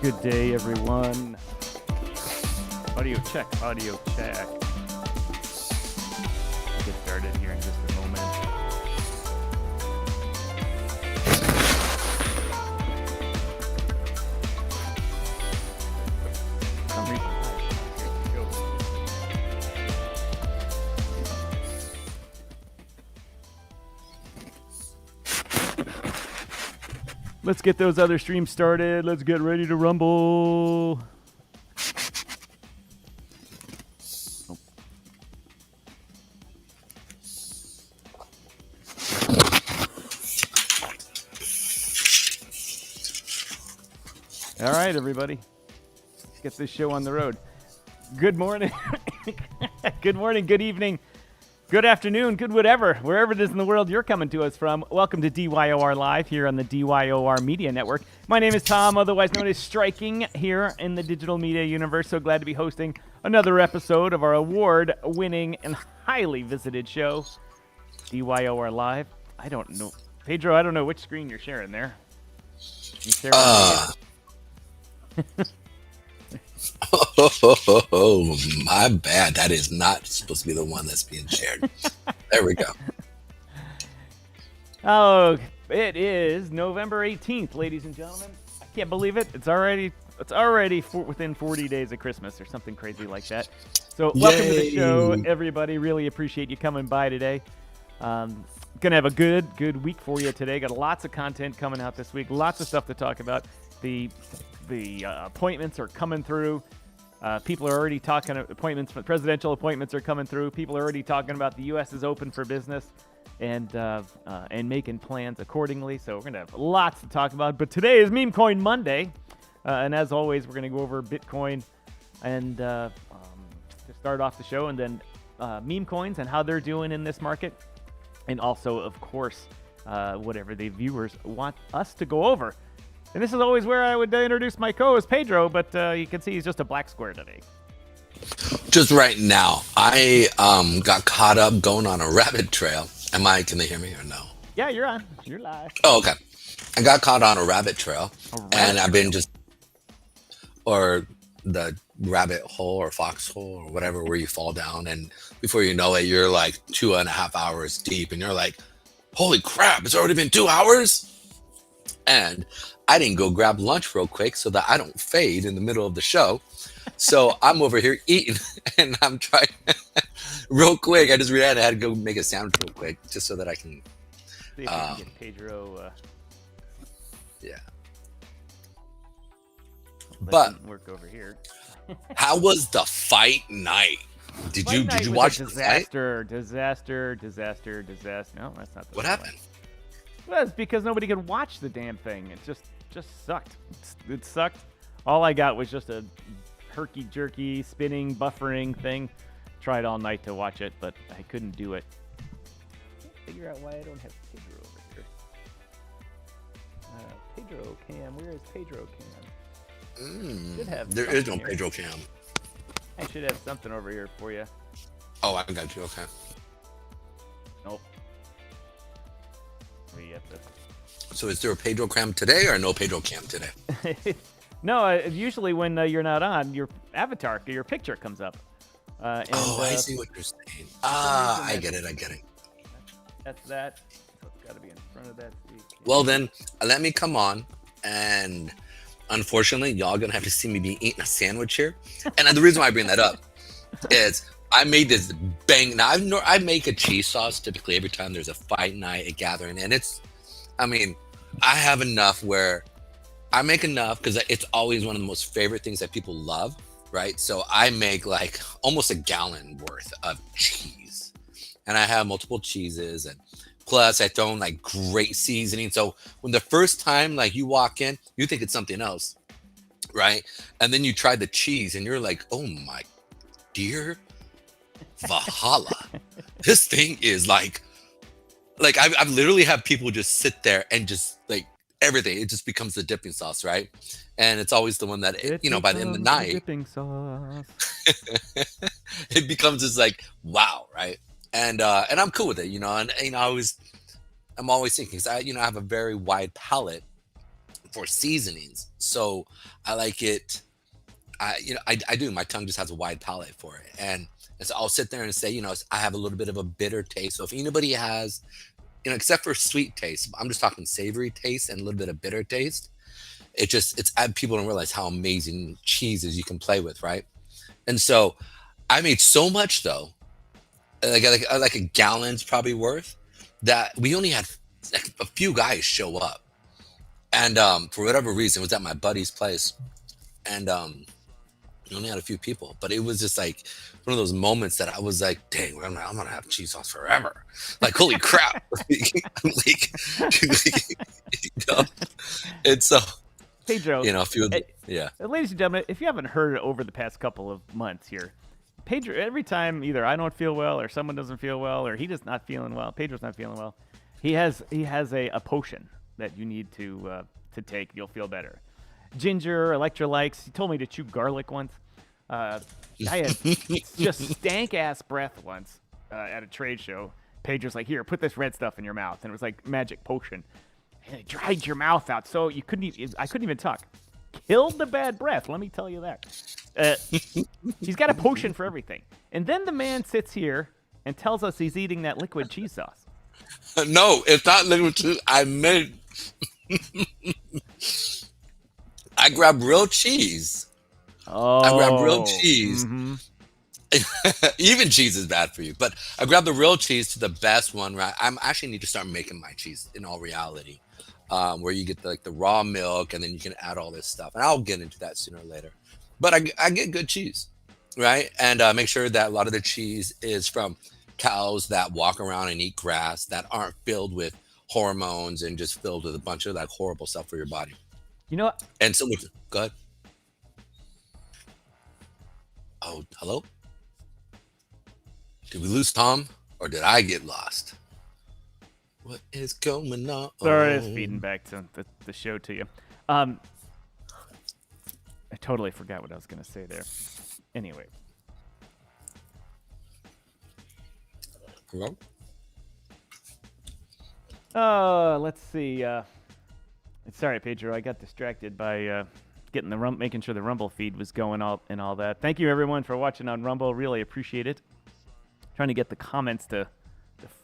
Good day, everyone. Audio check, audio check. I'll get started here in just a moment. For some reason, let's get those other streams started. Let's get ready to rumble. All right, everybody. Let's get this show on the road. Good morning. Good morning, good evening, good afternoon, good whatever, wherever it is in the world you're coming to us from. Welcome to DYOR Live here on the DYOR Media Network. My name is Tom, otherwise known as Striking, here in the digital media universe. So glad to be hosting another episode of our award-winning and highly visited show, DYOR Live. I don't know. Pedro, I don't know which screen you're sharing there. You sharing Oh, my bad. That is not supposed to be the one that's being shared. There we go. Oh, it is November 18th, ladies and gentlemen. I can't believe it. It's already within 40 days of Christmas or something crazy like that. So welcome to the show, everybody. Really appreciate you coming by today. Gonna have a good week for you today. Got lots of content coming out this week. Lots of stuff to talk about. The appointments are coming through. People are already talking appointments. Presidential appointments are coming through. People are already talking about the U.S. is open for business and making plans accordingly. So we're gonna have lots to talk about. But today is Meme Coin Monday, and as always, we're gonna go over Bitcoin and to start off the show, and then meme coins and how they're doing in this market, and also, of course, whatever the viewers want us to go over. And this is always where I would introduce my co-host, Pedro, but you can see he's just a black square today. Just right now, I got caught up going on a rabbit trail. Can they hear me or no? Yeah, you're on. You're live. Oh, okay. I got caught on a rabbit trail, and I've been or the rabbit hole or foxhole or whatever, where you fall down, and before you know it, you're like 2.5 hours deep, and you're like, holy crap, it's already been 2 hours? And I didn't go grab lunch real quick so that I don't fade in the middle of the show. So I'm over here eating, and I'm trying real quick. I just realized I had to go make a sandwich real quick just so that I can. See if we can get Pedro. Yeah. But work over here. How was the fight night? Did you watch the fight? Disaster. No, that's not. What happened? Well, it's because nobody could watch the damn thing. It just sucked. It sucked. All I got was just a herky-jerky, spinning, buffering thing. Tried all night to watch it, but I couldn't do it. Can't figure out why I don't have Pedro over here. Pedro Cam. Where is Pedro Cam? Should have there is no here. Pedro Cam. I should have something over here for you. Oh, I got you. Okay. Nope. So is there a Pedro Cam today or no Pedro Cam today? No, usually when you're not on, your avatar, your picture comes up. I see what you're saying. I get it. That's that. So it's got to be in front of that. Well, then, let me come on. And unfortunately, y'all going to have to see me be eating a sandwich here. And the reason why I bring that up is I made this bang. Now, I make a cheese sauce typically every time there's a fight night, a gathering. And I have enough where I make enough because it's always one of the most favorite things that people love, right? So I make like almost a gallon worth of cheese. And I have multiple cheeses, and plus I throw in like great seasoning. So when the first time like you walk in, you think it's something else, right? And then you try the cheese and you're like, oh my dear Valhalla. This thing is like I've literally had people just sit there and just like everything. It just becomes the dipping sauce, right? And it's always the one that, by the end of the night, dipping sauce. It becomes just like, wow, right? And I'm cool with it, and I'm always thinking, because I have a very wide palate for seasonings. So I like it. I do. My tongue just has a wide palate for it, and so I'll sit there and say, I have a little bit of a bitter taste. So if anybody has, except for sweet taste, I'm just talking savory taste and a little bit of bitter taste. People don't realize how amazing cheeses you can play with, right? And so I made so much though, like a gallon's probably worth, that we only had like a few guys show up, and for whatever reason, it was at my buddy's place, and we only had a few people, but it was just like one of those moments that I was like, dang, I'm gonna have cheese sauce forever. Like, holy crap. And so, Pedro, yeah. Ladies and gentlemen, if you haven't heard it over the past couple of months here, Pedro, every time either I don't feel well or someone doesn't feel well or he just not feeling well, Pedro's not feeling well, he has a potion that you need to take. You'll feel better. Ginger, electrolytes. He told me to chew garlic once. I had just stank ass breath once at a trade show. Pedro's like, "Here, put this red stuff in your mouth," and it was like magic potion. And it dried your mouth out, so I couldn't even talk. Killed the bad breath. Let me tell you that. He's got a potion for everything. And then the man sits here and tells us he's eating that liquid cheese sauce. No, it's not liquid cheese. I grab real cheese. Oh. I grab real cheese. Mm-hmm. Even cheese is bad for you, but I grab the real cheese to the best one. Right? I actually need to start making my cheese in all reality, where you get the raw milk and then you can add all this stuff. And I'll get into that sooner or later. But I get good cheese, right? And make sure that a lot of the cheese is from cows that walk around and eat grass, that aren't filled with hormones and just filled with a bunch of like horrible stuff for your body. You know what? And so, go ahead. Oh, hello? Did we lose Tom, or did I get lost? What is going on? Sorry, it's feeding back to the show to you. I totally forgot what I was going to say there. Anyway. Hello? Let's see. Sorry, Pedro, I got distracted by getting making sure the Rumble feed was going up and all that. Thank you, everyone, for watching on Rumble. Really appreciate it. Trying to get the comments to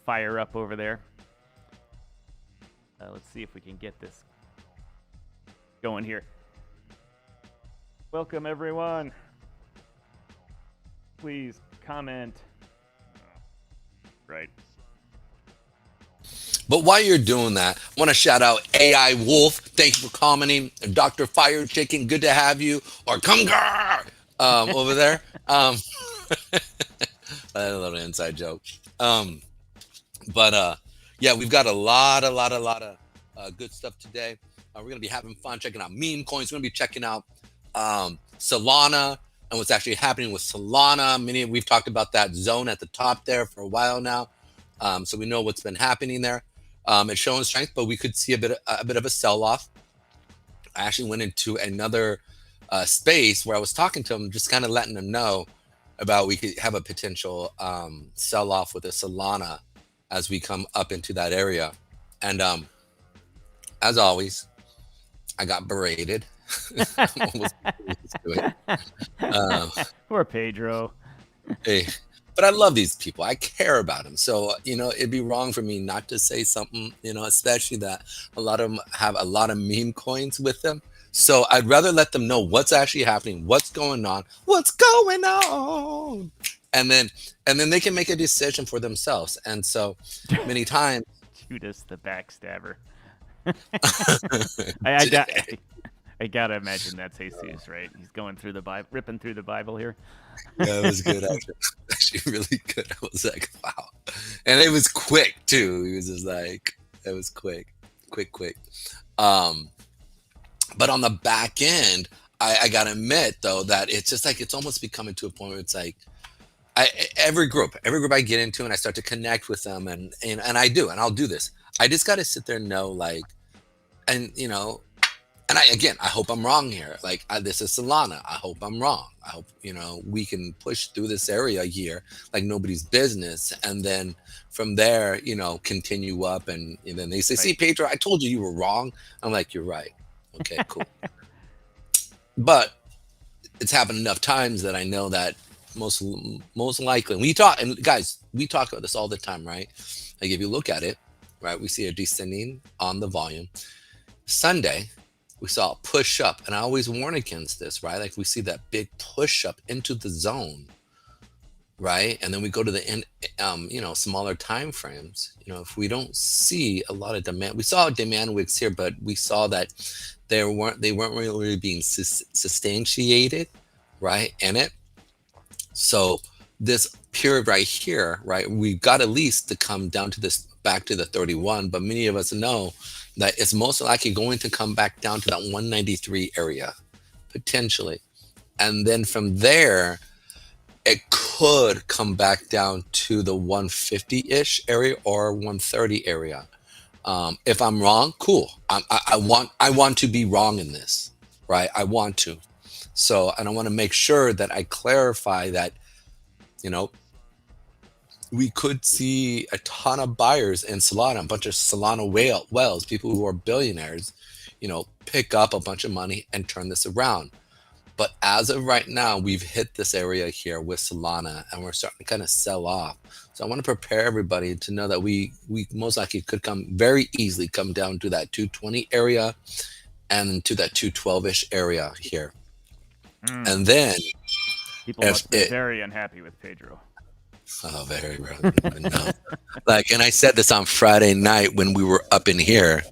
fire up over there. Let's see if we can get this going here. Welcome, everyone. Please comment. Right. But while you're doing that, I want to shout out AI Wolf. Thank you for commenting. Dr. Fire Chicken, good to have you. Or Kungar over there. A little inside joke. But yeah, we've got a lot of good stuff today. We're going to be having fun checking out meme coins. We're going to be checking out Solana and what's actually happening with Solana. We've talked about that zone at the top there for a while now. So we know what's been happening there. It's showing strength, but we could see a bit of a sell-off. I actually went into another space where I was talking to him, just kind of letting him know about we could have a potential sell-off with a Solana as we come up into that area. And as always, I got berated. Poor Pedro. Hey, but I love these people. I care about them. So, it'd be wrong for me not to say something, especially that a lot of them have a lot of meme coins with them. So I'd rather let them know what's actually happening, what's going on, and then they can make a decision for themselves. And so many times, Judas the backstabber. I gotta imagine that's Jesus, right? He's going through the Bible, ripping through the Bible here. Yeah, it was good. Actually, really good. I was like, wow, and it was quick too. He was just like, it was quick. But on the back end, I gotta admit though that it's just like it's almost becoming to a point where it's like every group I get into and I start to connect with them and I do, and I'll do this. I just gotta sit there and know like, and and I hope I'm wrong here. Like this is Solana. I hope I'm wrong. I hope we can push through this area here like nobody's business, and then from there continue up, and then they say, "See, Pedro, I told you were wrong." I'm like, "You're right." Okay, cool. But it's happened enough times that I know that most likely we talk, and guys, we talk about this all the time, right? Like if you look at it, right, we see a descending on the volume. Sunday, we saw a push up, and I always warn against this, right? Like we see that big push up into the zone, right? And then we go to the end, smaller time frames. If we don't see a lot of demand, we saw demand wicks here, but we saw that they weren't really being substantiated, right, in it. So this period right here, right, we got at least to come down to this back to the 31, but many of us know that it's most likely going to come back down to that 193 area potentially, and then from there it could come back down to the 150-ish area or 130 area. If I'm wrong, cool. I want to be wrong in this, right? I want to. So, and I want to make sure that I clarify that, we could see a ton of buyers in Solana, a bunch of Solana whales, people who are billionaires, pick up a bunch of money and turn this around. But as of right now, we've hit this area here with Solana and we're starting to kind of sell off. So I want to prepare everybody to know that we most likely could very easily come down to that 220 area and to that 212-ish area here. And then people must be very unhappy with Pedro. Oh, very rarely. And I said this on Friday night when we were up in here,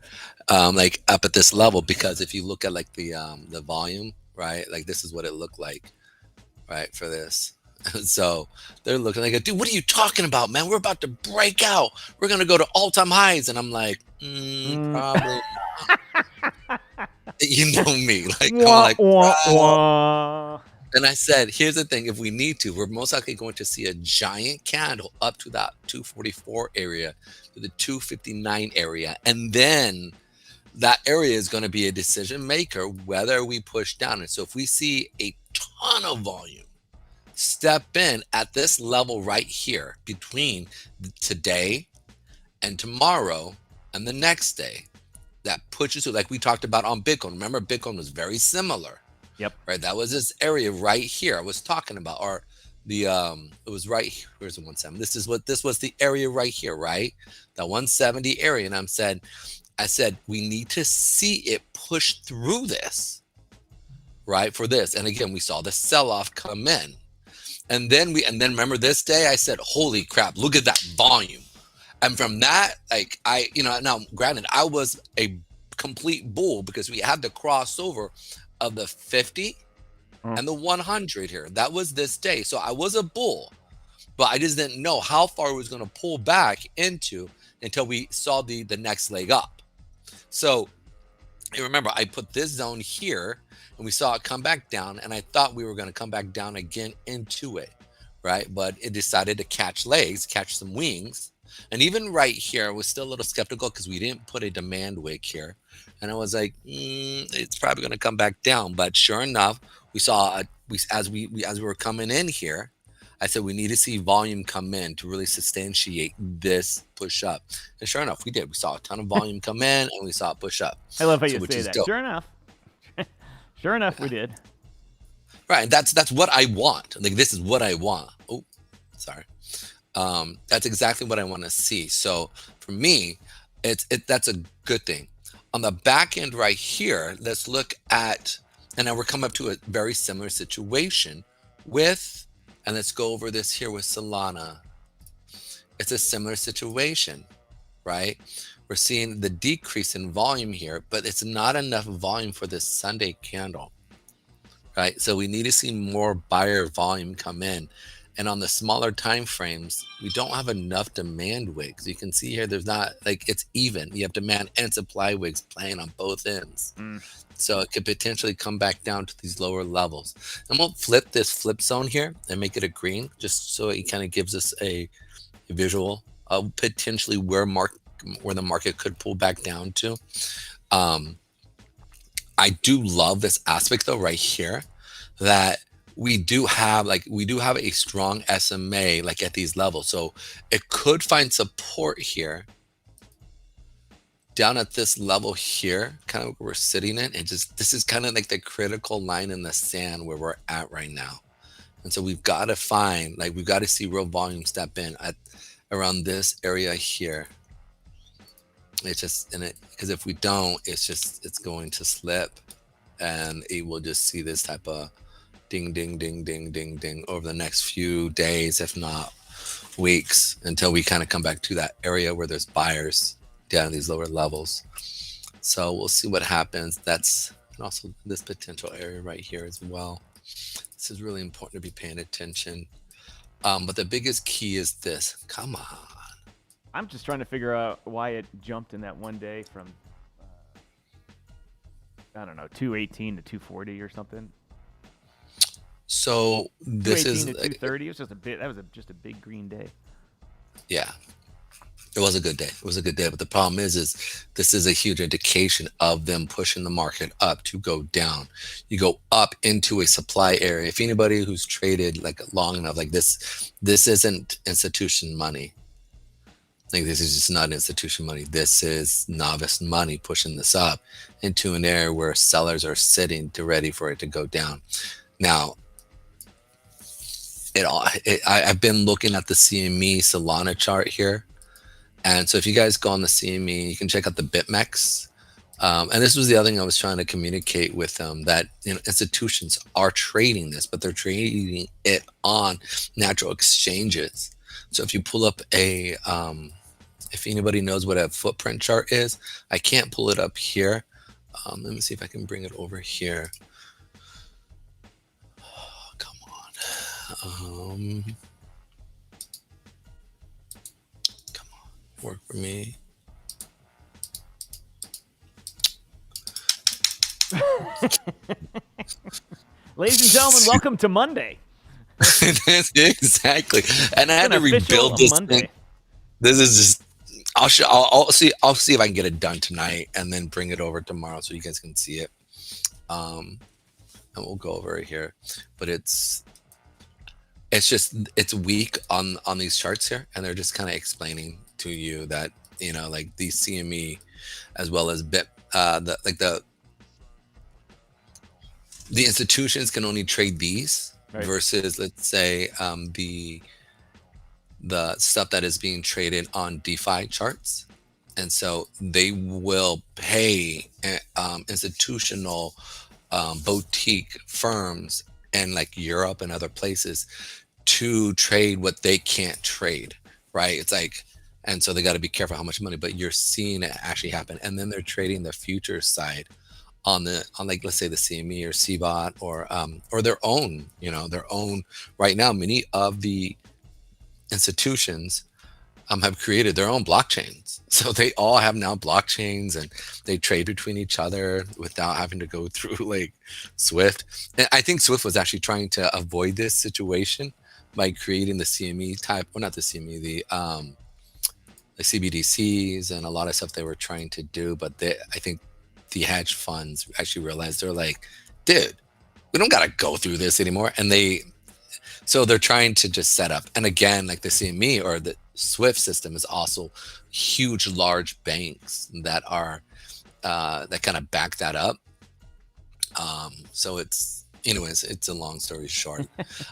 like up at this level, because if you look at like the volume, right, like this is what it looked like, right, for this. So they're looking like, dude, what are you talking about, man? We're about to break out. We're gonna go to all-time highs, and I'm like, probably. You know me, like And I said, here's the thing, if we need to, we're most likely going to see a giant candle up to that 244 area, to the 259 area. And then that area is going to be a decision maker, whether we push down. And so if we see a ton of volume step in at this level right here between today and tomorrow and the next day, that pushes through, like we talked about on Bitcoin. Remember, Bitcoin was very similar. Yep. Right. That was this area right here I was talking about, or the it was right here. Where's the 170? This was the area right here, right? The 170 area. And I said we need to see it push through this, right? For this. And again, we saw the sell-off come in. And then remember this day, I said, holy crap, look at that volume. And from that, like now granted, I was a complete bull because we had the crossover of the 50 and the 100 here. That was this day. So I was a bull, but I just didn't know how far it was going to pull back into until we saw the next leg up. So you remember, I put this zone here and we saw it come back down, and I thought we were going to come back down again into it, right? But it decided to catch some wings. And even right here, I was still a little skeptical because we didn't put a demand wick here. And I was like, it's probably going to come back down. But sure enough, we saw as we were coming in here, I said we need to see volume come in to really substantiate this push up. And sure enough, we did. We saw a ton of volume come in, and we saw it push up. I love how you say that. Dope. Sure enough. Sure enough, we did. Right. That's what I want. Like, this is what I want. Oh, sorry. That's exactly what I want to see. So for me, that's a good thing. On the back end right here, let's look at, and now we're coming up to a very similar situation and let's go over this here with Solana. It's a similar situation, right? We're seeing the decrease in volume here, but it's not enough volume for this Sunday candle, right? So we need to see more buyer volume come in. And on the smaller time frames, we don't have enough demand wigs. You can see here, there's not, like, it's even. You have demand and supply wigs playing on both ends. So it could potentially come back down to these lower levels. I'm going to flip this flip zone here and make it a green, just so it kind of gives us a visual of potentially where the market could pull back down to. I do love this aspect though right here, that we do have a strong SMA like at these levels. So it could find support here down at this level here, kind of where we're sitting in, and just this is kind of like the critical line in the sand where we're at right now. And so we've got to find, like, we've got to see real volume step in at around this area here. It's just in it, because if we don't, it's going to slip, and it will just see this type of ding, ding, ding, ding, ding, ding over the next few days, if not weeks, until we kind of come back to that area where there's buyers down in these lower levels. So we'll see what happens. That's, and also this potential area right here as well. This is really important to be paying attention. But the biggest key is this. Come on. I'm just trying to figure out why it jumped in that one day from, I don't know, 218 to 240 or something. So this is 218 to 230. It was just a bit. That was just a big green day. Yeah. It was a good day. It was a good day. But the problem is this is a huge indication of them pushing the market up to go down. You go up into a supply area. If anybody who's traded like long enough, like this isn't institution money. Like, this is just not institution money. This is novice money pushing this up into an area where sellers are sitting to ready for it to go down. Now, I've been looking at the CME Solana chart here. And so if you guys go on the CME, you can check out the BitMEX. And this was the other thing I was trying to communicate with them, that institutions are trading this, but they're trading it on natural exchanges. So if you pull up a, if anybody knows what a footprint chart is, I can't pull it up here. Let me see if I can bring it over here. Oh, come on. Come on, work for me. Ladies and gentlemen, welcome to Monday. Exactly. And I had to rebuild this thing. This is just, I'll see if I can get it done tonight and then bring it over tomorrow so you guys can see it. And we'll go over it here. But it's weak on these charts here, and they're just kind of explaining to you that, like the CME as well as the institutions can only trade these, right, versus, let's say, the stuff that is being traded on DeFi charts. And so they will pay institutional boutique firms in like Europe and other places to trade what they can't trade, right? It's like, and so they got to be careful how much money, but you're seeing it actually happen. And then they're trading the futures side on like, let's say the CME or CBOT or their own, right now, many of the institutions have created their own blockchains. So they all have now blockchains, and they trade between each other without having to go through like Swift. And I think Swift was actually trying to avoid this situation by creating the CME type, or not the CME, the CBDCs and a lot of stuff they were trying to do. But I think the hedge funds actually realized, they're like, dude, we don't got to go through this anymore. And so they're trying to just set up. And again, like the CME or the Swift system is also huge, large banks that are that kind of back that up. So it's a long story short.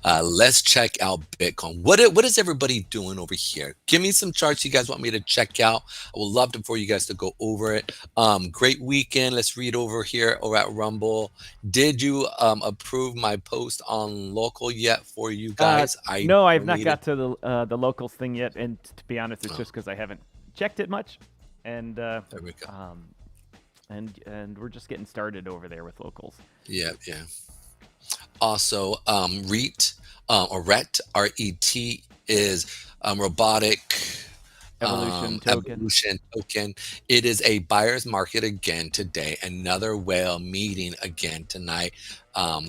Let's check out Bitcoin. What is everybody doing over here? Give me some charts you guys want me to check out. I would love for you guys to go over it. Great weekend. Let's read over here over at Rumble. Did you approve my post on local yet for you guys? No, I've not got to the locals thing yet. And to be honest, it's just because I haven't checked it much. And there we go. And we're just getting started over there with locals. Yeah. Also, REIT or RET, RET is robotic evolution token. It is a buyer's market again today. Another whale meeting again tonight.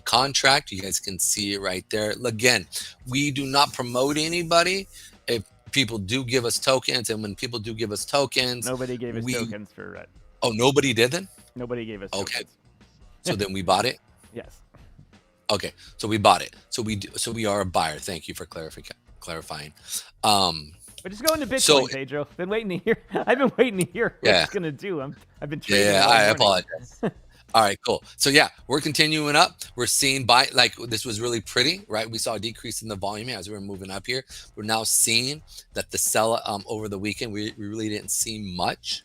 Contract, you guys can see it right there. Again, we do not promote anybody. If people do give us tokens, and when people do give us tokens, nobody gave us tokens for RET. Oh, nobody did then? Nobody gave us tokens. Okay. So then we bought it? Yes. Okay, so we bought it. So we are a buyer. Thank you for clarifying. But just go into Bitcoin, So Pedro. Been waiting to hear. I've been waiting to hear what it's gonna do. I've been trading. Yeah, all I morning. apologize. All right, cool. So yeah, we're continuing up. We're seeing like this was really pretty, right? We saw a decrease in the volume as we were moving up here. We're now seeing that the sell over the weekend, we really didn't see much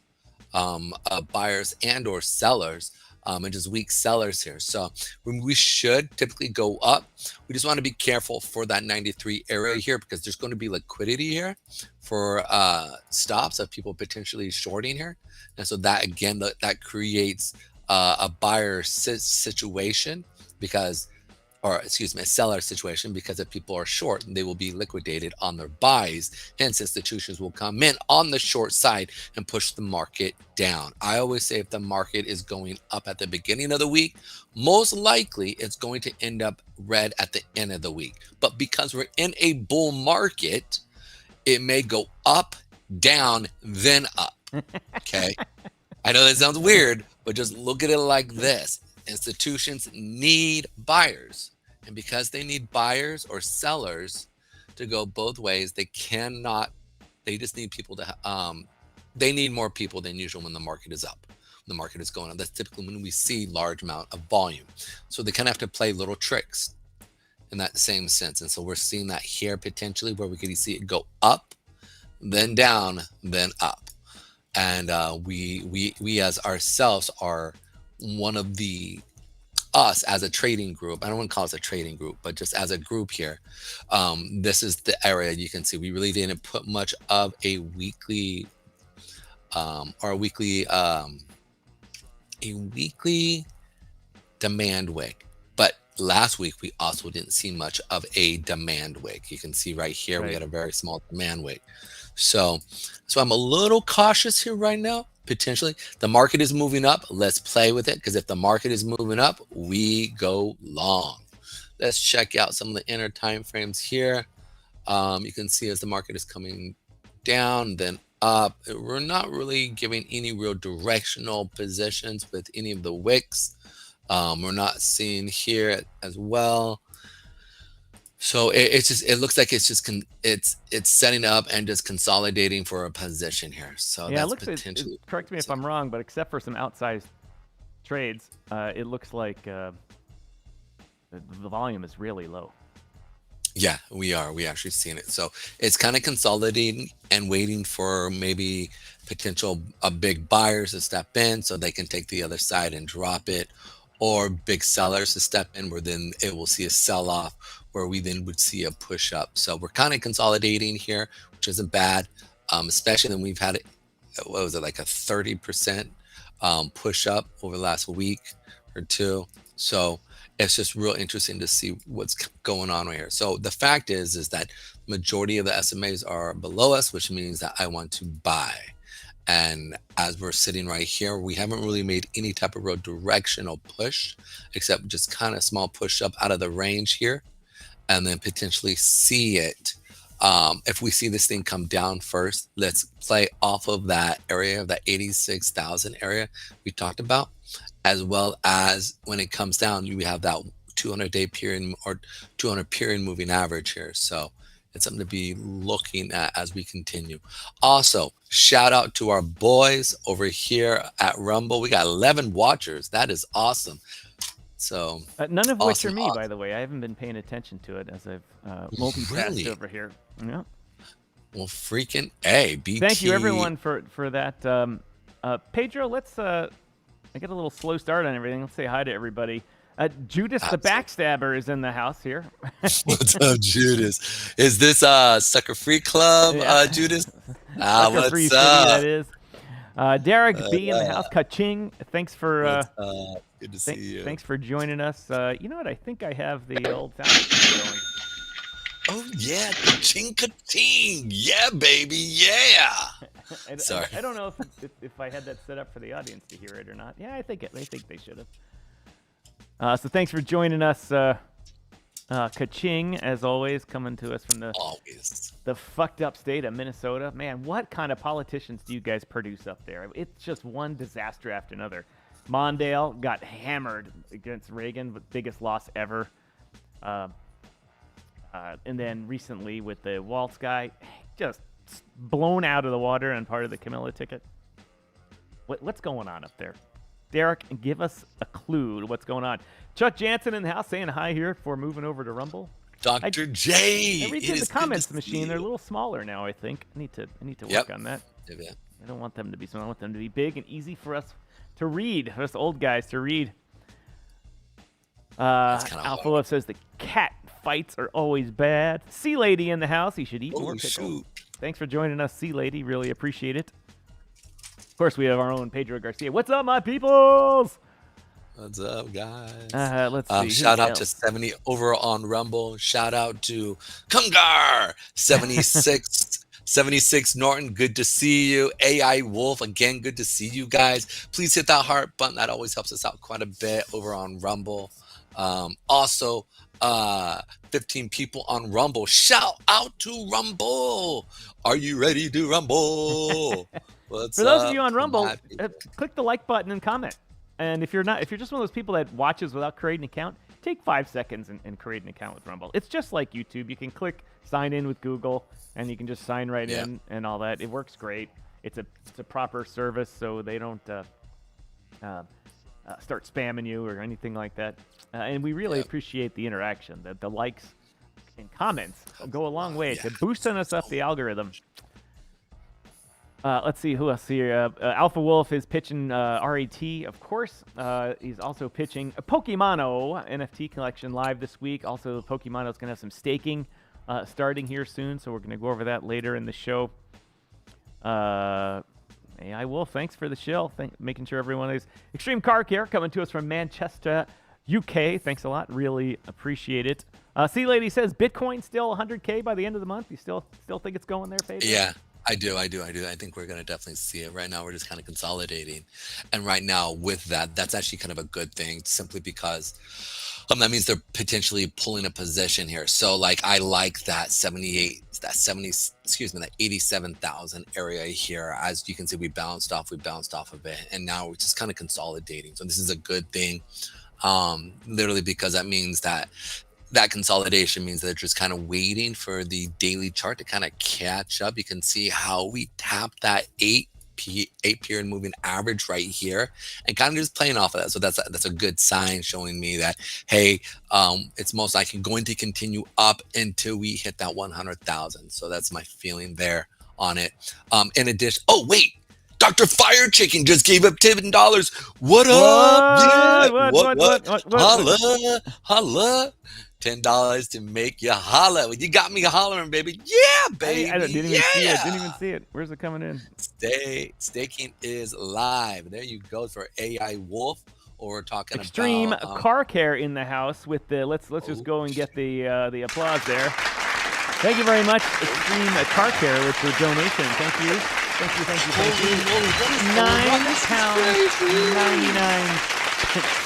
buyers and or sellers and just weak sellers here. So we should typically go up. We just want to be careful for that 93 area here because there's going to be liquidity here for stops of people potentially shorting here. And so that, again, that creates a buyer situation because, or excuse me, a seller situation because if people are short, they will be liquidated on their buys. Hence, institutions will come in on the short side and push the market down. I always say if the market is going up at the beginning of the week, most likely it's going to end up red at the end of the week. But because we're in a bull market, it may go up, down, then up. Okay. I know that sounds weird, but just look at it like this. Institutions need buyers. And because they need buyers or sellers to go both ways, they just need people to, they need more people than usual when the market is up. When the market is going up. That's typically when we see large amount of volume. So they kind of have to play little tricks in that same sense. And so we're seeing that here potentially where we could see it go up, then down, then up. And we as ourselves are one of us as a trading group. I don't want to call us a trading group, but just as a group here, this is the area you can see we really didn't put much of a weekly demand wick. But last week we also didn't see much of a demand wick. You can see right here we had a very small demand wick. So I'm a little cautious here right now. Potentially the market is moving up. Let's play with it because if the market is moving up, we go long. Let's check out some of the inner time frames here. You can see as the market is coming down, then up. We're not really giving any real directional positions with any of the wicks. We're not seeing here as well. So it looks like it's setting up and just consolidating for a position here. So yeah, that's it looks potentially. Correct me if I'm wrong, but except for some outsized trades, it looks like the volume is really low. Yeah, we are. We actually seeing it. So it's kind of consolidating and waiting for maybe potential big buyers to step in so they can take the other side and drop it, or big sellers to step in where then it will see a sell off where we then would see a push up. So we're kind of consolidating here, which isn't bad, especially when we've had it. What was it, like a 30% push up over the last week or two? So it's just real interesting to see what's going on right here. So the fact is that majority of the SMAs are below us, which means that I want to buy. And as we're sitting right here, we haven't really made any type of real directional push, except just kind of small push up out of the range here, and then potentially see it. If we see this thing come down first, let's play off of that area, of that 86,000 area we talked about, as well as when it comes down, you have that 200-day period or 200 period moving average here. So it's something to be looking at as we continue. Also, shout out to our boys over here at Rumble. We got 11 watchers. That is awesome. So none of which are me, by the way. I haven't been paying attention to it as I've multitasked over here. Yeah. Well, freaking A, BT. Thank you, everyone, for that. Pedro, let's. I get a little slow start on everything. Let's say hi to everybody. Judas the Backstabber is in the house here. What's up, Judas? Is this Sucker Free Club, Judas? Sucker Free City, that is. Derek B in the house. Ka-ching. Thanks for good to see you. Thanks for joining us. You know what? I think I have the old sound going. Oh yeah, ka-ching, ka-ching. Yeah, baby, yeah. Sorry. I don't know if I had that set up for the audience to hear it or not. Yeah, I think they should have. So thanks for joining us. Ka-ching, as always, coming to us from the fucked up state of Minnesota. Man, what kind of politicians do you guys produce up there? It's just one disaster after another. Mondale got hammered against Reagan, the biggest loss ever. And then recently with the Waltz guy, just blown out of the water on part of the Camilla ticket. What's going on up there? Derek, give us a clue to what's going on. Chuck Jansen in the house saying hi here for moving over to Rumble. Dr. J. I read through the comments machine. They're a little smaller now, I think. I need to work on that. Yeah. I don't want them to be small. I want them to be big and easy for us to read, for us old guys to read. Alpha Love says the cat fights are always bad. Sea Lady in the house. He should eat more pickles. Shoot. Thanks for joining us, Sea Lady. Really appreciate it. Of course, we have our own Pedro Garcia. What's up, my peoples? What's up, guys? Let's see. Shout out to 70 over on Rumble. Shout out to Kungar 76 Norton. Good to see you. AI Wolf again. Good to see you guys. Please hit that heart button. That always helps us out quite a bit over on Rumble. Also, 15 people on Rumble. Shout out to Rumble. Are you ready to rumble? For those of you on Rumble, click the like button and comment. And if you're just one of those people that watches without creating an account, take 5 seconds and create an account with Rumble. It's just like YouTube. You can click sign in with Google, and you can just sign right in and all that. It works great. It's a proper service, so they don't start spamming you or anything like that. And we really appreciate the interaction. The likes and comments go a long way to boosting us up the algorithm. Let's see who else here. Alpha Wolf is pitching RAT, of course. He's also pitching a Pokemano NFT collection live this week. Also, Pokemano is going to have some staking starting here soon, so we're going to go over that later in the show. AI Wolf, thanks for the shill. Making sure everyone is. Extreme Car Care coming to us from Manchester, UK. Thanks a lot. Really appreciate it. Sea Lady says Bitcoin still 100K by the end of the month. You still think it's going there, Pedro? Yeah. I do. I think we're going to definitely see it. Right now, we're just kind of consolidating. And right now, with that, that's actually kind of a good thing, simply because that means they're potentially pulling a position here. So, I like that 87,000 area here. As you can see, we bounced off of it. And now we're just kind of consolidating. So this is a good thing, literally, because that means that consolidation means that they're just kind of waiting for the daily chart to kind of catch up. You can see how we tapped that 8 period moving average right here and kind of just playing off of that. So that's a good sign showing me that, hey, it's most likely going to continue up until we hit that 100,000. So that's my feeling there on it. In addition, oh, wait. Dr. Fire Chicken just gave up $10. What up? What? Holla. $10 to make you holla. You got me hollering, baby. Yeah, baby. I didn't even see it. Where's it coming in? Staking is live. There you go for AI Wolf. Or we're talking Extreme Car Care in the house with the let's just go and get the applause there. Thank you very much, Extreme Car Care, with the donation. Thank you. £9.99.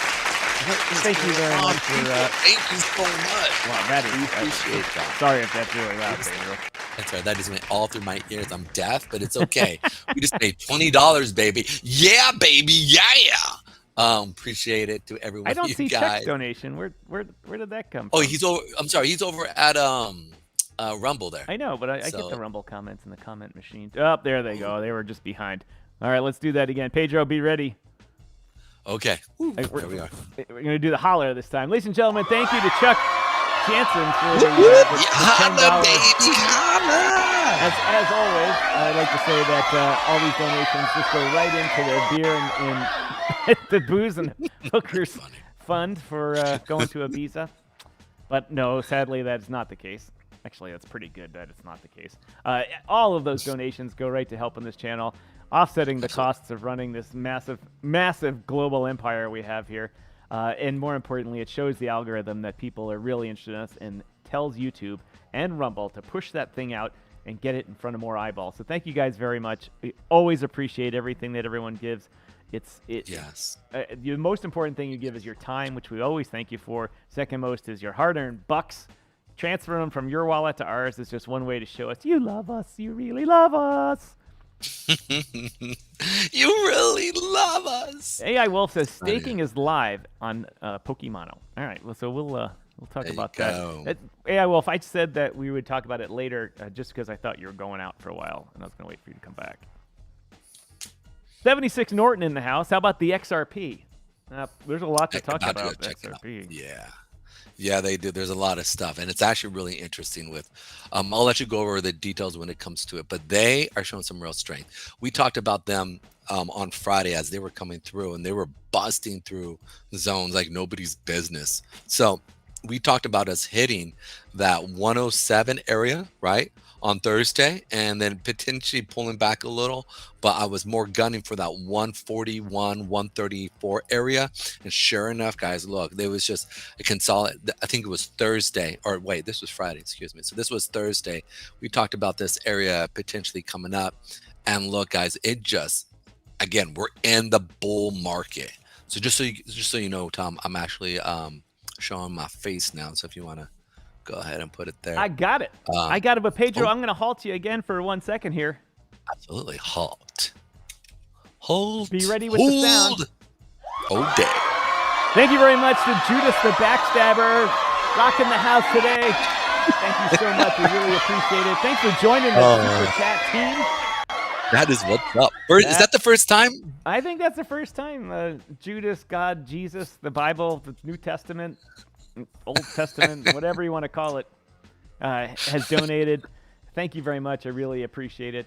Thank you very much for thank you so much. Wow, that is appreciate that. Sorry if that's really loud, Pedro. That's right. That just went all through my ears. I'm deaf, but it's okay. We just made $20, baby. Yeah, baby. Yeah. Appreciate it to everyone. I don't see guys. Check donation. Where did that come from? Oh, he's over. I'm sorry. He's over at Rumble there. I know, but I get the Rumble comments in the comment machine. Oh, there they go. They were just behind. All right, let's do that again. Pedro, be ready. Okay. Here we are. We're going to do the holler this time. Ladies and gentlemen, thank you to Chuck Jansen for the $10. As always, I'd like to say that all these donations just go right into the beer and the booze and hookers fund for going to Ibiza. But no, sadly, that's not the case. Actually, that's pretty good that it's not the case. All of those donations go right to helping this channel, offsetting the costs of running this massive global empire we have here. And more importantly, it shows the algorithm that people are really interested in us and tells YouTube and Rumble to push that thing out and get it in front of more eyeballs. So thank you guys very much. We always appreciate everything that everyone gives. Yes. The most important thing you give is your time, which we always thank you for. Second most is your hard-earned bucks. Transferring them from your wallet to ours is just one way to show us you love us. You really love us. You really love us. AI Wolf says staking is live on Pokemano. All right, well, so we'll We'll talk There about you go. that. Yeah, well, if I said that we would talk about it later, just because I thought you were going out for a while, and I was going to wait for you to come back. 76 Norton in the house. How about the XRP? There's a lot to talk about XRP. Yeah, they do. There's a lot of stuff, and it's actually really interesting. With, I'll let you go over the details when it comes to it, but they are showing some real strength. We talked about them on Friday as they were coming through, and they were busting through zones like nobody's business. So we talked about us hitting that 107 area, right, on Thursday, and then potentially pulling back a little, but I was more gunning for that 141, 134 area. And sure enough, guys, look, there was just a consolidate. I think it was Thursday, or wait, this was Friday, excuse me. So this was Thursday. We talked about this area potentially coming up, and look, guys, it just, again, we're in the bull market. So just so you know, Tom, I'm actually showing my face now. So if you want to go ahead and put it there. I got it. But Pedro, I'm going to halt you again for 1 second here. Absolutely. Halt. Hold. Be ready with the sound. Oh, day. Thank you very much to Judas the Backstabber, rocking the house today. Thank you so much. We really appreciate it. Thanks for joining the Super Chat team. That is what's up. Is that the first time? I think that's the first time. Judas, God, Jesus, the Bible, the New Testament, Old Testament, whatever you want to call it, has donated. Thank you very much. I really appreciate it.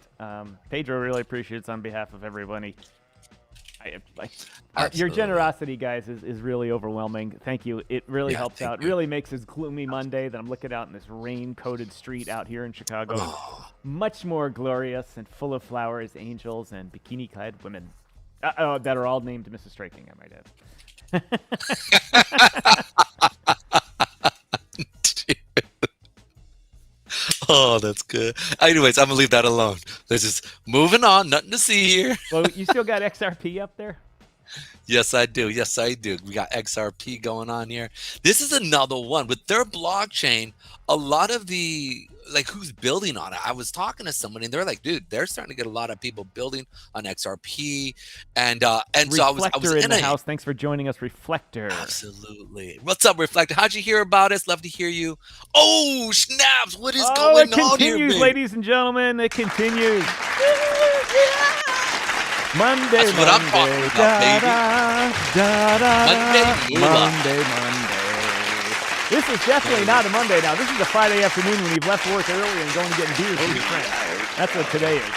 Pedro really appreciates on behalf of everybody. Your generosity, guys, is really overwhelming. Thank you. It really helps out. It really makes this gloomy Monday that I'm looking out in this rain-coated street out here in Chicago much more glorious and full of flowers, angels, and bikini-clad women that are all named Mrs. Striking, I might add. Oh, that's good. Anyways, I'm going to leave that alone. Let's just moving on. Nothing to see here. Well, you still got XRP up there? Yes, I do. Yes, I do. We got XRP going on here. This is another one. With their blockchain, a lot of the, like, who's building on it? I was talking to somebody, and they're like, dude, they're starting to get a lot of people building on XRP. And so I was in the house. Thanks for joining us, Reflector. Absolutely. What's up, Reflector? How'd you hear about us? Love to hear you. Oh, snaps. What is going on here, it continues, ladies and gentlemen. It continues. Monday, that's what I'm talking about, baby. Monday. This is definitely not a Monday now. This is a Friday afternoon when you've left work early and going to get beers with your friends. That's what today is.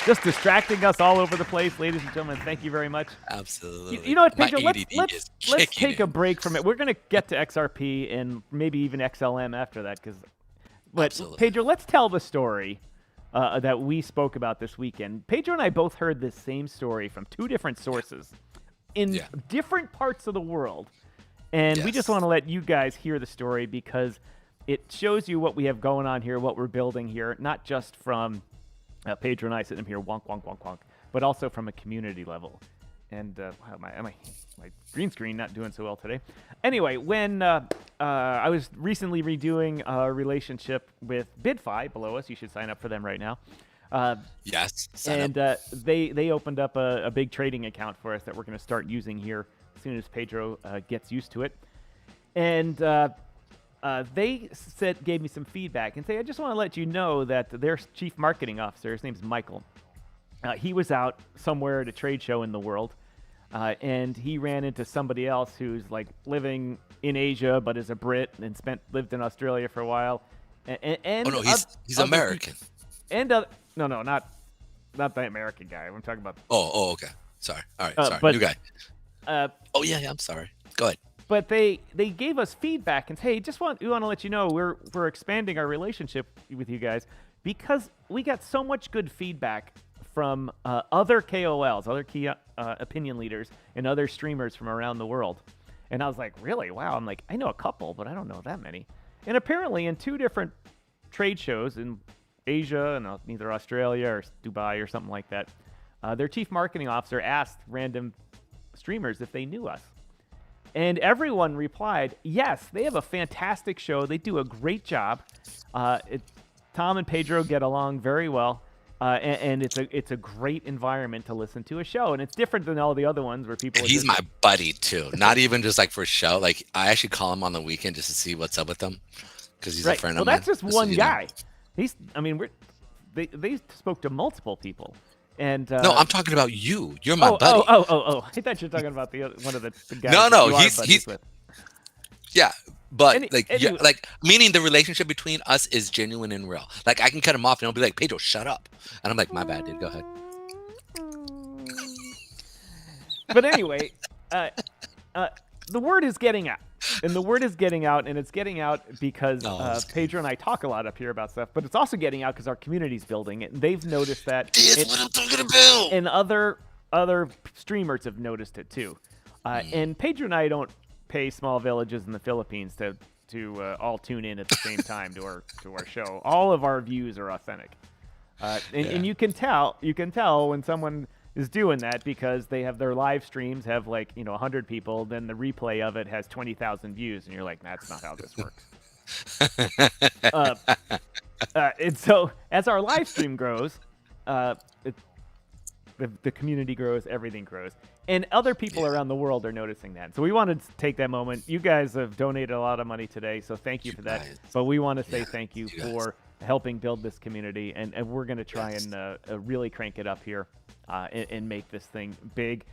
Just distracting us all over the place, ladies and gentlemen. Thank you very much. Absolutely. You know what, Pedro? Let's take a break from it. We're going to get to XRP and maybe even XLM after that. But Pedro, let's tell the story that we spoke about this weekend. Pedro and I both heard this same story from two different sources in different parts of the world. And we just want to let you guys hear the story because it shows you what we have going on here, what we're building here, not just from Pedro and I sitting here wonk, wonk, wonk, wonk, but also from a community level. And wow, my green screen not doing so well today. Anyway, when I was recently redoing a relationship with BidFi below us, you should sign up for them right now. Yes. They opened up a big trading account for us that we're going to start using here as soon as Pedro gets used to it. And they gave me some feedback and say, I just want to let you know that their chief marketing officer, his name's Michael, he was out somewhere at a trade show in the world, and he ran into somebody else who's like living in Asia but is a Brit and lived in Australia for a while. He's American. No, not the American guy. I'm talking about. Oh, okay. Sorry. All right. Sorry, new guy. I'm sorry. Go ahead. But they gave us feedback and hey, we want to let you know we're expanding our relationship with you guys because we got so much good feedback from other KOLs, other key opinion leaders, and other streamers from around the world. And I was like, really? Wow. I'm like, I know a couple, but I don't know that many. And apparently in two different trade shows in Asia and either Australia or Dubai or something like that, their chief marketing officer asked random streamers if they knew us. And everyone replied, yes, they have a fantastic show. They do a great job. Tom and Pedro get along very well. and it's a great environment to listen to a show, and it's different than all the other ones where people. And he's my buddy too, not even just like for show. Like I actually call him on the weekend just to see what's up with him, because he's a friend of mine. Well, that's just one guy. They spoke to multiple people, and no, I'm talking about you. You're my buddy. Oh! I thought you were talking about one of the guys. No, he's with. Yeah, but meaning the relationship between us is genuine and real. Like I can cut him off and he'll be like, Pedro, shut up, and I'm like, my bad, dude. Go ahead. But anyway, the word is getting out. And the word is getting out, and it's getting out because Pedro and I talk a lot up here about stuff, but it's also getting out because our community's building it, and they've noticed that. That's what I'm talking about. And other streamers have noticed it too. And Pedro and I don't pay small villages in the Philippines to all tune in at the same time to our show. All of our views are authentic, and you can tell when someone is doing that because they have their live streams have 100 people, then the replay of it has 20,000 views, and you're like, that's not how this works. And so as our live stream grows, the community grows, everything grows, and other people around the world are noticing that. So we wanted to take that moment. You guys have donated a lot of money today, so thank you for that. But we want to say thank you for helping build this community, and we're going to try and really crank it up here. And make this thing big.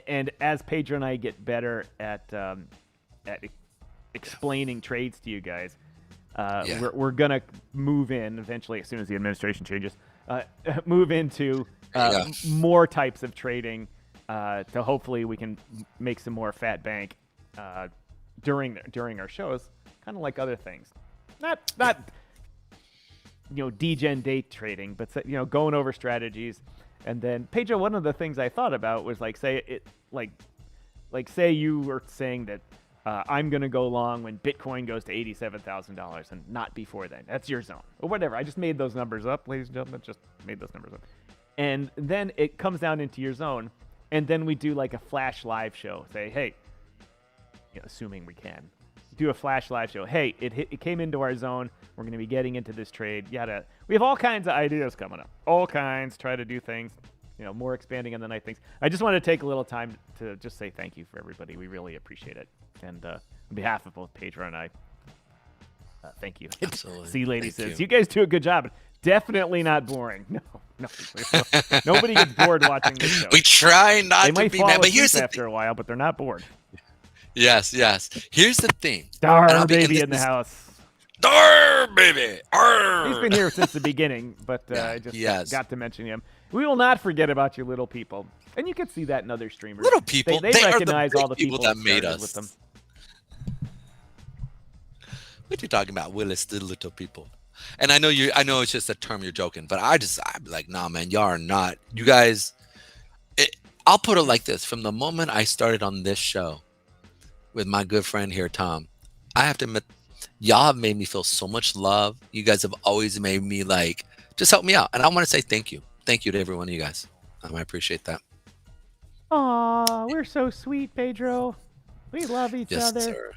And as Pedro and I get better at explaining trades to you guys, we're going to move in eventually, as soon as the administration changes, move into more types of trading to hopefully we can make some more fat bank during our shows, kind of like other things. Not degen day trading, but going over strategies. And then, Pedro, one of the things I thought about was say you were saying that I'm going to go long when Bitcoin goes to $87,000 and not before then. That's your zone or whatever. I just made those numbers up, ladies and gentlemen. Just made those numbers up. And then it comes down into your zone, and then we do a flash live show. Say, hey, assuming we can do a flash live show. Hey, it came into our zone. We're going to be getting into this trade. We have all kinds of ideas coming up. All kinds. Try to do things, more expanding on the night things. I just want to take a little time to just say thank you for everybody. We really appreciate it. And on behalf of both Pedro and I, thank you. Absolutely. See, lady says, you guys do a good job. Definitely not boring. No. Nobody gets bored watching this show. We try not to be, man. But here's the after a while, but they're not bored. Yes. Here's the thing. DYOR baby in the house. DYOR baby. Arr. He's been here since the beginning, but I just got to mention him. We will not forget about you little people. And you can see that in other streamers. Little people. They recognize all the people that made us. With them. What are you talking about, Willis, the little people? And I know it's just a term you're joking, but I'm like, nah, man, y'all are not. You guys, I'll put it like this. From the moment I started on this show with my good friend here, Tom, I have to admit, y'all have made me feel so much love. You guys have always made me just help me out. And I want to say thank you. Thank you to every one of you guys. I appreciate that. Aw, we're so sweet, Pedro. We love each other. Sir.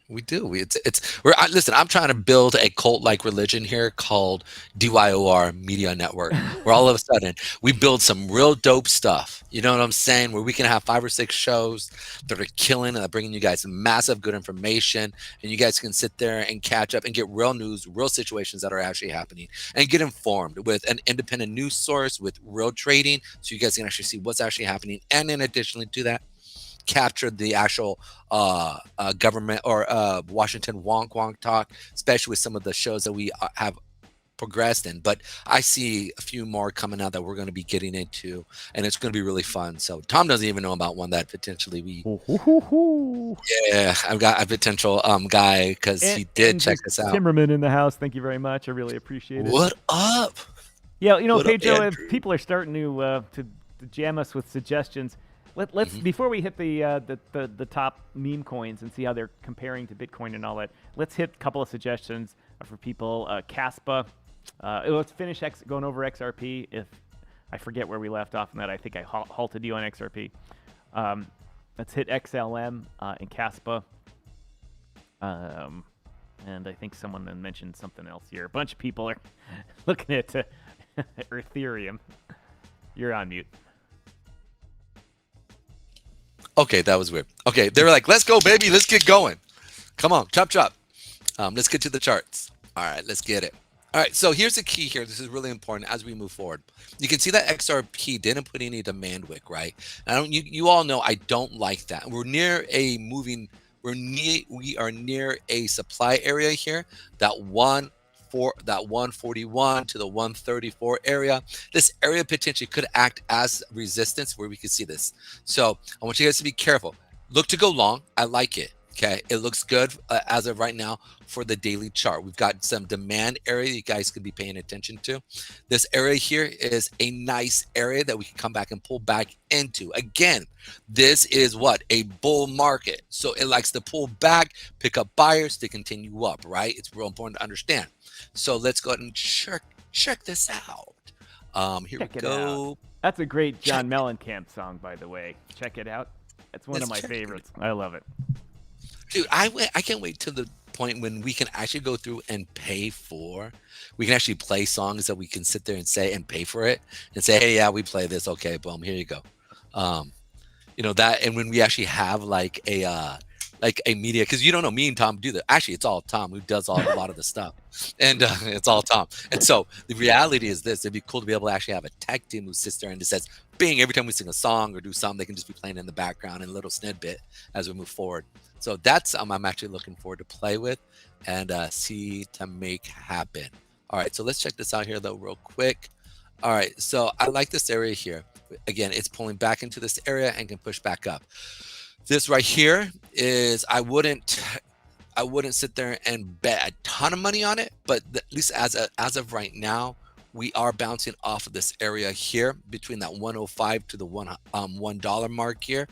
We do. Listen, I'm trying to build a cult-like religion here called DYOR Media Network, where all of a sudden we build some real dope stuff. You know what I'm saying? Where we can have 5 or 6 shows that are killing and are bringing you guys massive good information, and you guys can sit there and catch up and get real news, real situations that are actually happening, and get informed with an independent news source with real trading, so you guys can actually see what's actually happening. And in addition to that, capture the actual government or Washington wonk talk, especially with some of the shows that we have progressed in. But I see a few more coming out that we're going to be getting into, and it's going to be really fun. So Tom doesn't even know about one that potentially I've got a potential guy because he did check us out. Timmerman in the house. Thank you very much. I really appreciate it. What up? Yeah, Pedro, people are starting to jam us with suggestions. Let's before we hit the top meme coins and see how they're comparing to Bitcoin and all that. Let's hit a couple of suggestions for people. Caspa. Let's finish going over XRP. If I forget where we left off on that, I think I halted you on XRP. Let's hit XLM and Caspa. And I think someone then mentioned something else here. A bunch of people are looking at Ethereum. You're on mute. Okay, that was weird. Okay, they were like, let's go, baby. Let's get going. Come on, chop, chop. Let's get to the charts. All right, let's get it. All right, so here's the key here. This is really important as we move forward. You can see that XRP didn't put any demand wick, right? You all know I don't like that. We are near a supply area here. That 141 to the 134 area. This area potentially could act as resistance where we can see this. So I want you guys to be careful. Look to go long. I like it. Okay, it looks good as of right now for the daily chart. We've got some demand area you guys could be paying attention to. This area here is a nice area that we can come back and pull back into. Again, this is what? A bull market. So it likes to pull back, pick up buyers to continue up, right? It's real important to understand. So let's go ahead and check this out. Here we go. That's a great John Mellencamp song, by the way. Check it out. It's one of my favorites. I love it. Dude, I can't wait till the point when we can actually go through and pay for. We can actually play songs that we can sit there and say and pay for it and say, hey, yeah, we play this. Okay, boom, here you go. You know that, and when we actually have like a media, because you don't know, me and Tom do that. Actually, it's all Tom who does a lot of the stuff, and it's all Tom. And so the reality is this: it'd be cool to be able to actually have a tech team who sits there and just says, "Bing!" Every time we sing a song or do something, they can just be playing in the background in a little snippet as we move forward. So that's I'm actually looking forward to play with and see to make happen. All right, so let's check this out here though real quick. All right, so I like this area here. Again, it's pulling back into this area and can push back up. This right here is I wouldn't sit there and bet a ton of money on it, but at least as of right now, we are bouncing off of this area here between that 105 to the $1 mark here.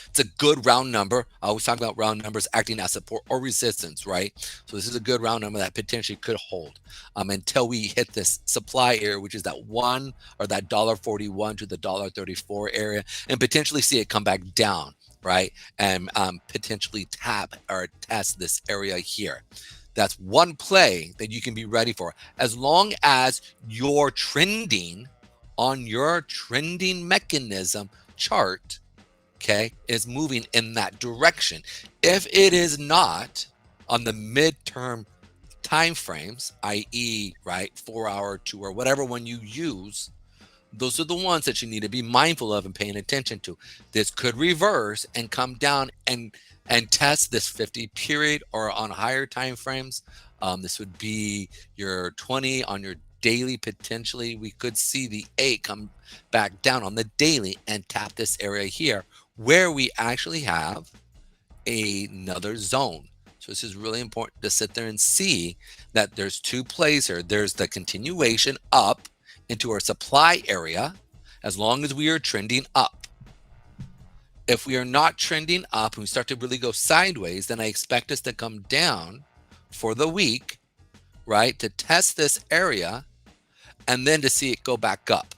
It's a good round number. I always talk about round numbers acting as support or resistance, right? So this is a good round number that potentially could hold until we hit this supply area, which is that $1 or that $1.41 to the $1.34 area, and potentially see it come back down, right? And potentially tap or test this area here. That's one play that you can be ready for, as long as you're trending on your trending mechanism chart. Okay, is moving in that direction. If it is not on the midterm time frames, i.e., right, 4 hour, 2 hour, whatever one you use, those are the ones that you need to be mindful of and paying attention to. This could reverse and come down and test this 50 period or on higher time frames. This would be your 20 on your daily. Potentially, we could see the 8 come back down on the daily and tap this area here, where we actually have another zone. So this is really important to sit there and see that there's two plays here. There's the continuation up into our supply area, as long as we are trending up. If we are not trending up and we start to really go sideways, then I expect us to come down for the week, right, to test this area and then to see it go back up.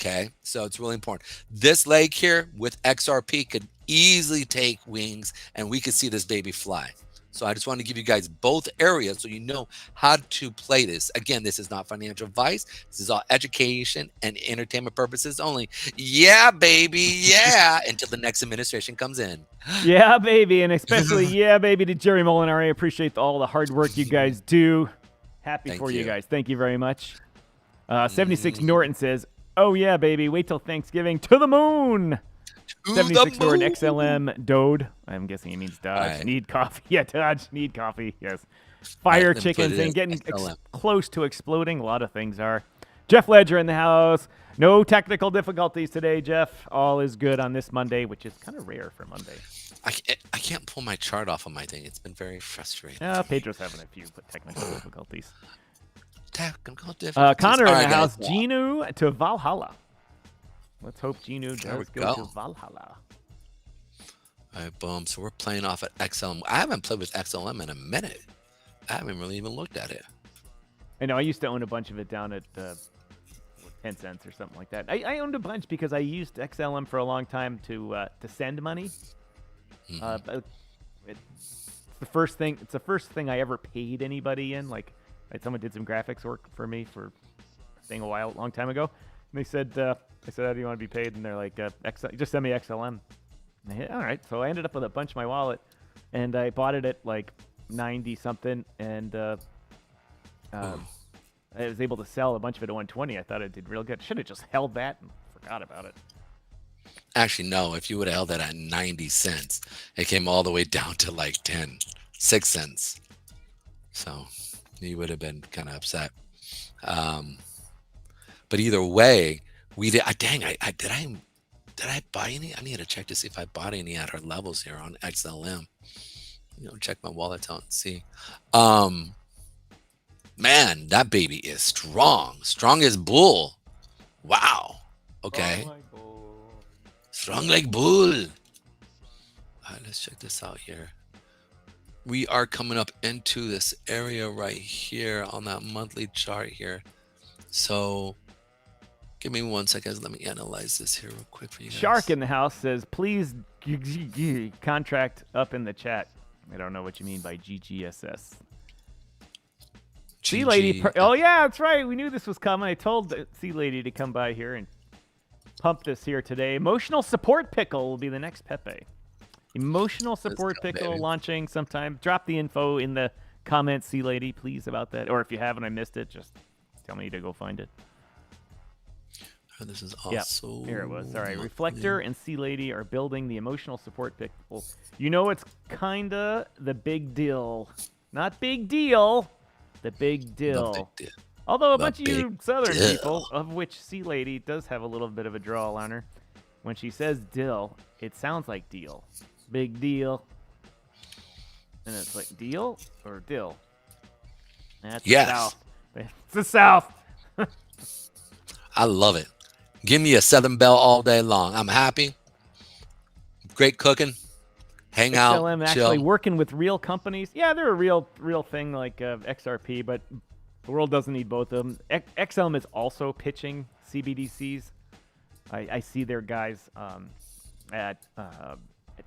Okay, so it's really important. This leg here with XRP could easily take wings and we could see this baby fly. So I just want to give you guys both areas so you know how to play this. Again, this is not financial advice. This is all education and entertainment purposes only. Yeah, baby. Yeah. Until the next administration comes in. Yeah, baby. And especially, yeah, baby, to Jerry Molinari. I appreciate all the hard work you guys do. Happy for you guys. Thank you very much. 76 Norton says, oh, yeah, baby. Wait till Thanksgiving. To the moon. 76 Norton XLM Dode. I'm guessing he means Dodge. Right. Need coffee. Yeah, Dodge. Need coffee. Yes. Fire chickens and getting close to exploding. A lot of things are. Jeff Ledger in the house. No technical difficulties today, Jeff. All is good on this Monday, which is kind of rare for Monday. I can't pull my chart off of my thing. It's been very frustrating. Pedro's having a few technical difficulties. Technical difficulties. Connor in the house. Genu to Valhalla. Let's hope Genu does go to Valhalla. All right, boom. So we're playing off at XLM. I haven't played with XLM in a minute. I haven't really even looked at it. I know. I used to own a bunch of it down at 10 cents or something like that. I owned a bunch because I used XLM for a long time to send money. Mm-hmm. It's the first thing. It's the first thing I ever paid anybody in. Like someone did some graphics work for me for thing a long time ago. And they said, I said, how do you want to be paid? And they're like, just send me XLM. And I hit, all right. So I ended up with a bunch in my wallet, and I bought it at like 90 something, and I was able to sell a bunch of it at 120. I thought it did real good. Should have just held that and forgot about it. Actually, no. If you would have held that at 90 cents, it came all the way down to like 6 cents. So you would have been kind of upset. But either way, we did. Dang, did I buy any? I need to check to see if I bought any at our levels here on XLM. Check my wallet out and see. Man, that baby is strong as bull. Wow. Okay. Strong like bull. All right, let's check this out here. We are coming up into this area right here on that monthly chart here. So give me 1 second. Let me analyze this here real quick for you guys. Shark in the house says, please contract up in the chat. I don't know what you mean by GGSS. Sea Lady. Oh, yeah, that's right. We knew this was coming. I told Sea Lady to come by here and pump this here today. Emotional Support Pickle will be the next Pepe. Emotional Support Pickle baby. Launching sometime. Drop the info in the comments, Sea Lady, please, about that. Or if you haven't, I missed it, just tell me to go find it. Oh, this is also... Yep, here it was. All right, Reflector and Sea Lady are building the Emotional Support Pickle. It's kind of the big deal. Not big deal. The big deal. Although a bunch of you Southern people, of which Sea Lady does have a little bit of a drawl on her, when she says dill, it sounds like deal. Big deal. And it's like deal or dill? That's the South. It's the South. I love it. Give me a Southern Belle all day long. I'm happy. Great cooking. Hang out. XLM actually working with real companies. Yeah, they're a real thing like XRP, but the world doesn't need both of them. XLM is also pitching CBDCs. I see their guys at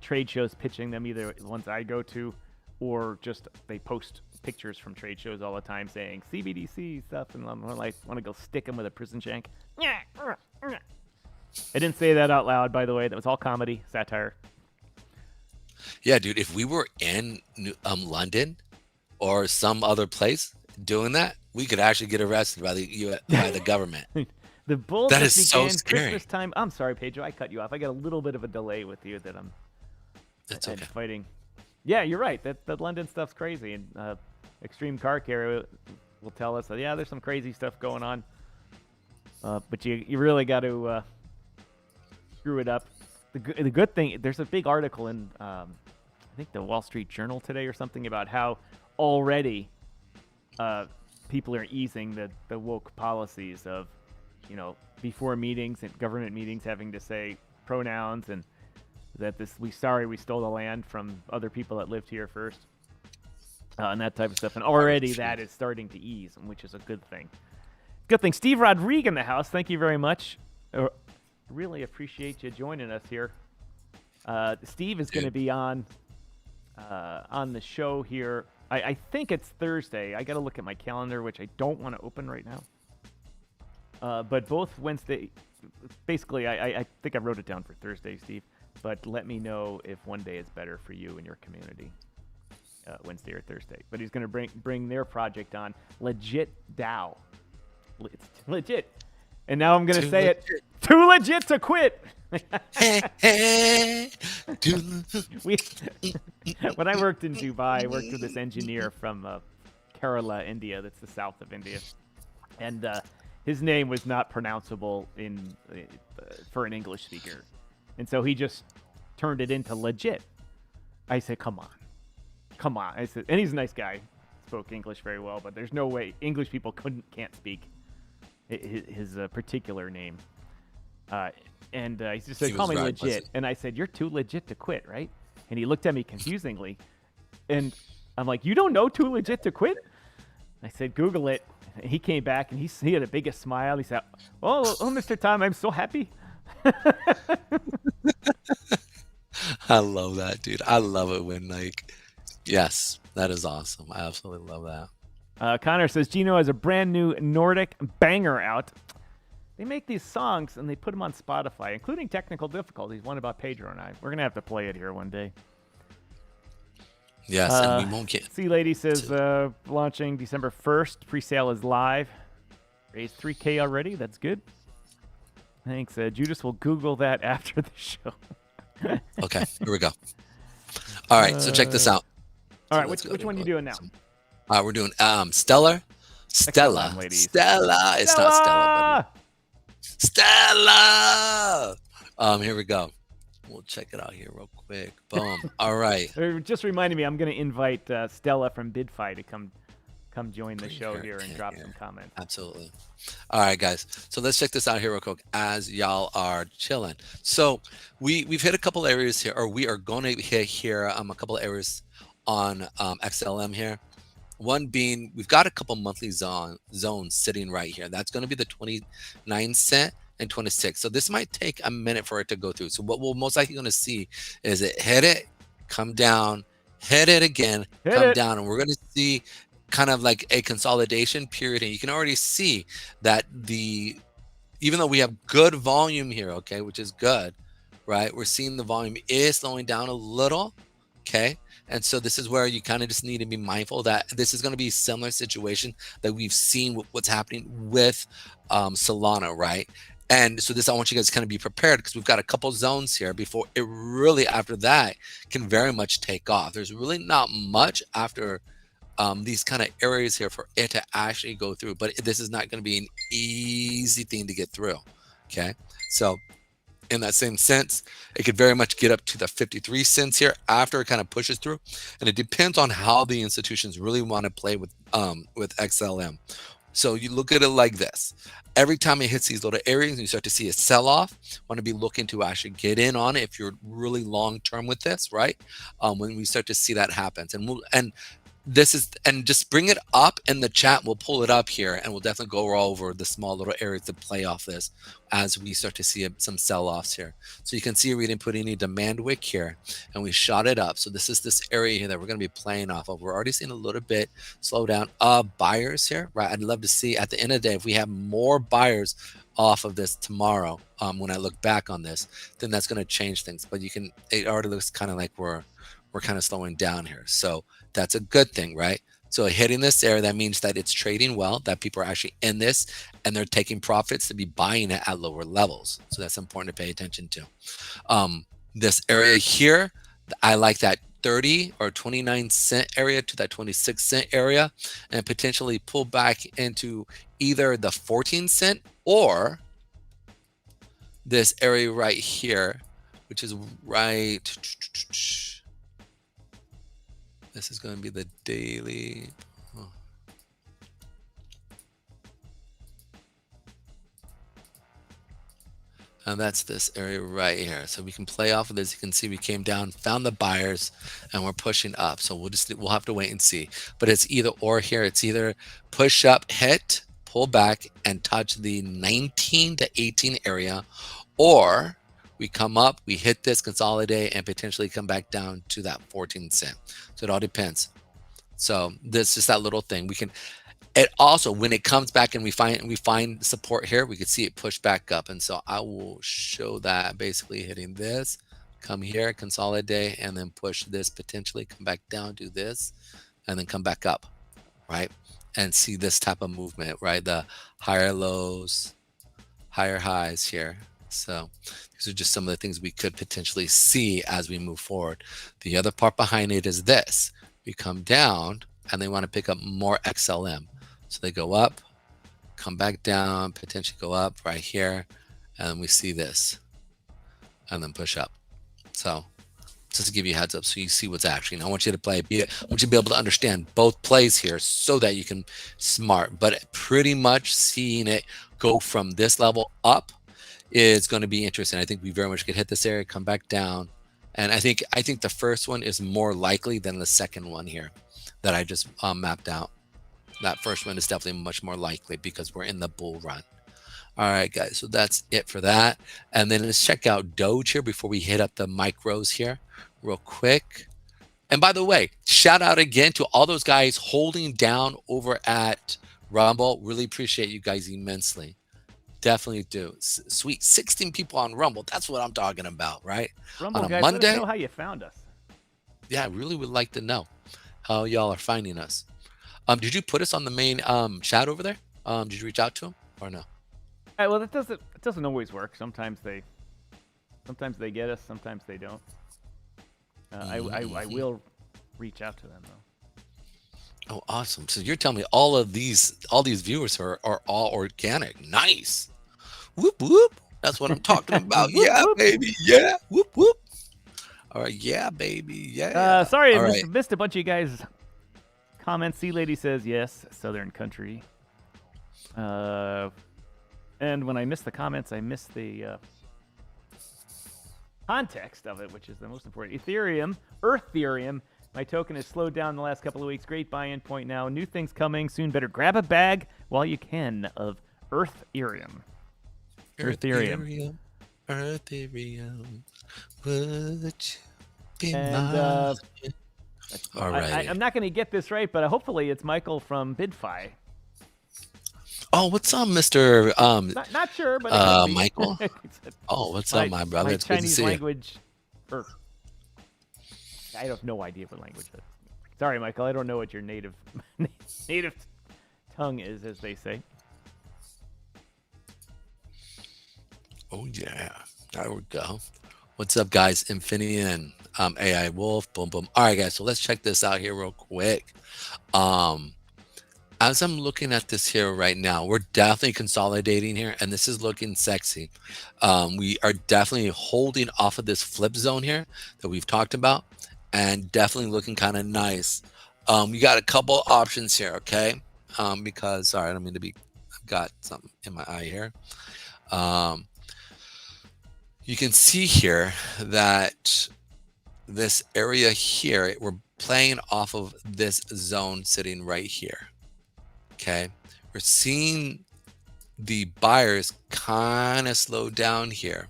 trade shows pitching them, either the ones I go to or just they post pictures from trade shows all the time saying CBDC stuff, and I'm like, want to go stick them with a prison shank. I didn't say that out loud, by the way. That was all comedy, satire. Yeah, dude, if we were in London or some other place doing that, we could actually get arrested by the government. The bulls that is so scary. Christmas time. I'm sorry, Pedro, I cut you off. I got a little bit of a delay with you that I'm fighting. Yeah, you're right. That London stuff's crazy, and Extreme Car Carrier will tell us that there's some crazy stuff going on. But you really got to screw it up. The good thing, there's a big article in I think the Wall Street Journal today or something about how already people are easing the woke policies of, before meetings and government meetings having to say pronouns, and that we stole the land from other people that lived here first, and that type of stuff. And already that is starting to ease, which is a good thing. Good thing. Steve Rodriguez in the house. Thank you very much. Really appreciate you joining us here. Steve is going to be on the show here. I think it's Thursday. I got to look at my calendar, which I don't want to open right now. But both Wednesday, basically, I think I wrote it down for Thursday, Steve. But let me know if one day is better for you and your community, Wednesday or Thursday. But he's going to bring their project on, Legit DAO. It's legit. And now I'm going to say it. Too legit to quit. When I worked in Dubai, I worked with this engineer from Kerala, India. That's the south of India. And his name was not pronounceable for an English speaker. And so he just turned it into legit. I said, come on. I said, and he's a nice guy. Spoke English very well, but there's no way English people can't speak his particular name. And he just said, call me legit. And I said, you're too legit to quit, right? And he looked at me confusingly. And I'm like, you don't know too legit to quit? I said, Google it. And he came back and he had the biggest smile. He said, oh, Mr. Tom, I'm so happy. I love that, dude. I love it when yes, that is awesome. I absolutely love that. Connor says Gino has a brand new Nordic banger out. They make these songs and they put them on Spotify, including Technical Difficulties, one about Pedro and I. We're going to have to play it here one day. Yes, and we won't get... C Lady says launching December 1st. Pre-sale is live. Raised 3K already. That's good. Thanks. Judas will Google that after the show. Okay, here we go. All right, so check this out. All right, which one are you doing now? We're doing Stella. Stella. It's not Stella, but Stella. Here we go. We'll check it out here real quick. Boom. All right. Just reminded me, I'm going to invite Stella from BidFi to come join the show here and drop some comments. Absolutely. All right, guys. So let's check this out here real quick as y'all are chilling. So we've hit a couple areas here, or we are going to hit here a couple areas on XLM here. One being, we've got a couple monthly zones sitting right here. That's going to be the 29 cent and 26. So this might take a minute for it to go through. So what we're most likely going to see is it hit it, come down, hit it again, come down, and we're going to see kind of like a consolidation period. And you can already see that even though we have good volume here, okay, which is good, right? We're seeing the volume is slowing down a little, okay? And so this is where you kind of just need to be mindful that this is going to be a similar situation that we've seen with what's happening with Solana, right? And so I want you guys to kind of be prepared because we've got a couple zones here before it really, after that, can very much take off. There's really not much after these kind of areas here for it to actually go through, but this is not going to be an easy thing to get through, okay? So in that same sense, it could very much get up to the 53 cents here after it kind of pushes through. And it depends on how the institutions really want to play with XLM. So you look at it like this. Every time it hits these little areas and you start to see a sell-off, want to be looking to actually get in on it if you're really long-term with this, right? When we start to see that happens. And just bring it up in the chat. We'll pull it up here and we'll definitely go over the small little areas to play off this as we start to see some sell-offs here. So you can see we didn't put any demand wick here and we shot it up. So this is this area here that we're going to be playing off of. We're already seeing a little bit slow down of buyers here, right? I'd love to see at the end of the day, if we have more buyers off of this tomorrow, when I look back on this, then that's going to change things. But it already looks kind of like we're kind of slowing down here. So that's a good thing, right? So hitting this area, that means that it's trading well, that people are actually in this and they're taking profits to be buying it at lower levels. So that's important to pay attention to. This area here, I like that 30 or 29 cent area to that 26 cent area and potentially pull back into either the 14 cent or this area right here, which is right... This is going to be the daily. And that's this area right here. So we can play off of this. You can see we came down, found the buyers, and we're pushing up. So we'll have to wait and see. But it's either or here. It's either push up, hit, pull back, and touch the 19 to 18 area, or we come up, we hit this, consolidate, and potentially come back down to that 14 cent. So it all depends. So this is that little thing. It also, when it comes back and we find support here, we can see it push back up. And so I will show that basically hitting this, come here, consolidate, and then push this, potentially come back down, do this, and then come back up, right? And see this type of movement, right? The higher lows, higher highs here. So these are just some of the things we could potentially see as we move forward. The other part behind it is this. We come down and they want to pick up more XLM. So they go up, come back down, potentially go up right here. And we see this and then push up. So just to give you a heads up so you see what's actually. I want you to play. I want you to be able to understand both plays here so that you can smart. But pretty much seeing it go from this level up is going to be interesting. I think we very much could hit this area, come back down. And I think the first one is more likely than the second one here that I just mapped out. That first one is definitely much more likely because we're in the bull run. All right, guys, so that's it for that. And then let's check out Doge here before we hit up the micros here real quick. And by the way, shout out again to all those guys holding down over at Rumble. Really appreciate you guys immensely. Definitely do. Sweet 16 people on Rumble. That's what I'm talking about, right? Rumble On a guys, let Monday. us know how you found us. Yeah, I really would like to know how y'all are finding us. Did you put us on the main chat over there? Did you reach out to him or no? Well, it doesn't always work. Sometimes they get us, sometimes they don't. I will reach out to them though. Oh, awesome! So you're telling me all these viewers are all organic. Nice. Whoop whoop. That's what I'm talking about. Whoop, Yeah, whoop. baby. Yeah. Whoop whoop. All right. Yeah, baby. Yeah. Sorry, all I right. missed a bunch of you guys' comments. C Lady says yes, Southern Country. And when I miss the comments, I miss the context of it, which is the most important. Earthereum. My token has slowed down the last couple of weeks. Great buy-in point now. New things coming soon. Better grab a bag while you can of Earthereum. Earthereum. Would you be And all right. I'm not going to get this right, but hopefully it's Michael from BidFi. Oh, what's up, Mr. Not sure, but it could be. Michael? Oh, what's up, my brother? My It's good to Chinese see you. language. I have no idea what language that is. Sorry, Michael. I don't know what your native tongue is, as they say. Oh yeah, there we go. What's up, guys? Infineon, AI Wolf, boom, boom. All right, guys. So let's check this out here real quick. As I'm looking at this here right now, we're definitely consolidating here, and this is looking sexy. We are definitely holding off of this flip zone here that we've talked about, and definitely looking kind of nice. We got a couple options here, okay? Because sorry, I don't mean to be. I've got something in my eye here. You can see here that this area here, we're playing off of this zone sitting right here. Okay, we're seeing the buyers kind of slow down here,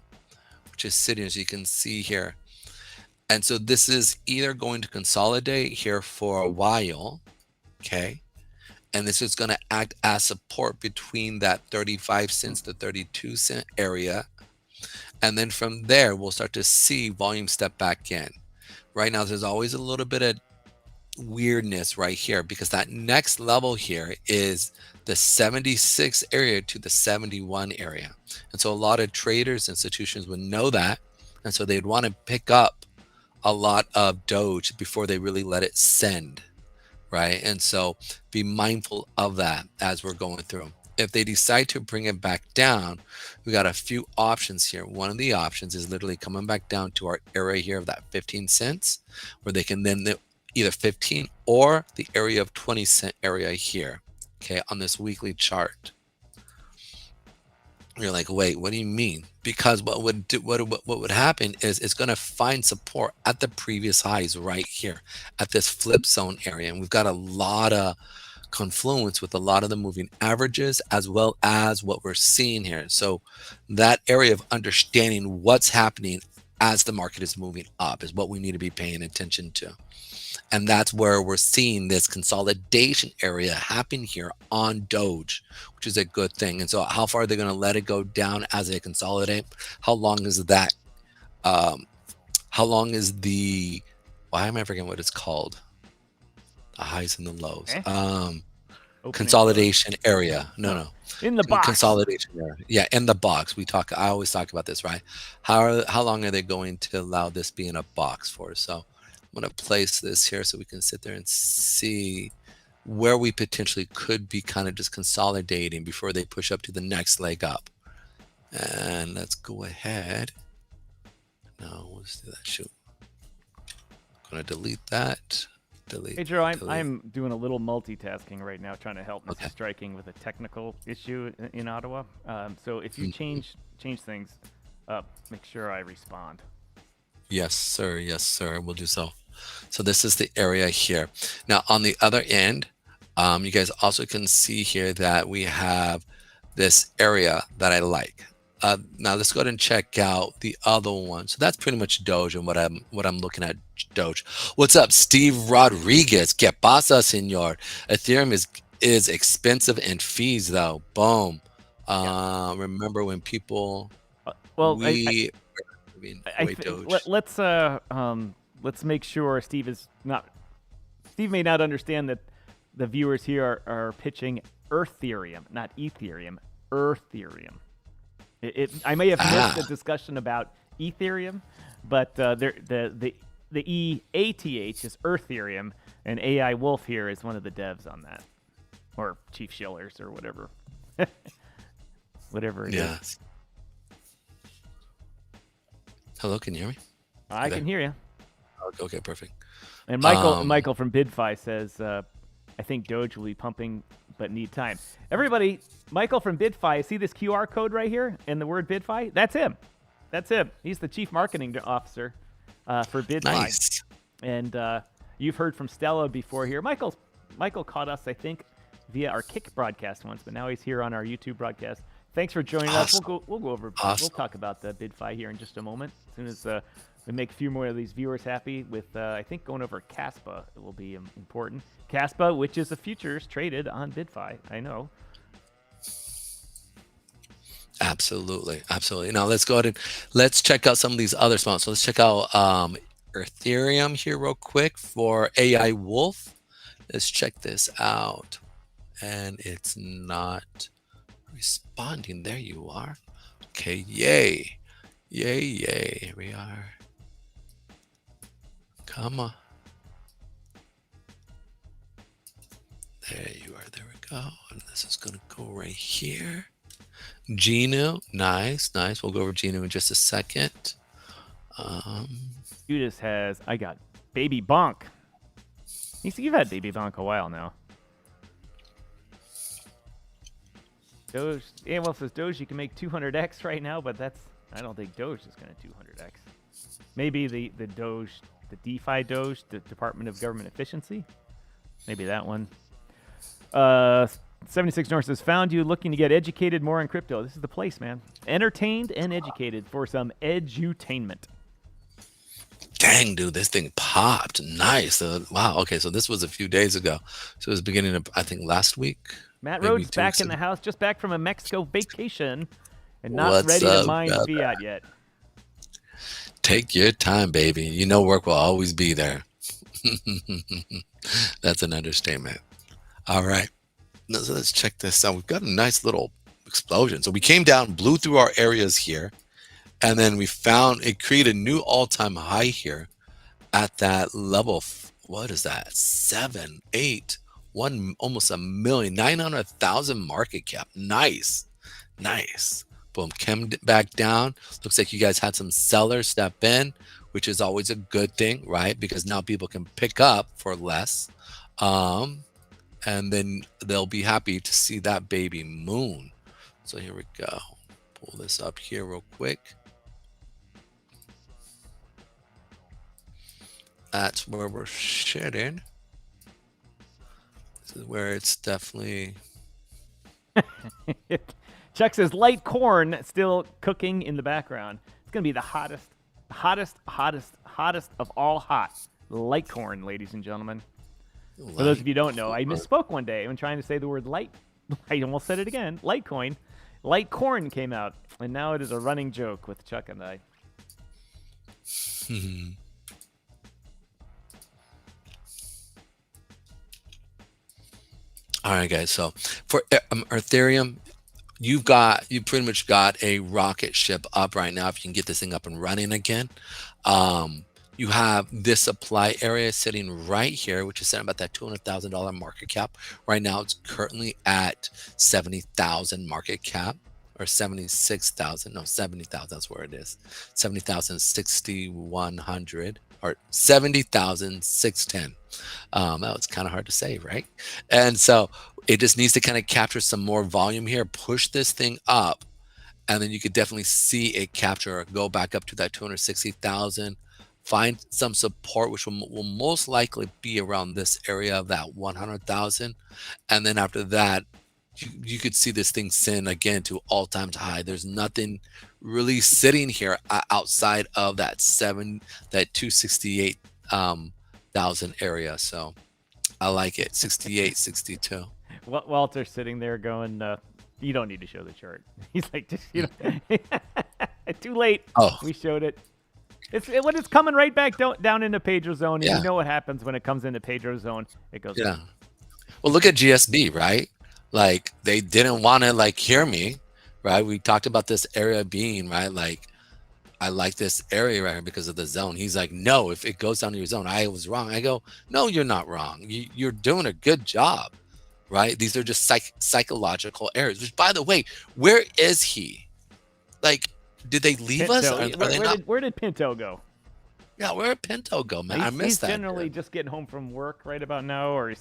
which is sitting, as you can see here. And so this is either going to consolidate here for a while, okay, and this is going to act as support between that 35 cents to 32 cent area. And then from there, we'll start to see volume step back in. Right now, there's always a little bit of weirdness right here because that next level here is the 76 area to the 71 area. And so a lot of traders, institutions would know that. And so they'd want to pick up a lot of Doge before they really let it send, right? And so be mindful of that as we're going through. If they decide to bring it back down, we got a few options here. One of the options is literally coming back down to our area here of that 15 cents, where they can then either 15 or the area of 20 cent area here, okay, on this weekly chart. You're like, wait, what do you mean? Because what would happen is it's going to find support at the previous highs right here at this flip zone area, and we've got a lot of confluence with a lot of the moving averages as well as what we're seeing here. So that area of understanding what's happening as the market is moving up is what we need to be paying attention to. And that's where we're seeing this consolidation area happen here on Doge, which is a good thing. And so how far are they going to let it go down as they consolidate? How long is that? How long is the, why am I forgetting what it's called? The highs and the lows. Consolidation area. No. In the box. Consolidation area. Yeah, in the box. I always talk about this, right? How long are they going to allow this be in a box for? So I'm going to place this here so we can sit there and see where we potentially could be kind of just consolidating before they push up to the next leg up. And let's go ahead. No, let's do that. Shoot. I'm going to delete that. Hey Joe, I'm doing a little multitasking right now, trying to help Mr. Striking with a technical issue in Ottawa. So if you change things up, make sure I respond. Yes, sir. Yes, sir. We'll do so. So this is the area here. Now on the other end, you guys also can see here that we have this area that I like. Now let's go ahead and check out the other one. So that's pretty much Doge and what I'm looking at Doge. What's up, Steve Rodriguez? Que pasa, senor? Ethereum is expensive and fees though. Boom. Remember when people Well, we I mean wait Doge. let's make sure Steve may not understand that the viewers here are pitching Earthereum, not Ethereum. Earthereum. I may have missed the discussion about Ethereum, but the EATH is Earthereum, and AI Wolf here is one of the devs on that, or Chief Shillers or whatever, whatever it is. Hello, can you hear me? I can hear you. Okay, perfect. And Michael from BidFi says, I think Doge will be pumping, but need time. Everybody, Michael from BidFi, see this QR code right here and the word BidFi? That's him. That's him. He's the chief marketing officer for BidFi. Nice. And you've heard from Stella before here. Michael caught us, I think, via our Kick broadcast once, but now he's here on our YouTube broadcast. Thanks for joining us. We'll go over. We'll talk about the BidFi here in just a moment. As soon as we make a few more of these viewers happy with, I think, going over Caspa, it will be important. Caspa, which is a futures traded on BidFi. I know. Absolutely. Now let's go ahead and let's check out some of these other spawns. So let's check out Ethereum here real quick for AI Wolf. Let's check this out. And it's not responding. There you are. Okay, yay. Here we are. Come on. There you are. There we go. And this is going to go right here. Genu, nice. We'll go over Genu in just a second. Judas has, I got Baby Bonk. You've had Baby Bonk a while now. Doge, well, says Doge, you can make 200x right now, but I don't think Doge is going to 200x. Maybe the Doge, the DeFi Doge, the Department of Government Efficiency. Maybe that one. 76 North says, found you looking to get educated more in crypto. This is the place, man. Entertained and educated for some edutainment. Dang, dude, this thing popped. Nice. Wow. Okay, so this was a few days ago. So it was beginning of, I think, last week. Matt Rhodes back in the house, just back from a Mexico vacation and not ready to mine fiat yet. Take your time, baby. You know work will always be there. That's an understatement. All right. So let's check this out. We've got a nice little explosion. So we came down, blew through our areas here, and then we found it created a new all-time high here at that level. What is that? 7, 8, 1, almost 1,900,000 market cap. Nice. Boom, came back down. Looks like you guys had some sellers step in, which is always a good thing, right? Because now people can pick up for less. And then they'll be happy to see that baby moon. So here we go. Pull this up here real quick. That's where we're shitting. This is where it's definitely... Chuck says, light corn still cooking in the background. It's going to be the hottest of all hot. Light corn, ladies and gentlemen. For those of you who don't know, I misspoke one day when trying to say the word light. I almost said it again. Litecoin. Light corn came out, and now it is a running joke with Chuck and I. All right, guys. So for Ethereum, you pretty much got a rocket ship up right now. If you can get this thing up and running again. You have this supply area sitting right here, which is sitting about that $200,000 market cap. Right now, it's currently at 70,000 market cap, or 76,000. No, 70,000. That's where it is. 70,6,100 or 70,610. That was kind of hard to say, right? And so it just needs to kind of capture some more volume here, push this thing up, and then you could definitely see it capture, go back up to that 260,000. Find some support, which will most likely be around this area of that 100,000. And then after that, you could see this thing send again to all-time high. There's nothing really sitting here outside of that 268 thousand area. So I like it. 68, 62. Walter's sitting there going, you don't need to show the chart. He's like, just, you know, too late. Oh, We showed it. When it's coming right back down into Pedro zone, and yeah. you know what happens when it comes into Pedro zone. It goes. Yeah. Well, look at GSB, right? Like they didn't want to like hear me, right? We talked about this area being right. Like I like this area right here because of the zone. He's like, no, if it goes down to your zone, I was wrong. I go, no, you're not wrong. You're doing a good job, right? These are just psychological errors. Which, by the way, where is he? Like, did they leave us? Pinto. Where did Pinto go? Yeah, where did Pinto go, man? I missed that. He's generally just getting home from work right about now, or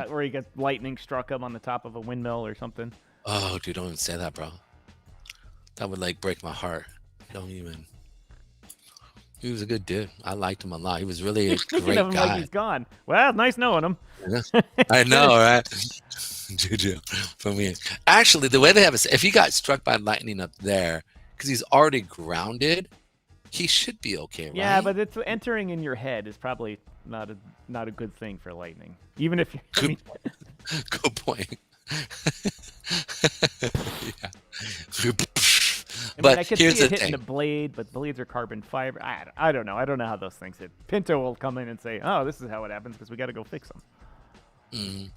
or he gets lightning struck him on the top of a windmill or something. Oh, dude, don't even say that, bro. That would like break my heart. Don't even. He was a good dude. I liked him a lot. He was really a great of him guy. Like he's gone. Well, nice knowing him. I know, right? Juju for me. Actually, the way they have it, if he got struck by lightning up there, because he's already grounded, he should be okay, right? Yeah, but it's entering in your head is probably not a good thing for lightning. Even if you. Good point. Yeah. But I could here's see it the hitting thing. the blade, but blades are carbon fiber. I don't know. I don't know how those things hit. Pinto will come in and say, "Oh, this is how it happens because we got to go fix them." Mm.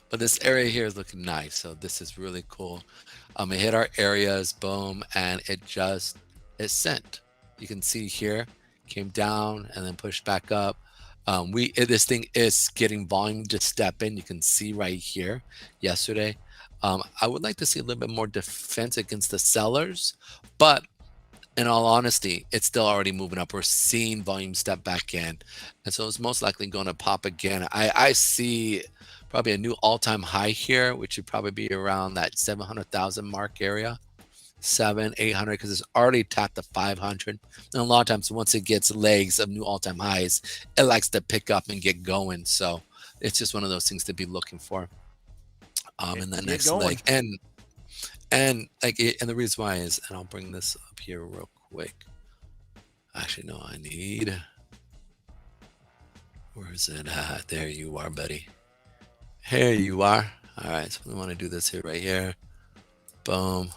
But this area here is looking nice, so this is really cool. It hit our areas, boom, and it sent. You can see here, came down and then pushed back up. This thing is getting volume to step in. You can see right here yesterday. I would like to see a little bit more defense against the sellers, but in all honesty, it's still already moving up. We're seeing volume step back in, and so it's most likely going to pop again. I see probably a new all-time high here, which would probably be around that 700,000 mark area, 800, because it's already tapped the 500. And a lot of times, once it gets legs of new all-time highs, it likes to pick up and get going. So it's just one of those things to be looking for. In the next leg, and the reason why is, and I'll bring this up here real quick. Actually, no, where is it? There you are, buddy. Here you are. All right, so we want to do this here, right here. Boom.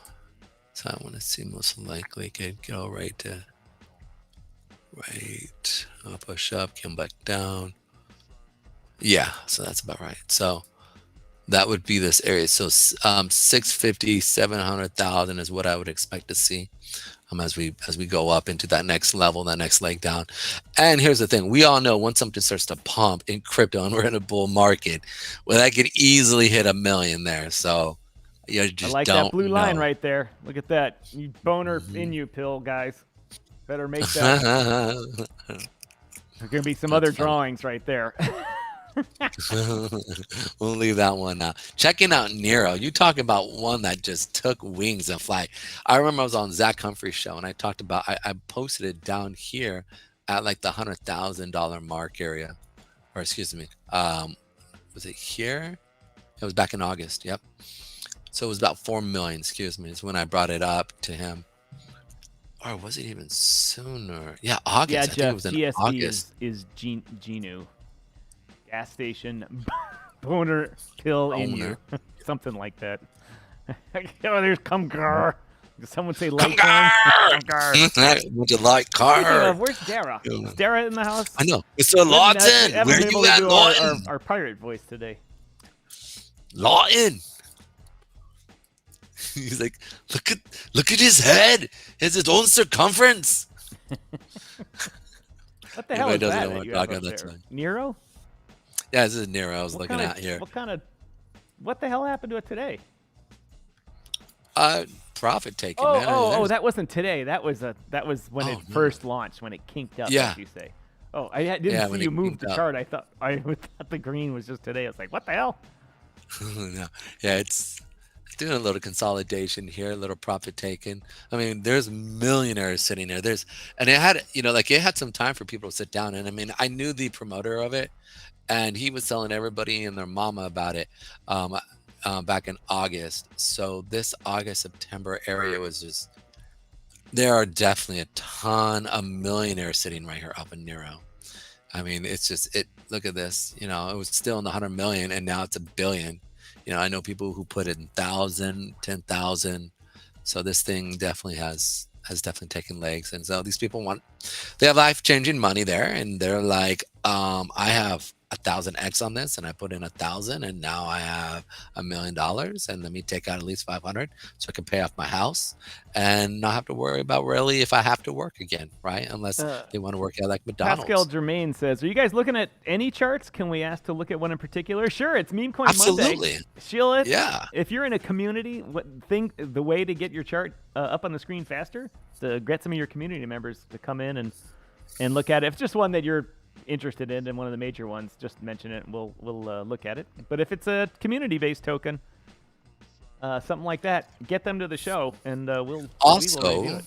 So I want to see most likely could go right. I'll push up, come back down. Yeah, so that's about right. So that would be this area. So 650, 700,000 is what I would expect to see as we go up into that next level, that next leg down. And here's the thing. We all know once something starts to pump in crypto and we're in a bull market, well, that could easily hit 1 million there. So you just I like don't that blue know. line right there. Look at that. You boner in you, pill, guys. Better make that. There's going to be some other drawings right there. We'll leave that one now. Checking out Nero. You talk about one that just took wings and fly. I remember I was on Zach Humphrey's show and I talked about, I posted it down here at like the $100,000 mark area. Or excuse me, was it here? It was back in August. Yep. So it was about 4 million, excuse me. It's when I brought it up to him. Or was it even sooner? Yeah, August. Yeah, I Jeff, think it was in GSB August. is Genu. Gas station, boner, pill in you. Something like that. Oh, there's Kumgar. Someone say light Kumgar. Would you like car? Where's Dara? Is Dara in the house? I know. Mr. Lawton. Where you at, Lawton? Our pirate voice today. Lawton. He's like, look at his head. It's its own circumference. What the hell is that? Nero? Yeah, this is Nero I was looking at here. What the hell happened to it today? Profit taking. That wasn't today. That was when it first launched, when it kinked up, as you say. Oh, I didn't see you move the chart. I thought the green was just today. I was like, what the hell? No. Yeah, it's doing a little consolidation here, a little profit taken. I mean, there's millionaires sitting there. And it had, it had some time for people to sit down. And I mean, I knew the promoter of it, and he was telling everybody and their mama about it. back in August. So this August, September area was just, there are definitely a ton of millionaires sitting right here up in Nero. I mean, it's just, look at this, it was still in the 100 million and now it's a billion. I know people who put in 1,000, 10,000. So this thing definitely has definitely taken legs. And so these people they have life-changing money there, and they're like, I have 1,000x on this, and I put in 1,000, and now I have $1 million, and let me take out at least 500 so I can pay off my house and not have to worry about really if I have to work again, right? Unless they want to work at like McDonald's. Pascal Germain says, are you guys looking at any charts? Can we ask to look at one in particular? Sure, it's Meme Coin Absolutely. Monday. Shill it. Yeah. If you're in a community, the way to get your chart up on the screen faster, to get some of your community members to come in and look at it. If it's just one that you're interested in, and one of the major ones, just mention it and we'll look at it. But if it's a community-based token, something like that, get them to the show and we will review it.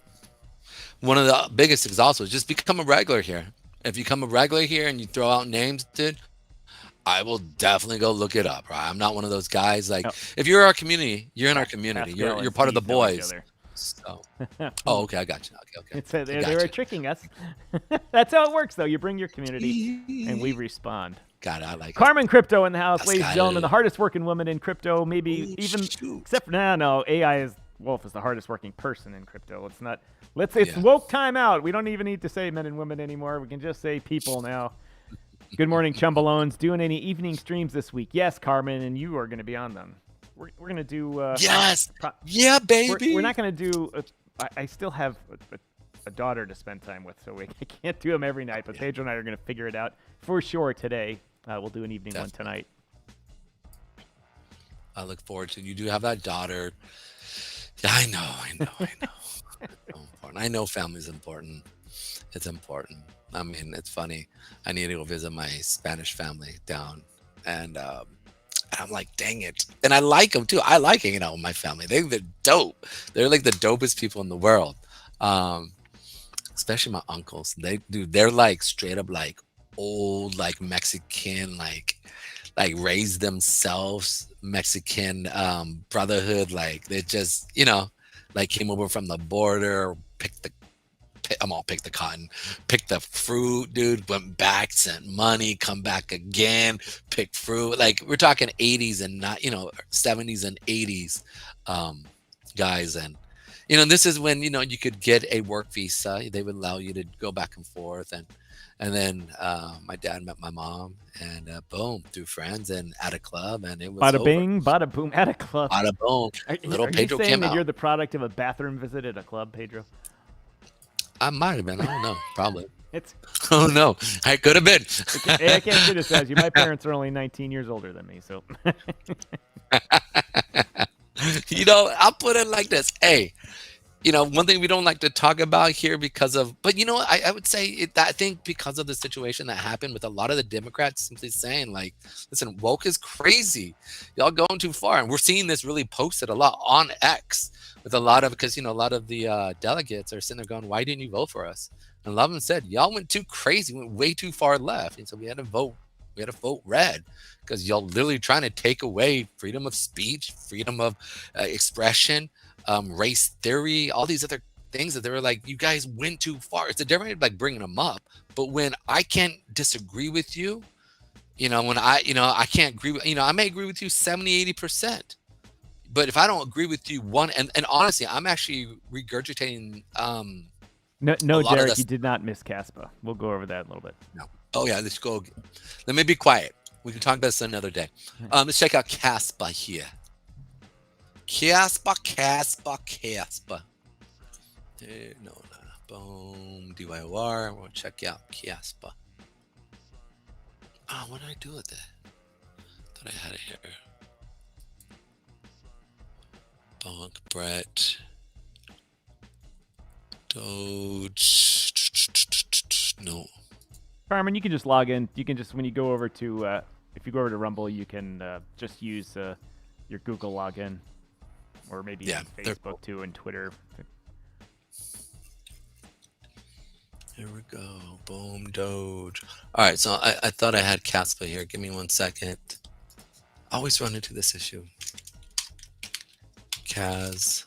One of the biggest things also is just become a regular here. If you become a regular here and you throw out names, dude, I will definitely go look it up, right? I'm not one of those guys like, if you're our community, you're in our community. You're part of the boys. So, okay, I got you. Okay. They were tricking us. That's how it works, though. You bring your community, and we respond. God, I like Carmen Crypto in the house, ladies and gentlemen, the hardest working woman in crypto, maybe except for no, AI is Wolf is the hardest working person in crypto. It's not. It's woke time out. We don't even need to say men and women anymore. We can just say people now. Good morning, Chumbalones. Doing any evening streams this week? Yes, Carmen, and you are going to be on them. We're going to do... yes! Yeah, baby! We're not going to do... I still have a daughter to spend time with, so I can't do them every night, but Pedro and I are going to figure it out for sure today. We'll do an evening one tonight. I look forward to it. You do have that daughter. Yeah, I know. So important. I know family's important. It's important. I mean, it's funny. I need to go visit my Spanish family down, and I'm like, dang it. And I like them too. I like hanging out with my family. They're dope. They're like the dopest people in the world. Especially my uncles. They're like straight up like old, like Mexican, like raised themselves Mexican brotherhood. Like they just, like came over from the border, picked the cotton, picked the fruit, dude, went back, sent money, come back again, picked fruit. Like we're talking 80s and not, 70s and 80s guys. And, this is when, you could get a work visa. They would allow you to go back and forth. And then my dad met my mom and boom, through friends and at a club. And it was bada bing, bada boom, at a club. Bada boom. Little Pedro you saying came that out. You're the product of a bathroom visit at a club, Pedro? I might have been. I don't know. Probably. Oh no, I could have been. I can't criticize you. My parents are only 19 years older than me, so. I'll put it like this. Hey, one thing we don't like to talk about here but I would say I think because of the situation that happened with a lot of the Democrats simply saying like, listen, woke is crazy. Y'all going too far. And we're seeing this really posted a lot on X with a lot of the delegates are sitting there going, why didn't you vote for us? And a lot of them said, y'all went too crazy, went way too far left. And so we had to vote red because y'all literally trying to take away freedom of speech, freedom of expression, race theory, all these other things that they were like, you guys went too far. It's a different like bringing them up. But when I can't disagree with you, when I can't agree with, I may agree with you 70, 80%. But if I don't agree with you and honestly, I'm actually regurgitating. No, Derek, you did not miss Caspa. We'll go over that in a little bit. No. Oh yeah, let's go. Let me be quiet. We can talk about this another day. Let's check out Caspa here. Caspa. No. Boom. DYOR. We'll check out Caspa. Oh, what did I do with it? Thought I had it here. Bonk, Brett. Doge. No. Carmen, you can just log in. You can just, when you go over to, if you go over to Rumble, you can just use your Google login. Or maybe Facebook too, and Twitter. Here we go. Boom, Doge. All right, so I thought I had Caspa here. Give me 1 second. I always run into this issue. Cas.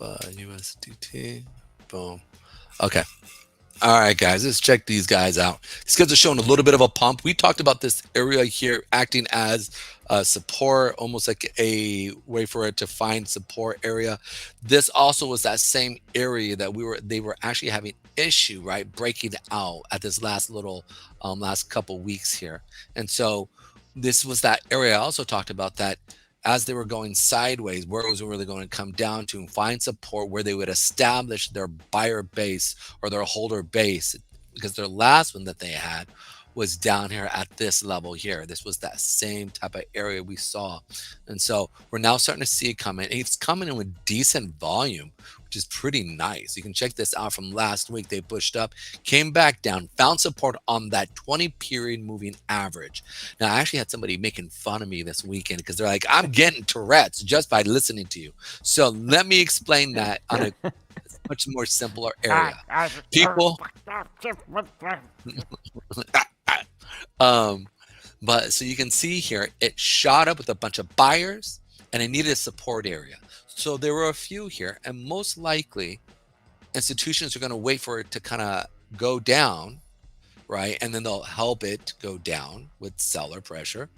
USDT. Boom. Okay. All right, guys, let's check these guys out. These guys are showing a little bit of a pump. We talked about this area here acting as support, almost like a way for it to find support area. This also was that same area that they were actually having issue, right, breaking out at this last couple weeks here. And so this was that area I also talked about that as they were going sideways, where it was really going to come down to and find support where they would establish their buyer base or their holder base, because their last one that they had was down here at this level here. This was that same type of area we saw. And so we're now starting to see it coming. It's coming in with decent volume, which is pretty nice. You can check this out from last week. They pushed up, came back down, found support on that 20 period moving average. Now, I actually had somebody making fun of me this weekend because they're like, I'm getting Tourette's just by listening to you. So let me explain that on a much more simpler area. People, but so you can see here, it shot up with a bunch of buyers and it needed a support area. So there were a few here, and most likely institutions are going to wait for it to kind of go down, right? And then they'll help it go down with seller pressure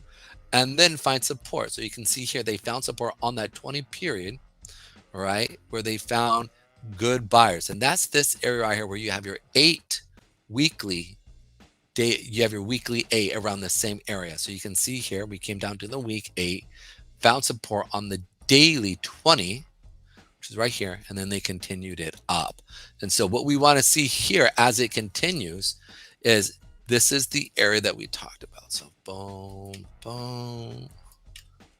and then find support. So you can see here, they found support on that 20 period, right? Where they found good buyers. And that's this area right here where you have your 8 weekly day, you have your weekly 8 around the same area. So you can see here, we came down to the week 8, found support on the daily 20, which is right here, and then they continued it up. And so what we want to see here as it continues is this is the area that we talked about. So boom, boom.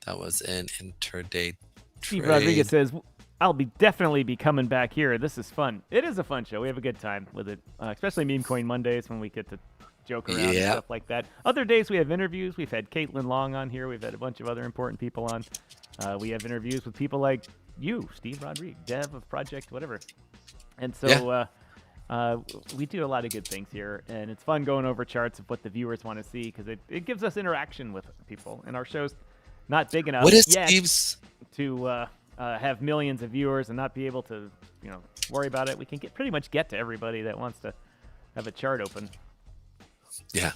That was an intraday Steve trade. Rodriguez says, I'll definitely be coming back here. This is fun. It is a fun show. We have a good time with it, especially Meme Coin Mondays when we get to joke around and stuff like that. Other days we have interviews. We've had Caitlin Long on here. We've had a bunch of other important people on. We have interviews with people like you, Steve Rodriguez, dev of Project whatever. And so we do a lot of good things here, and it's fun going over charts of what the viewers want to see because it gives us interaction with people. And our show's not big enough yet to have millions of viewers and not be able to worry about it. We can pretty much get to everybody that wants to have a chart open. Yeah,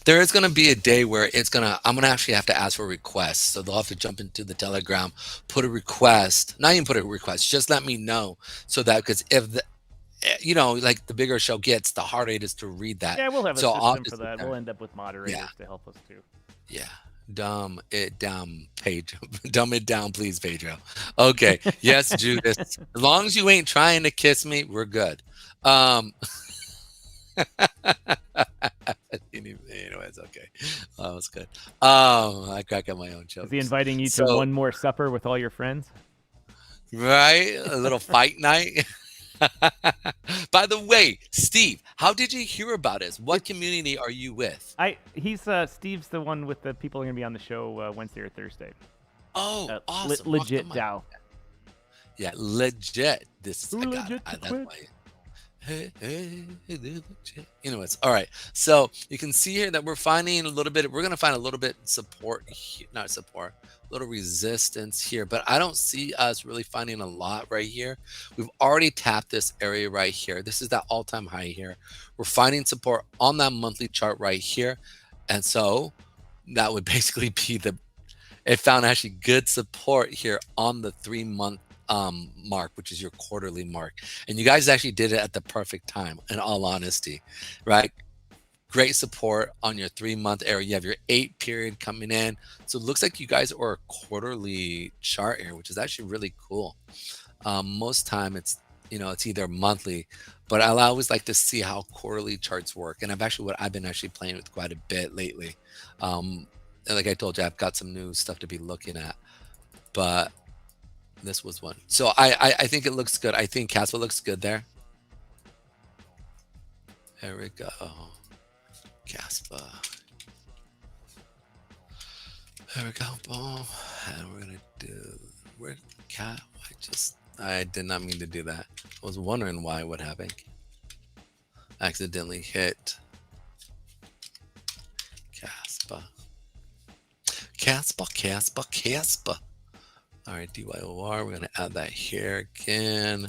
there is going to be a day where I'm going to actually have to ask for requests. So they'll have to jump into the Telegram, put a request, not even put a request, just let me know so that, because if like the bigger show gets, the harder it is to read that. Yeah, we'll have a system for that. We'll end up with moderators to help us too. Yeah. Dumb it down, Pedro. Dumb it down, please, Pedro. Okay. Yes, Judas. As long as you ain't trying to kiss me, we're good. Anyways, okay. That was good. I crack at my own joke. Is he inviting you to one more supper with all your friends? Right? A little fight night. By the way, Steve, how did you hear about us? What community are you with? Steve's the one with the people who are going to be on the show Wednesday or Thursday. Oh, awesome. Legit DAO. Yeah, legit. This is legit. That's why. Anyways, all right. So you can see here that we're finding a little bit. We're going to find a little bit support, not support, a little resistance here. But I don't see us really finding a lot right here. We've already tapped this area right here. This is that all-time high here. We're finding support on that monthly chart right here, and so that would basically be it found actually good support here on the 3-month mark, which is your quarterly mark. And you guys actually did it at the perfect time, in all honesty, right? Great support on your 3-month area. You have your 8 period coming in. So it looks like you guys are a quarterly chart here, which is actually really cool. Most time it's either monthly, but I always like to see how quarterly charts work. And I've been actually playing with quite a bit lately. And like I told you, I've got some new stuff to be looking at, but this was one. So I think it looks good. I think Casper looks good there. There we go. Casper. There we go. Boom. And we're going to do cat. I did not mean to do that. I was wondering what happened. I accidentally hit Casper. Caspa. All right, DYOR. We're going to add that here again.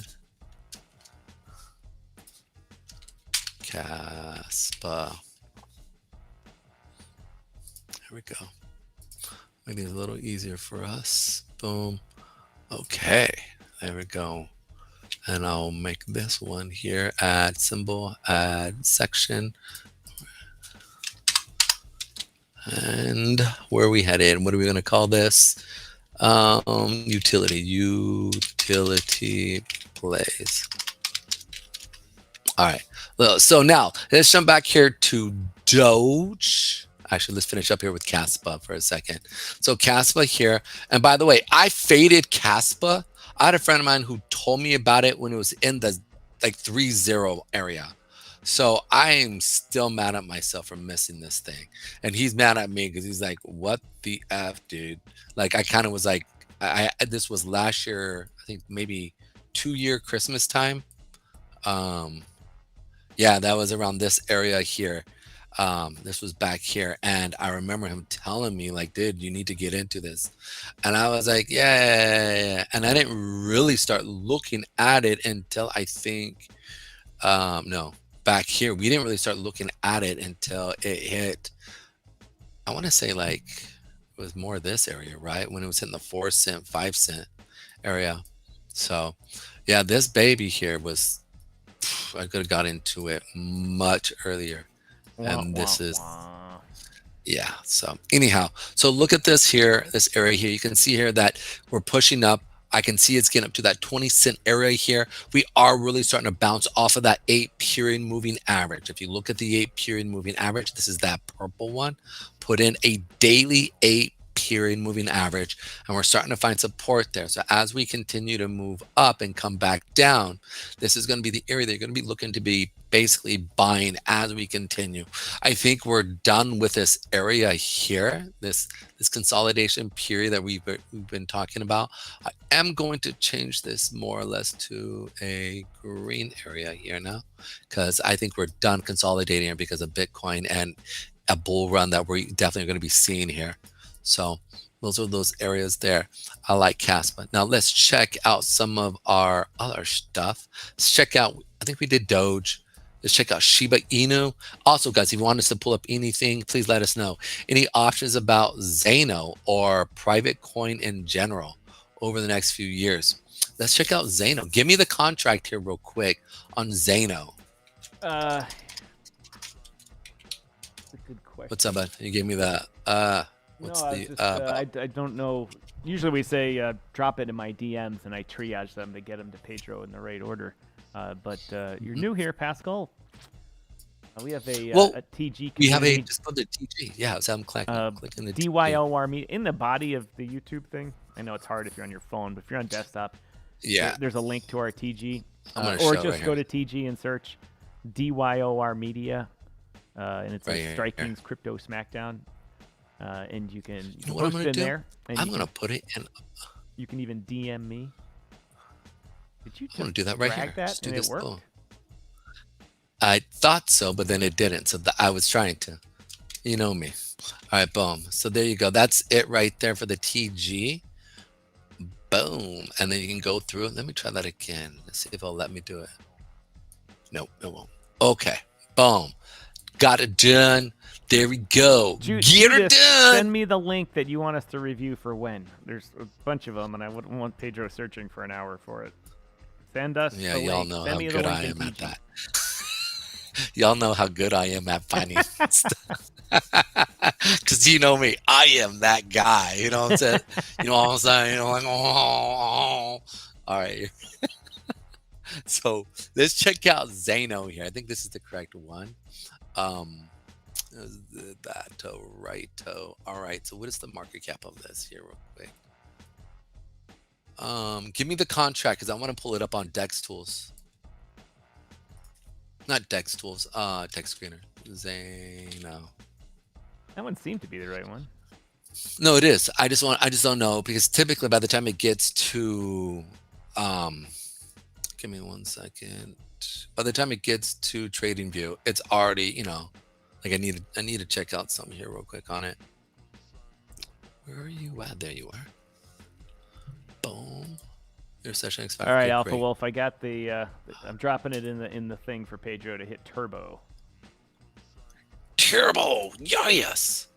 Caspa. There we go. Make it a little easier for us. Boom. Okay. There we go. And I'll make this one here. Add symbol. Add section. And where are we headed? What are we going to call this? Utility plays. All right. Well, so now let's jump back here to Doge. Actually, let's finish up here with Caspa for a second. So Caspa here. And by the way, I faded Caspa. I had a friend of mine who told me about it when it was in the like 3-0 area. So I am still mad at myself for missing this thing. And he's mad at me because he's like, what the F, dude? Like, I kind of was like, this was last year, I think maybe 2-year Christmas time. Yeah, that was around this area here. This was back here. And I remember him telling me like, dude, you need to get into this. And I was like, yeah. And I didn't really start looking at it until I think, no. Back here, we didn't really start looking at it until it hit, I want to say like it was more this area, right? When it was hitting the 4 cent, 5 cent area. So yeah, this baby here was, I could have got into it much earlier. And this is, yeah. So anyhow, so look at this here, this area here. You can see here that we're pushing up. I can see it's getting up to that 20 cent area here. We are really starting to bounce off of that 8 period moving average. If you look at the 8 period moving average, this is that purple one. Put in a daily 8 period moving average, and we're starting to find support there. So as we continue to move up and come back down, this is going to be the area that you're going to be looking to be basically buying as we continue. I think we're done with this area here, this consolidation period that we've been talking about. I am going to change this more or less to a green area here now, because I think we're done consolidating here because of Bitcoin and a bull run that we're definitely going to be seeing here. So those are those areas there. I like Caspa. Now let's check out some of our other stuff. Let's check out, I think we did Doge. Let's check out Shiba Inu. Also, guys, if you want us to pull up anything, please let us know. Any options about Zano or private coin in general over the next few years? Let's check out Zano. Give me the contract here real quick on Zano. That's a good question. What's up, bud? You gave me that. What's I don't know. Usually we say drop it in my DMs and I triage them to get them to Pedro in the right order. But you're new here, Pascal. We have a TG community. We have a just called the TG. Yeah, so I'm clicking the DYOR Media in the body of the YouTube thing. I know it's hard if you're on your phone, but if you're on desktop, there's a link to our TG. Or just go to TG and search DYOR Media, and it's like Striking's Crypto Smackdown. And you can post it in there. I'm going to put it in. You can even DM me. Did you just do that right here? That and it worked? Boom. I thought so, but then it didn't. So I was trying to. You know me. All right, boom. So there you go. That's it right there for the TG. Boom. And then you can go through it. Let me try that again. Let's see if it'll let me do it. Nope, it won't. Okay. Boom. Got it done. There we go. Get it done. Send me the link that you want us to review for when. There's a bunch of them, and I wouldn't want Pedro searching for an hour for it. Send us the link. Y'all know how good I am at that. Y'all know how good I am at finding stuff. Because you know me, I am that guy. You know what I'm saying? You know what I'm saying? You know, like, oh. All right. So let's check out Zano here. I think this is the correct one. That right toe. All right. So what is the market cap of this here, real quick? Give me the contract because I want to pull it up on Dex Tools. Not Dex Tools. Text Screener. Zano. That one seemed to be the right one. No, it is. I just don't know because typically by the time it gets to, give me 1 second. By the time it gets to TradingView, it's already, like I need to check out something here real quick on it. Where are you at? There you are. Boom. Your session All expired. right, Okay, Alpha great. Wolf. I got the. I'm dropping it in the thing for Pedro to hit turbo. Turbo. Yes.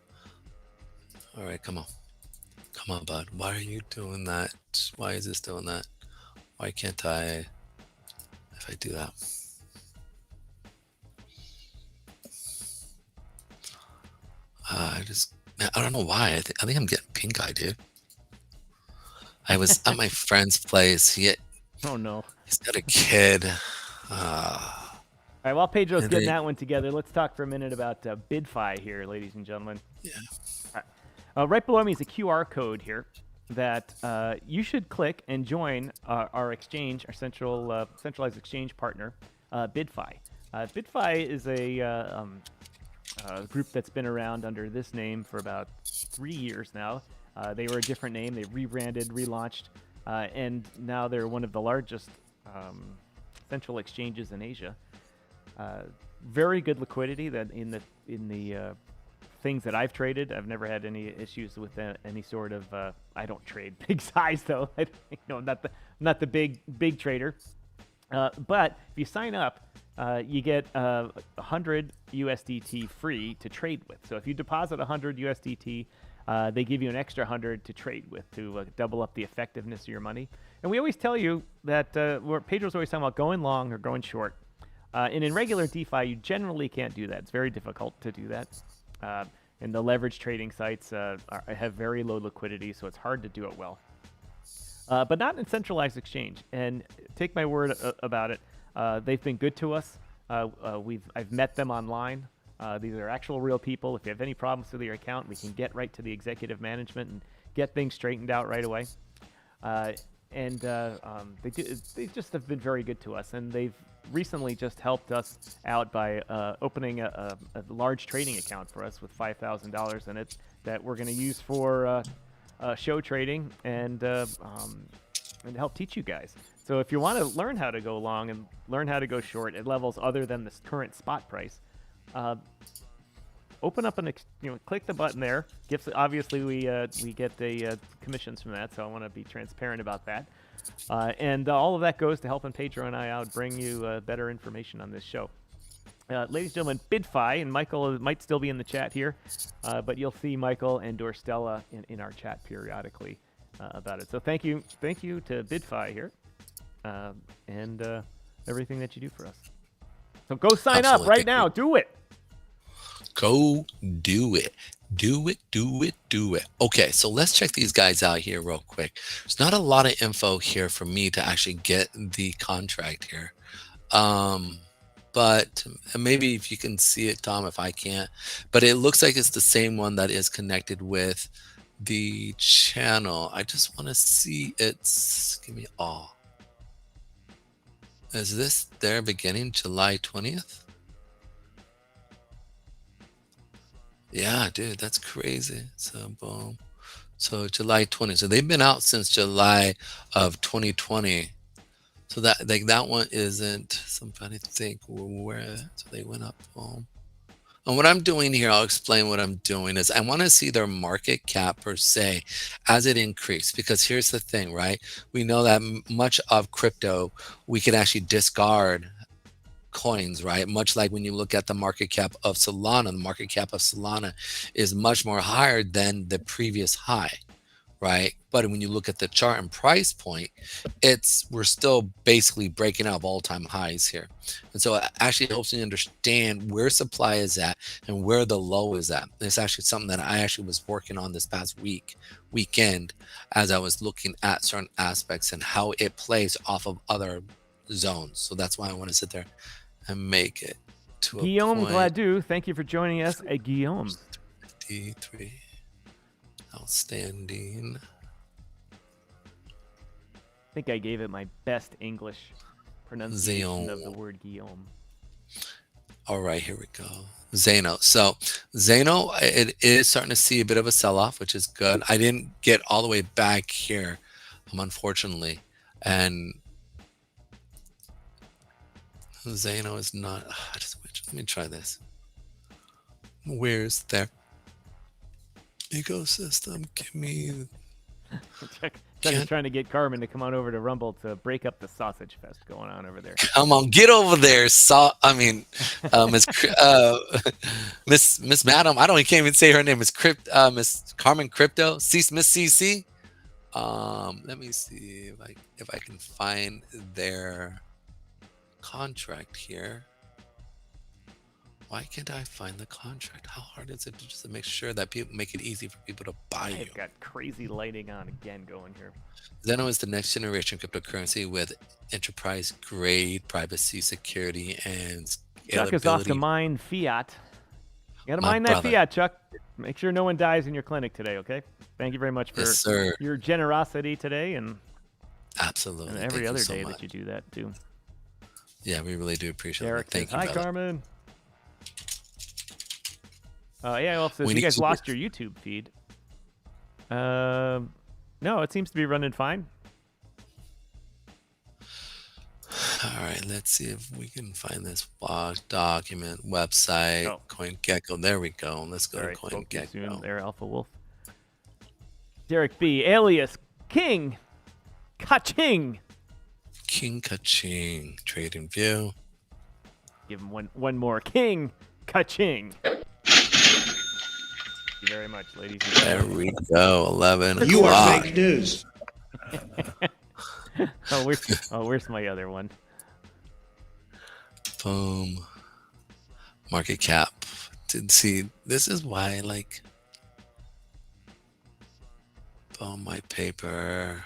All right, come on. Come on, bud. Why are you doing that? Why is this doing that? Why can't I? If I do that. I don't know why. I think I'm getting pink eye, dude. I was at my friend's place. Oh no. He's got a kid. All right, while Pedro's And getting they- that one together, let's talk for a minute about BidFi here, ladies and gentlemen. Yeah. All right. Right below me is a QR code here that you should click and join our exchange, our centralized exchange partner, BidFi. BidFi is a group that's been around under this name for about 3 years now. They were a different name. They rebranded, relaunched, and now they're one of the largest central exchanges in Asia. Very good liquidity. That in the things that I've traded, I've never had any issues with any sort of. I don't trade big size though. I'm not the big trader. But if you sign up, you get 100 USDT free to trade with. So if you deposit 100 USDT, they give you an extra 100 to trade with to double up the effectiveness of your money. And we always tell you that Pedro's always talking about going long or going short. And in regular DeFi, you generally can't do that. It's very difficult to do that. And the leverage trading sites have very low liquidity, so it's hard to do it well. But not in centralized exchange. And take my word about it. They've been good to us. I've met them online. These are actual real people. If you have any problems with your account, we can get right to the executive management and get things straightened out right away. They just have been very good to us, and they've recently just helped us out by opening a large trading account for us with $5,000 in it that we're going to use for show trading and help teach you guys. So if you want to learn how to go long and learn how to go short at levels other than the current spot price, open up click the button there. Gifts, obviously we get the commissions from that, so I want to be transparent about that. And all of that goes to helping Pedro and I out bring you better information on this show. Ladies and gentlemen, BidFi, and Michael might still be in the chat here, but you'll see Michael and Dorstella in our chat periodically about it. So thank you to BidFi here, and everything that you do for us. So go sign up right now. Do it. Go do it. Do it. Okay, so let's check these guys out here real quick. There's not a lot of info here for me to actually get the contract here. But maybe if you can see it, Tom, if I can't. But it looks like it's the same one that is connected with the channel. I just want to see it's, give me all. Is this their beginning July 20th? Yeah, dude, that's crazy. So boom. So July 20th. So they've been out since July of 2020. So that one isn't somebody think where, so they went up. Boom. And what I'm doing here, I'll explain what I'm doing is I want to see their market cap per se as it increased, because here's the thing, right? We know that much of crypto, we can actually discard coins, right? Much like when you look at the market cap of Solana, the market cap of Solana is much more higher than the previous high, right? But when you look at the chart and price point, we're still basically breaking out of all-time highs here. And so it actually helps me understand where supply is at and where the low is at. And it's actually something that I actually was working on this past weekend as I was looking at certain aspects and how it plays off of other zones. So that's why I want to sit there and make it to Guillaume a point. Gladu, thank you for joining us. Guillaume. D3. Outstanding. I think I gave it my best English pronunciation of the word Guillaume. All right, here we go. Zano. So Zano, it is starting to see a bit of a sell-off, which is good. I didn't get all the way back here, unfortunately. And Zano is not. Let me try this. Where's there? ecosystem. Give me. Chuck is trying to get Carmen to come on over to Rumble to break up the sausage fest going on over there. Come on, get over there. Miss Miss Madam. I don't. Can't even say her name. Miss Carmen Crypto. Miss CC. Let me see if I can find their contract here. Why can't I find the contract? How hard is it to just make sure that people make it easy for people to buy you? I've got crazy lighting on again going here. Zeno is the next generation cryptocurrency with enterprise grade privacy, security, and scalability. Chuck is off to mine fiat. You gotta mine that fiat, Chuck. Make sure no one dies in your clinic today, okay? Thank you very much for your generosity today, and absolutely, and every other day that you do that too. Yeah, we really do appreciate it. Thank you. Hi, Carmen. Yeah, well, since you guys lost your YouTube feed. No, it seems to be running fine. All right, let's see if we can find this blog document website. CoinGecko. There we go. Let's go to CoinGecko. There, Alpha Wolf. Derek B, alias King Kaching. King Kaching. Trade and view. Give him one more. King Kaching. Thank you very much, ladies and gentlemen. There we go. 11. You are fake news. Where's my other one? Boom. Market cap. Didn't see. This is why, like, boom, my paper.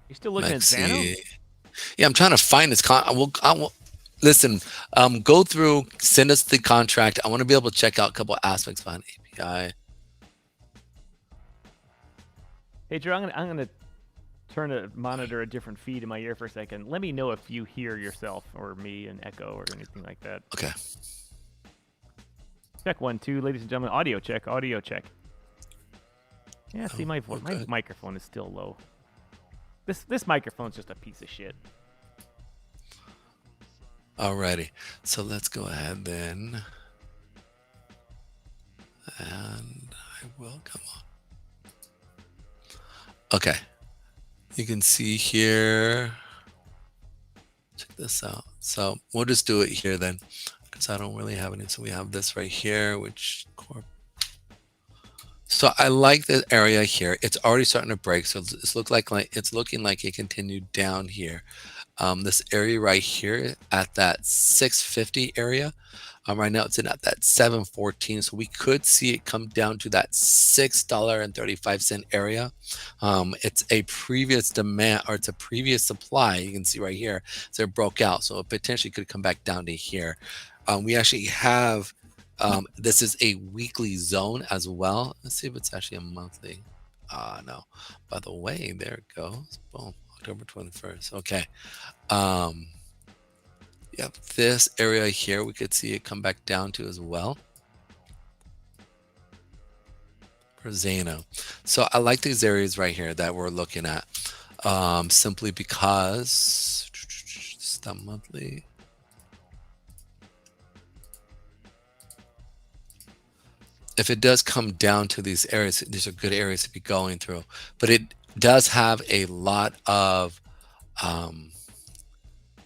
You still looking at Zano? Yeah, I'm trying to find this. I will listen. Go through. Send us the contract. I want to be able to check out a couple of aspects behind API. Hey, Drew, I'm gonna monitor a different feed in my ear for a second. Let me know if you hear yourself or me and echo or anything like that. Okay. Check 1, 2, ladies and gentlemen. Audio check. Audio check. Yeah, see, my microphone is still low. This microphone's just a piece of shit. Alrighty, so let's go ahead then, and I will come on. Okay, you can see here. Check this out. So we'll just do it here then, because I don't really have any. So we have this right here, which corp. So I like the area here. It's already starting to break. So it's looking like it continued down here. This area right here at that 650 area. Right now it's in at that 714. So we could see it come down to that $6.35 area. It's a previous demand, or it's a previous supply. You can see right here. So it broke out. So it potentially could come back down to here. We actually have this is a weekly zone as well. Let's see if it's actually a monthly. No. By the way, there it goes. Boom. October 21st. Okay. Yep. This area here, we could see it come back down to as well. For Zano. So I like these areas right here that we're looking at. Simply because it's the monthly. If it does come down to these areas, these are good areas to be going through. But it does have a lot of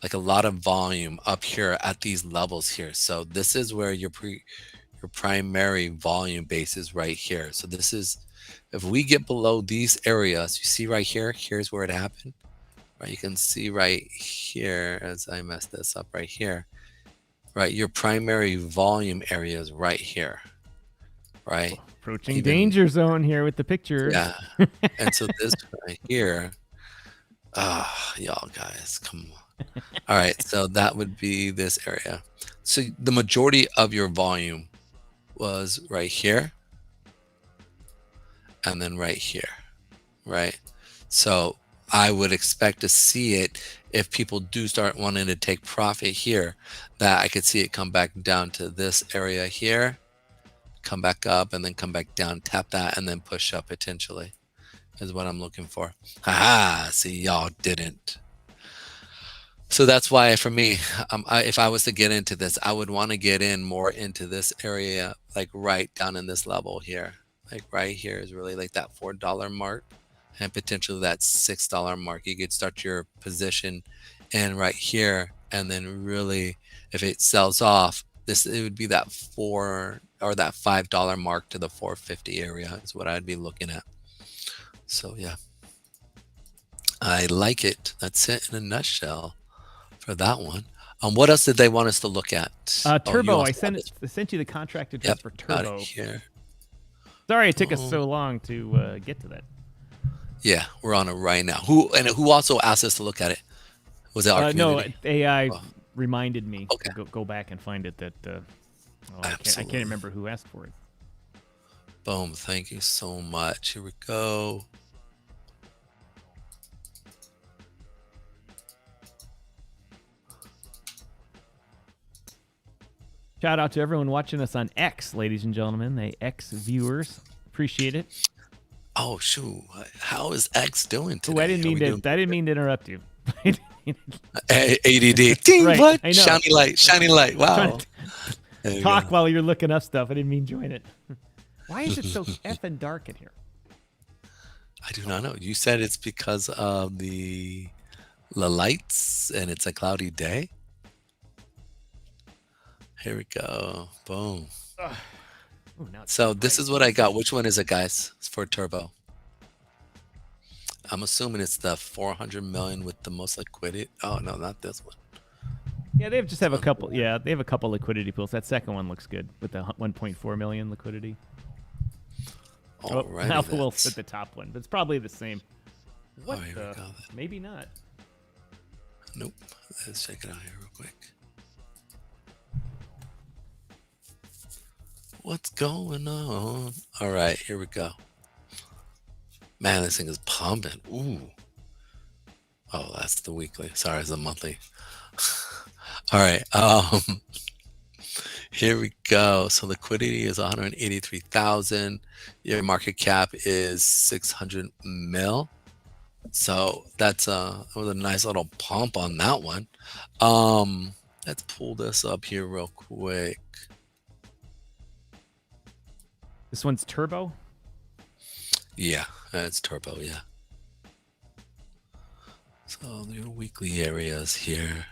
volume up here at these levels here. So this is where your primary volume base is right here. So this is, if we get below these areas, you see right here, here's where it happened. Right, you can see right here, as I messed this up right here. Right, your primary volume area is right here. Right, approaching danger zone here with the pictures. Yeah, and so this right here, y'all guys, come on. All right, so that would be this area. So the majority of your volume was right here, and then right here, right? So I would expect to see it if people do start wanting to take profit here, that I could see it come back down to this area here, come back up, and then come back down, tap that, and then push up potentially. is what I'm looking for. Haha, see, y'all didn't. So that's why for me, if I was to get into this, I would want to get in more into this area, like right down in this level here. Like right here is really like that $4 mark and potentially that $6 mark. You could start your position in right here. And then really, if it sells off, it would be that $4 or that $5 mark to the 450 area is what I'd be looking at. So yeah, I like it. That's it in a nutshell for that one. What else did they want us to look at? Turbo. I sent you the contract address for Turbo. Got it here. Sorry it took us so long to get to that. Yeah, we're on it right now. Who also asked us to look at it? Was it our community? No, AI reminded me to Okay. go back and find it. I can't remember who asked for it. Boom. Thank you so much. Here we go. Shout out to everyone watching us on X, ladies and gentlemen, the X viewers. Appreciate it. Oh shoot! How is X doing today? Oh, I didn't mean to interrupt you. ADD. Ding, Right, what? I know. Shiny light. Shiny light. Wow. Talk while you're looking up stuff. I didn't mean join it. Why is it so effing dark in here? I do not know. You said it's because of the lights and it's a cloudy day. Here we go. Boom. Ooh, now it's So this is what I got. Which one is it, guys? It's for Turbo. I'm assuming it's the 400 million with the most liquidity. Oh no, not this one. Yeah, they just have a couple. Yeah, they have a couple liquidity pools. That second one looks good with the 1.4 million liquidity. Alrighty, Alpha will fit the top one, but it's probably the same. What here we go. Maybe not. Nope. Let's check it out here real quick. What's going on? All right, here we go. Man, this thing is pumping. Ooh. Oh, that's the weekly. Sorry, it's the monthly. All right. Here we go. So liquidity is 183,000. Your market cap is 600 mil. So that was a nice little pump on that one. Let's pull this up here real quick. This one's Turbo. Yeah, it's Turbo. Yeah. So your weekly areas here.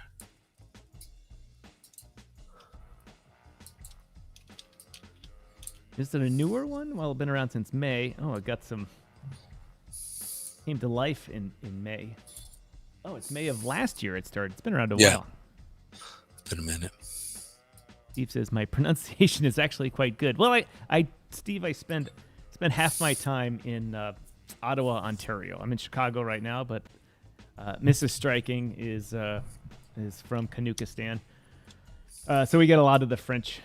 Is it a newer one? Well, it's been around since May. Oh, it got some. Came to life in May. Oh, it's May of last year it started. It's been around a while. It's been a minute. Steve says my pronunciation is actually quite good. Well, Steve, I spend half my time in Ottawa, Ontario. I'm in Chicago right now, but Mrs. Striking is from Kanukistan. So we get a lot of the French,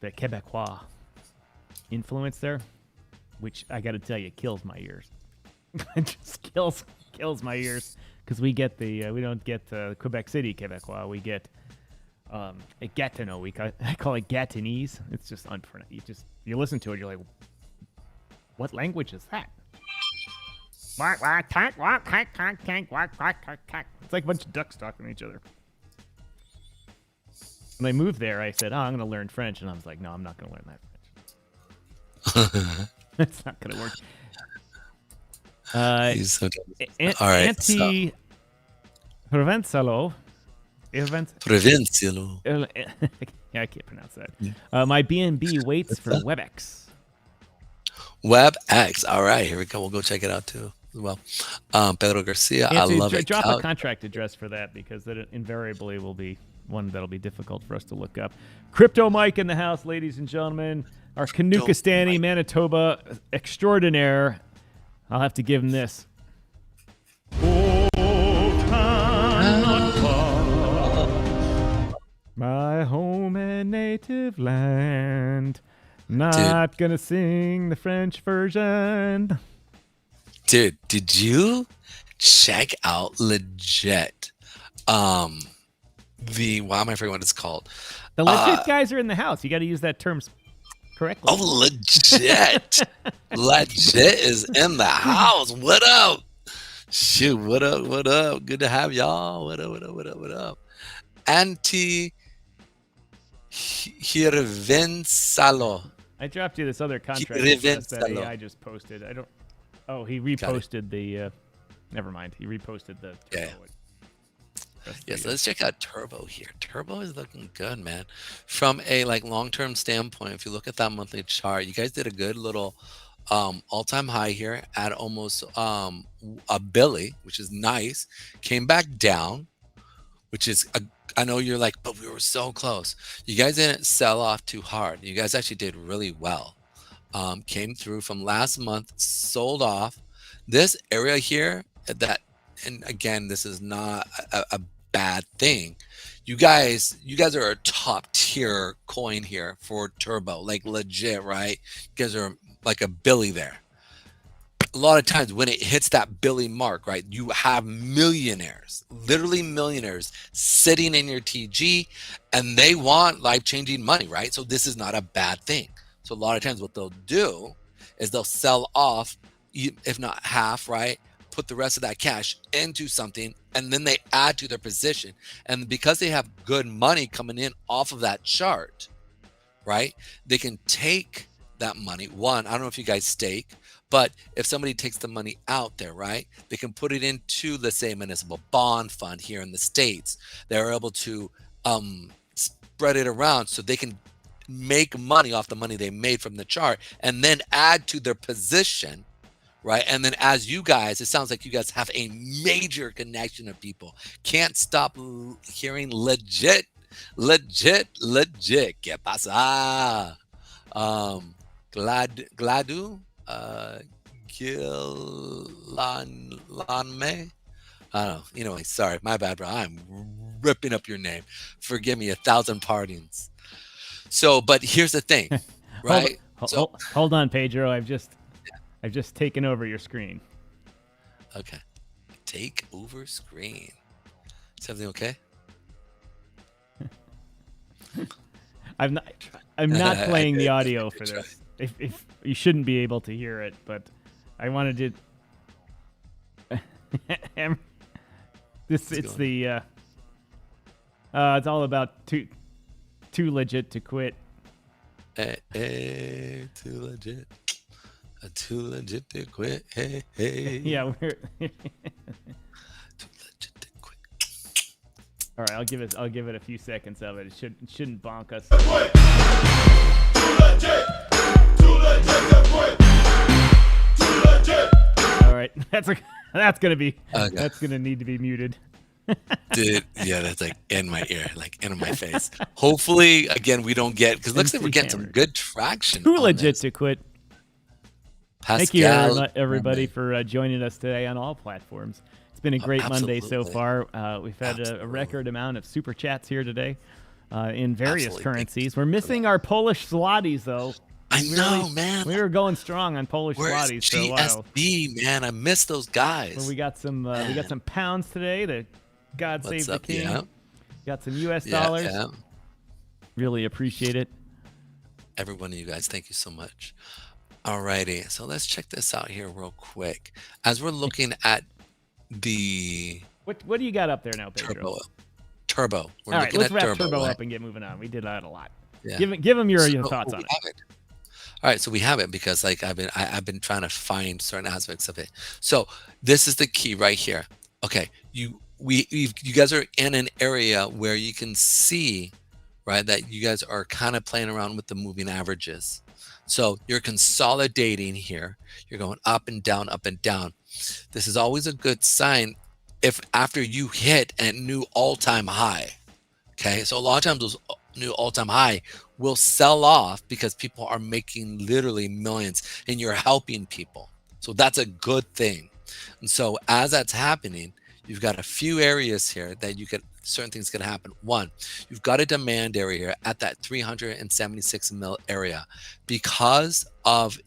the Quebecois influence there, which I got to tell you kills my ears. It just kills my ears because we get we don't get Quebec City Quebecois. We get a Gatineau. I call it Gatinese. It's just unpronounced. You listen to it, you're like, what language is that? It's like a bunch of ducks talking to each other. When I moved there, I said, I'm going to learn French. And I was like, no, I'm not going to learn that French. It's not going to work. All right. Provençalo. Provincialo. Yeah, I can't pronounce that. My BNB waits for WebEx. WebEx. All right, here we go. We'll go check it out too as well. Pedro Garcia. I love it. Drop a contract address for that because that invariably will be one that'll be difficult for us to look up. Crypto Mike in the house, ladies and gentlemen. Our Kanukistani, Manitoba extraordinaire. I'll have to give him this. My home and native land. Not gonna sing the French version. Dude, did you check out legit? Why am I forgetting what it's called? The legit guys are in the house. You got to use that term correctly. Oh, legit. Legit is in the house. What up? Shoot, what up? What up? Good to have y'all. What up? What up? What up? What up? Anti Hirvensalo. I dropped you this other contract request that AI just posted. I don't. Oh, he reposted the. Never mind. He reposted the. Yeah. Yeah, so let's check out Turbo here. Turbo is looking good, man. From a long-term standpoint, if you look at that monthly chart, you guys did a good little all-time high here at almost a billy, which is nice. Came back down, which is I know you're like, but we were so close. You guys didn't sell off too hard. You guys actually did really well. Came through from last month, sold off. This area here, and again, this is not a bad thing. You guys are a top tier coin here for Turbo, like legit, right? You guys are like a billy there. A lot of times when it hits that billy mark, right, you have millionaires, literally millionaires sitting in your TG, and they want life-changing money, right? So this is not a bad thing. So a lot of times what they'll do is they'll sell off, if not half, right? Put the rest of that cash into something, and then they add to their position. And because they have good money coming in off of that chart, right, they can take that money. One, I don't know if you guys stake, but if somebody takes the money out there, right, they can put it into, let's say, a municipal bond fund here in the States. They're able to spread it around so they can make money off the money they made from the chart and then add to their position, right? And then as you guys, it sounds like you guys have a major connection of people. Can't stop hearing legit. ¿Qué pasa? Gladu, Gilanme. I don't know. Anyway, sorry, my bad, bro. I'm ripping up your name. Forgive me 1,000 pardons. So, but here's the thing, right? Hold on, Pedro. I've just taken over your screen. Okay. Take over screen. Is everything okay? I'm not playing the audio for this. If you shouldn't be able to hear it, but I wanted to. It's all about too legit to quit. Hey, too legit. Too legit to quit. Hey. Yeah, we're. Too legit to quit. All right, I'll give it a few seconds of it. It shouldn't bonk us. Too legit to quit. Too legit. All right, that's gonna need to be muted. Dude, yeah, that's like in my ear, like in my face. Hopefully, again, we don't get, because it looks like we're getting some good traction. Too legit to quit. Pascal, thank you, everybody, for joining us today on all platforms. It's been a great Monday so far. We've had a record amount of super chats here today in various currencies. We're missing our Polish zlotys, though. I know, man. We were going strong on Polish zlotys for a while. GSB, man, I miss those guys. Well, we got some pounds today. The God Save the King. Yeah. Got some US dollars. Yeah. Really appreciate it. Every one of you guys, thank you so much. Alrighty, so let's check this out here real quick. As we're looking at the what do you got up there now, Pedro? Turbo. We're looking at wrap Turbo up and get moving on. We did that a lot. Yeah. Give them your thoughts on it. All right, so we have it because I've been trying to find certain aspects of it. So this is the key right here. Okay, you guys are in an area where you can see, right, that you guys are kind of playing around with the moving averages. So you're consolidating here. You're going up and down, up and down. This is always a good sign if after you hit a new all-time high. Okay, so a lot of times those new all-time high will sell off because people are making literally millions and you're helping people. So that's a good thing. And so as that's happening, you've got a few areas here that you could, certain things can happen. One, you've got a demand area here at that 376 mil area because of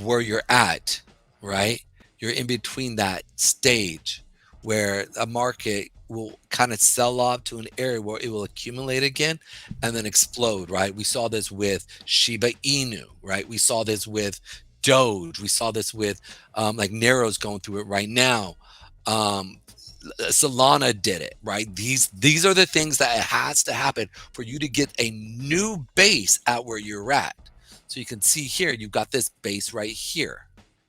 where you're at, right? You're in between that stage where a market will kind of sell off to an area where it will accumulate again and then explode, right? We saw this with Shiba Inu, right? We saw this with Doge. We saw this with like Nero's going through it right now. Um, Solana did it, right? These are the things that it has to happen for you to get a new base at where you're at. So you can see here, you've got this base right here.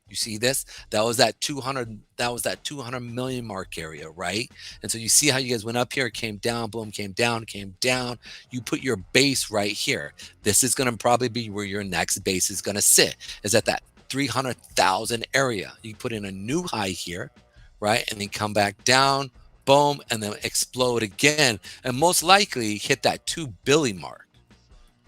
You see this? That was that 200. That was that 200 million mark area, right? And so you see how you guys went up here, came down, boom, came down, came down. You put your base right here. This is going to probably be where your next base is going to sit. Is at that 300,000 area. You put in a new high here, right? And then come back down, boom, and then explode again, and most likely hit that 2 billion mark.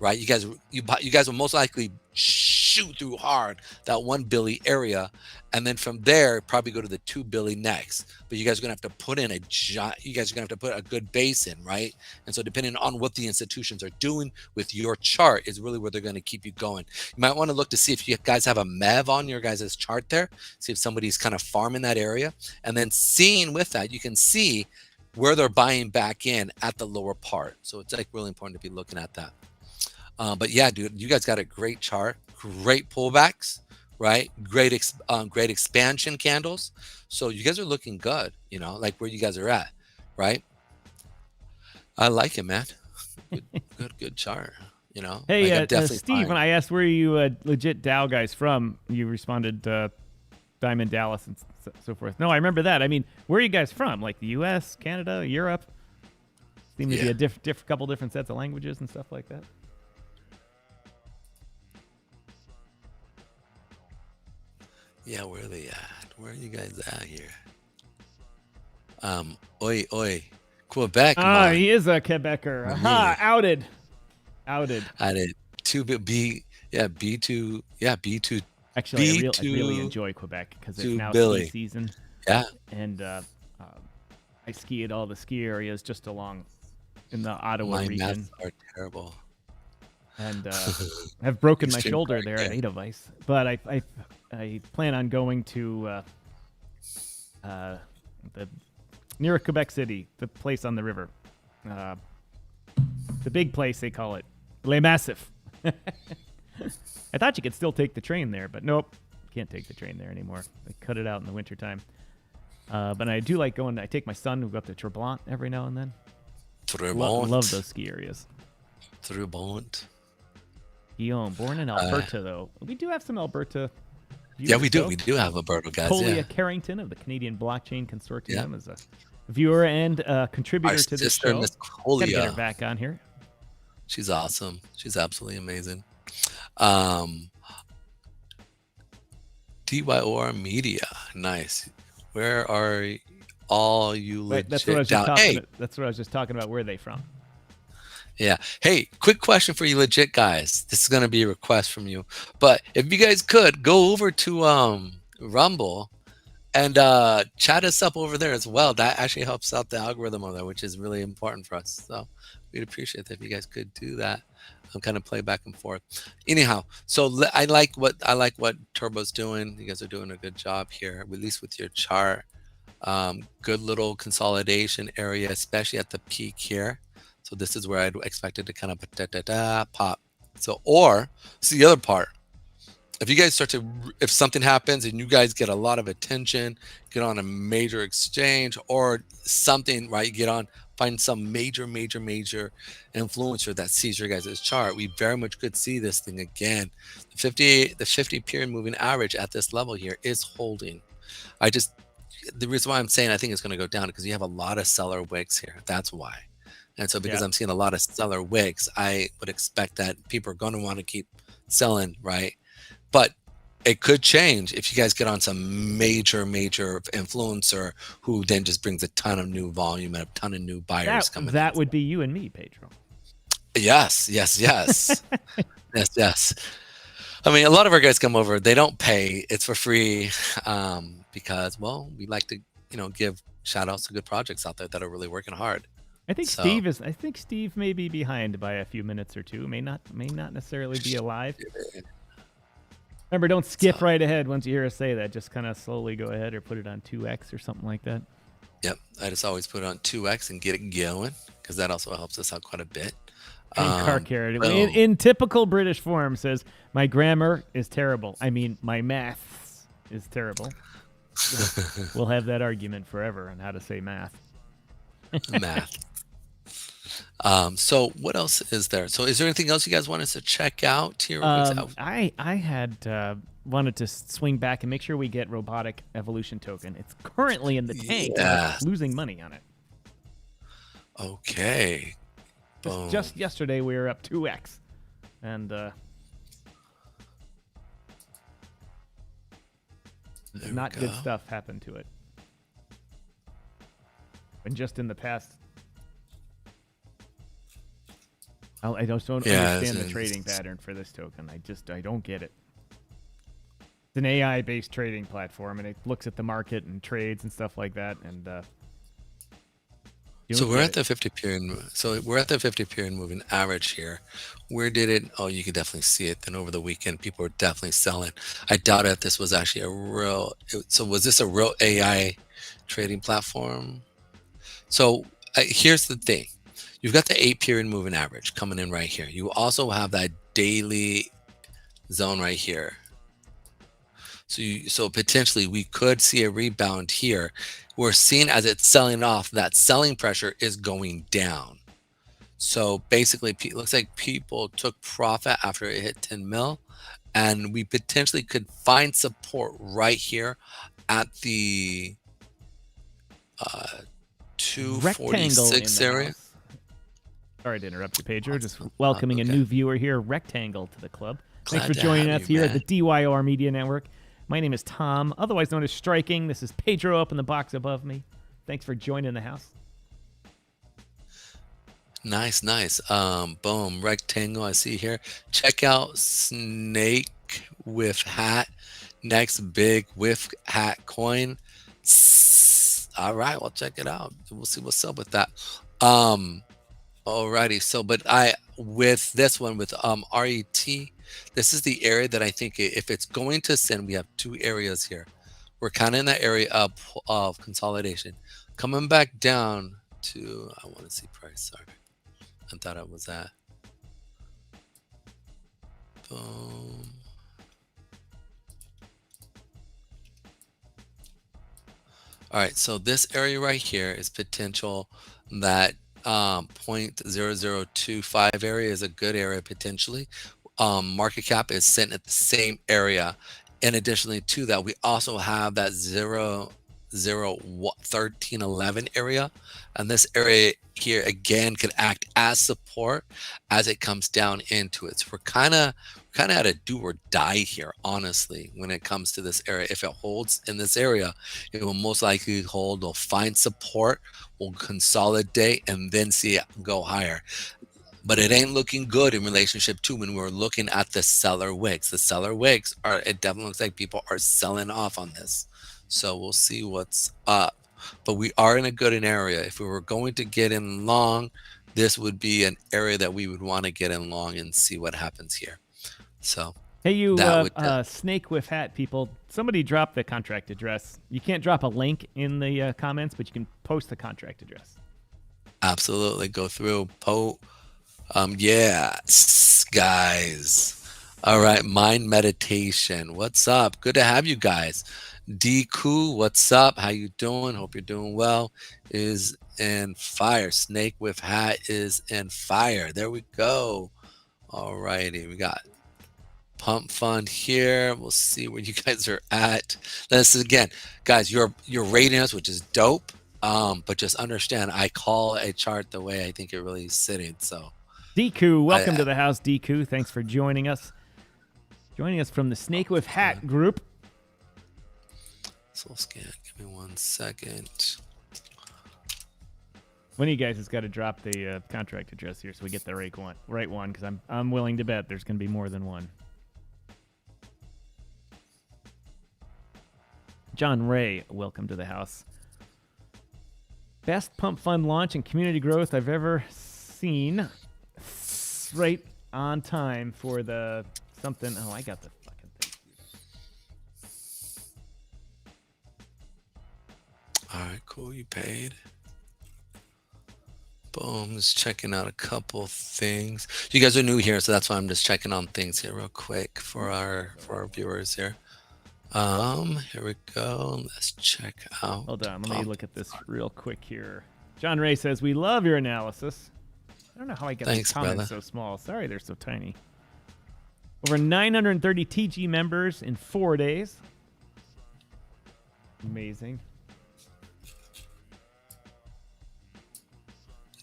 Right, you guys will most likely shoot through hard that 1 billion area, and then from there probably go to the 2 billion next. But you guys are gonna have to put in a good base in, right? And so depending on what the institutions are doing with your chart is really where they're gonna keep you going. You might want to look to see if you guys have a MEV on your guys' chart there, see if somebody's kind of farming that area, and then seeing with that you can see where they're buying back in at the lower part. So it's like really important to be looking at that. But yeah, dude, you guys got a great chart, great pullbacks, right? Great expansion candles. So you guys are looking good, you know, like where you guys are at, right? I like it, man. Good chart, you know. Hey, like Steve, when I asked where you legit DAO guys from, you responded Diamond Dallas and so forth. No, I remember that. I mean, where are you guys from? Like the U.S., Canada, Europe? Seem to be a couple different sets of languages and stuff like that. Yeah, where are they at? Where are you guys at here? Oi, Quebec. Ah, he is a Quebecer. Aha, outed. Added B2. Actually, I really enjoy Quebec because it's now ski season. Yeah. And I ski at all the ski areas just along in the Ottawa region. My maths are terrible. And have broken my shoulder there at Edelweiss. But I plan on going to the near Quebec City, the place on the river. The big place, they call it. Le Massif. I thought you could still take the train there, but nope. Can't take the train there anymore. They cut it out in the wintertime. But I do like going. I take my son who go up to Tremblant every now and then. Love those ski areas. Tremblant. Guillaume, born in Alberta, though. We do have some Alberta viewers. Yeah, we do. We do have Alberta guys. Polia Carrington of the Canadian Blockchain Consortium is a viewer and contributor to the show. Miss Polia. Gotta get her back on here. She's awesome. She's absolutely amazing. DYOR Media. Nice. Where are all you legit? That's what I was just talking about. Where are they from? Yeah. Hey, quick question for you legit guys. This is going to be a request from you. But if you guys could go over to Rumble and chat us up over there as well. That actually helps out the algorithm over there, which is really important for us. So we'd appreciate it if you guys could do that. I'm kind of play back and forth. Anyhow, so I like what Turbo's doing. You guys are doing a good job here, at least with your chart. Good little consolidation area, especially at the peak here. So this is where I'd expect it to kind of pop. So, or this is the other part. If you guys if something happens and you guys get a lot of attention, get on a major exchange or something, right? Find some major influencer that sees your guys' chart. We very much could see this thing again. The 50 period moving average at this level here is holding. The reason why I'm saying I think it's going to go down because you have a lot of seller wicks here. That's why. And so because I'm seeing a lot of seller wicks, I would expect that people are going to want to keep selling, right? But it could change if you guys get on some major influencer who then just brings a ton of new volume and a ton of new buyers coming in. That would be you and me, Pedro. Yes. Yes. I mean, a lot of our guys come over. They don't pay. It's for free because, well, we like to, give shout outs to good projects out there that are really working hard. I think Steve may be behind by a few minutes or two. May not necessarily be alive. Remember, don't skip right ahead once you hear us say that. Just kind of slowly go ahead or put it on 2x or something like that. Yep. I just always put it on 2x and get it going because that also helps us out quite a bit. And Car Carrot, Boom. in typical British form, says, my grammar is terrible. I mean, my math is terrible. We'll have that argument forever on how to say math. Math. So what else is there? So is there anything else you guys want us to check out here? I had wanted to swing back and make sure we get robotic evolution token. It's currently in the tank. And it's losing money on it. Okay. Just yesterday we were up 2x, and not good stuff happened to it. And just in the past, I just don't understand the trading pattern for this token. I don't get it. It's an AI-based trading platform, and it looks at the market and trades and stuff like that. And so we're at the 50 period. So we're at the 50 period moving average here. Where did it? Oh, you can definitely see it. Then over the weekend, people were definitely selling. I doubt if this was actually a real. So was this a real AI trading platform? So here's the thing. You've got the 8 period moving average coming in right here. You also have that daily zone right here. So potentially we could see a rebound here. We're seeing as it's selling off, that selling pressure is going down. So basically, it looks like people took profit after it hit 10 mil, and we potentially could find support right here at the 246 area. House. Sorry to interrupt you, Pedro. Just welcoming a new viewer here, Rectangle, to the club. Thanks for joining us here at the DYOR Media Network. My name is Tom, otherwise known as Striking. This is Pedro up in the box above me. Thanks for joining the house. Nice. Boom. Rectangle, I see here. Check out Snake with Hat. Next big with hat coin. All right, well, check it out. We'll see what's up with that. Alrighty. So, but with this one with RET, this is the area that I think if it's going to send, we have 2 areas here. We're kind of in that area of consolidation. Coming back down to, I want to see price. Sorry, I thought it was that. Boom. All right, so this area right here is potential. That 0.0025 area is a good area potentially. Market cap is sitting at the same area. In additionally to that, we also have that 1311 area, and this area here again could act as support as it comes down into it. So we're kind of at a do or die here, honestly, when it comes to this area. If it holds in this area, it will most likely hold. We'll find support, we'll consolidate, and then see it go higher. But it ain't looking good in relationship to when we're looking at the seller wicks. The seller wicks it definitely looks like people are selling off on this. So we'll see what's up. But we are in a good area. If we were going to get in long, this would be an area that we would want to get in long and see what happens here. So hey, you Snake with Hat people, somebody drop the contract address. You can't drop a link in the comments, but you can post the contract address. Absolutely. Go through. Yes, guys. All right, mind meditation. What's up? Good to have you guys. DQ, what's up? How you doing? Hope you're doing well. Is in fire. Snake with Hat is in fire. There we go. All righty, we got Pump Fund here. We'll see where you guys are at. This is again, guys. You're rating us, which is dope. But just understand, I call a chart the way I think it really is sitting. So. DQ, welcome to the house, DQ. Thanks for joining us. Joining us from the Snake with Hat group. Soul scan. Give me 1 second. One of you guys has got to drop the contract address here so we get the right one, because I'm willing to bet there's going to be more than one. John Ray, welcome to the house. Best pump fund launch and community growth I've ever seen. Right on time for the something. Oh, I got the fucking thing. All right, cool. You paid. Boom. Just checking out a couple things. You guys are new here, so that's why I'm just checking on things here real quick for our viewers here. Here we go. Let's check out. Hold on, let me look at this real quick here. John Ray says, we love your analysis. I don't know how I get these comments so small. Sorry, they're so tiny. Over 930 TG members in 4 days. Amazing.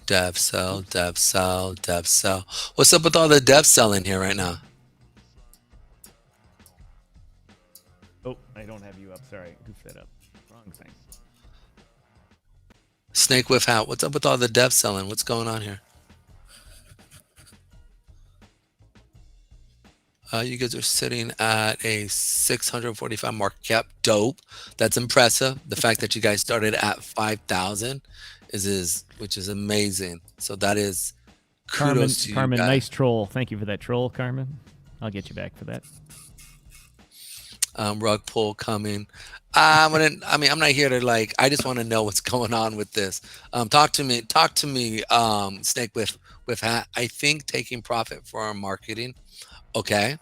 Dev sell, dev sell, dev sell. What's up with all the dev selling here right now? Oh, I don't have you up. Sorry, I goofed that up. Wrong thing. Snake with hat. What's up with all the dev selling? What's going on here? You guys are sitting at a 645 market cap. Dope. That's impressive. The fact that you guys started at 5,000 which is amazing. So that is kudos to you Carmen, guys. nice troll. Thank you for that troll, Carmen. I'll get you back for that. Rug pull coming. I'm not here to I just want to know what's going on with this. Talk to me, Snake with hat. I think taking profit for our marketing. Okay.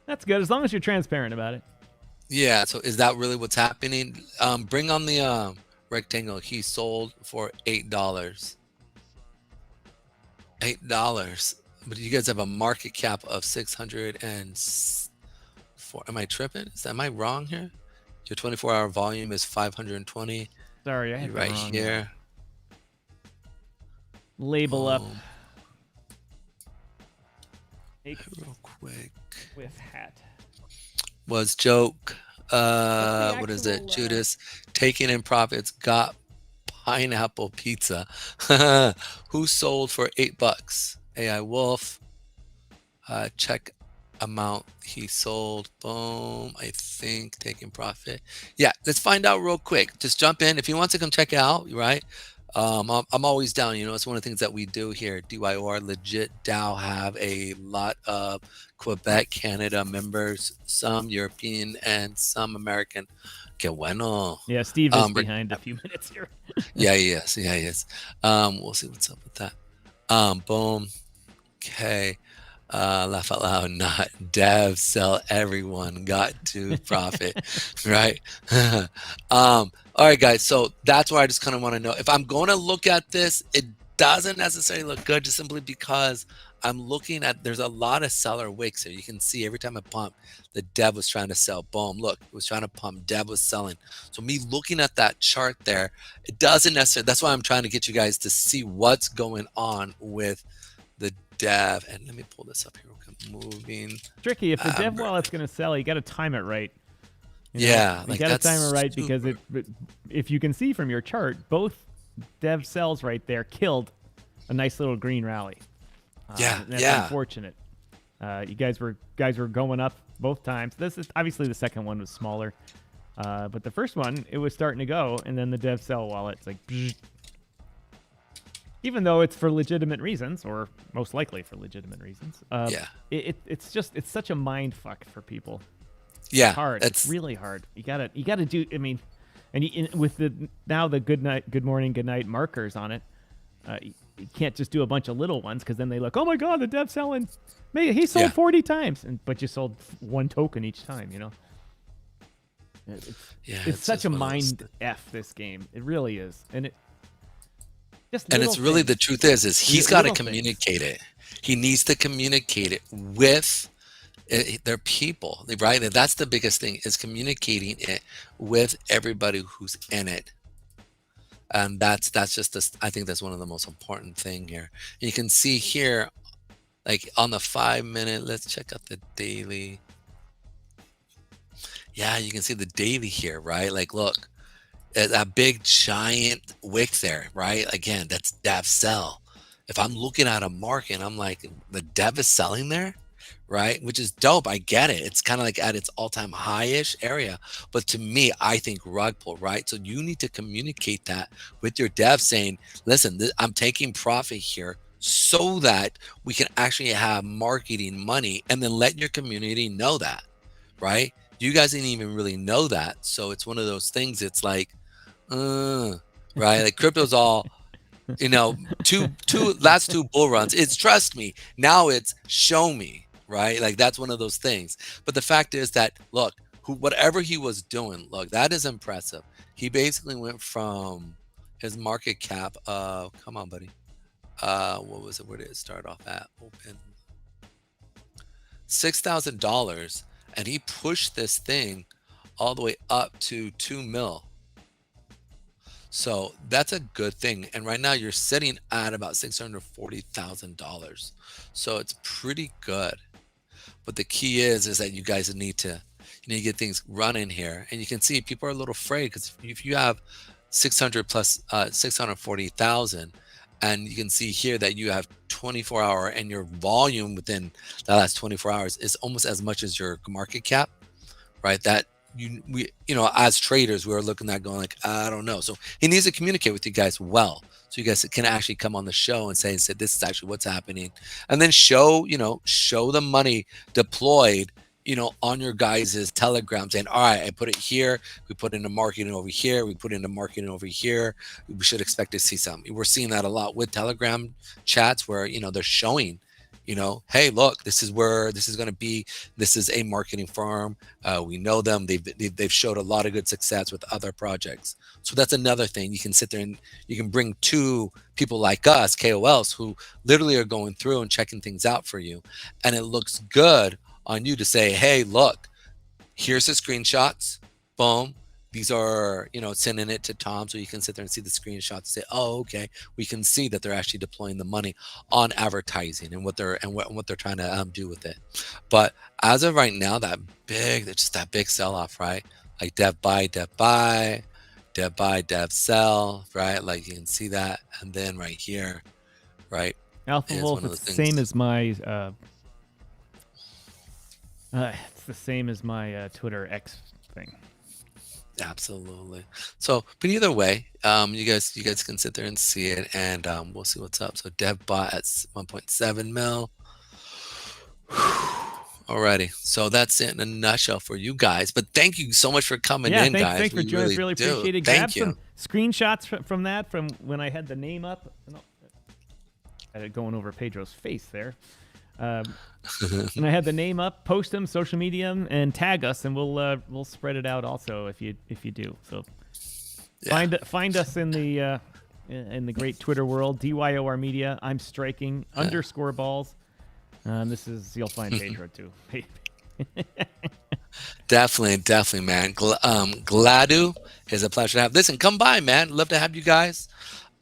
That's good, as long as you're transparent about it. Yeah, so is that really what's happening? Bring on the rectangle. He sold for $8. $8. But you guys have a market cap of 604. Am I tripping? Am I wrong here? Your 24-hour volume is 520. Sorry, I had right wrong here. Label up. Real quick. With hat. Was joke. What is it? Judas taking in profits. Got pineapple pizza. Who sold for $8? AI Wolf. Check amount he sold. Boom. I think taking profit. Yeah, let's find out real quick. Just jump in if you want to come check it out. Right. I'm always down. It's one of the things that we do here. DYOR legit DAO have a lot of Quebec, Canada members, some European and some American. Que bueno. Yeah, Steve is behind a few minutes here. Yeah, he is. We'll see what's up with that. Boom. Okay. Laugh out loud, not dev, sell, everyone got to profit, right? All right, guys. So that's where I just kind of want to know if I'm going to look at this, it doesn't necessarily look good just simply because I'm looking at, there's a lot of seller wicks here. You can see every time I pump, the dev was trying to sell. Boom. Look, it was trying to pump, dev was selling. So me looking at that chart there, it doesn't necessarily, that's why I'm trying to get you guys to see what's going on with the dev. And let me pull this up here. Moving. Tricky. If the dev wallet's going to sell, you got to time it right. You got to time it right because if you can see from your chart, both dev sells right there killed a nice little green rally. That's unfortunate. You guys were going up both times. This is obviously the second one was smaller, but the first one it was starting to go, and then the dev sell wallet's like. Bzz. Even though it's for legitimate reasons, or most likely for legitimate reasons. It's such a mind fuck for people. Yeah, it's hard. It's really hard. You gotta do. I mean, and with the good night, good morning, good night markers on it, you can't just do a bunch of little ones because then they look, oh my god, the dev's selling. Maybe he sold 40 times, but you sold one token each time. It's such a mind f this game. It really is, and it's really the truth is he's got to communicate it. He needs to communicate it with their people, right? And that's the biggest thing is communicating it with everybody who's in it. And that's just I think that's one of the most important thing here. And you can see here, like on the 5 minute, let's check out the daily. Yeah, you can see the daily here, right? Like, look. A big giant wick there, right? Again, that's dev sell. If I'm looking at a market, I'm like, the dev is selling there, right? Which is dope. I get it. It's kind of like at its all-time high-ish area. But to me, I think rug pull, right? So you need to communicate that with your dev saying, listen, I'm taking profit here so that we can actually have marketing money, and then let your community know that, right? You guys didn't even really know that. So it's one of those things. It's like, Right? Like crypto's all, you know, last two bull runs. It's trust me. Now it's show me, right? Like that's one of those things. But the fact is that look, whatever he was doing, look, that is impressive. He basically went from his market cap come on, buddy. What was it? Where did it start off at? Open $6,000, and he pushed this thing all the way up to 2 mil. So that's a good thing. And right now you're sitting at about $640,000. So it's pretty good. But the key is that you guys need to get things running here. And you can see people are a little afraid because if you have 600 plus 640,000, and you can see here that you have 24-hour and your volume within the last 24 hours is almost as much as your market cap, right? That as traders, we were looking at going like, I don't know. So he needs to communicate with you guys well, so you guys can actually come on the show and say this is actually what's happening, and then show the money deployed, on your guys' Telegram, saying, all right, I put it here, we put into marketing over here, we put into marketing over here. We should expect to see something. We're seeing that a lot with Telegram chats where they're showing, hey, look, this is where this is going to be. This is a marketing firm. We know them. They've showed a lot of good success with other projects. So that's another thing. You can sit there and you can bring two people like us, KOLs, who literally are going through and checking things out for you. And it looks good on you to say, hey, look, here's the screenshots. Boom. These are, sending it to Tom so you can sit there and see the screenshots and say, oh, okay, we can see that they're actually deploying the money on advertising and what they're trying to do with it. But as of right now, that big sell-off, right? Like dev buy, dev sell, right? Like you can see that. And then right here, right? Alpha Wolf, it's the same as my Twitter X thing. Absolutely. So, but either way, you guys can sit there and see it, and we'll see what's up. So, dev bought at 1.7 mil. Alrighty. So that's it in a nutshell for you guys. But thank you so much for coming in, guys. Thanks for joining us. Really appreciate it. Thank you. Some screenshots from that, from when I had the name up. I had it going over Pedro's face there. And I had the name up. Post them, social media, and tag us, and we'll spread it out also if you do. So find us in the great Twitter world. DYOR Media. I'm striking _balls. You'll find Pedro too. Definitely, man. Gladu is a pleasure to have. Listen, come by, man. Love to have you guys.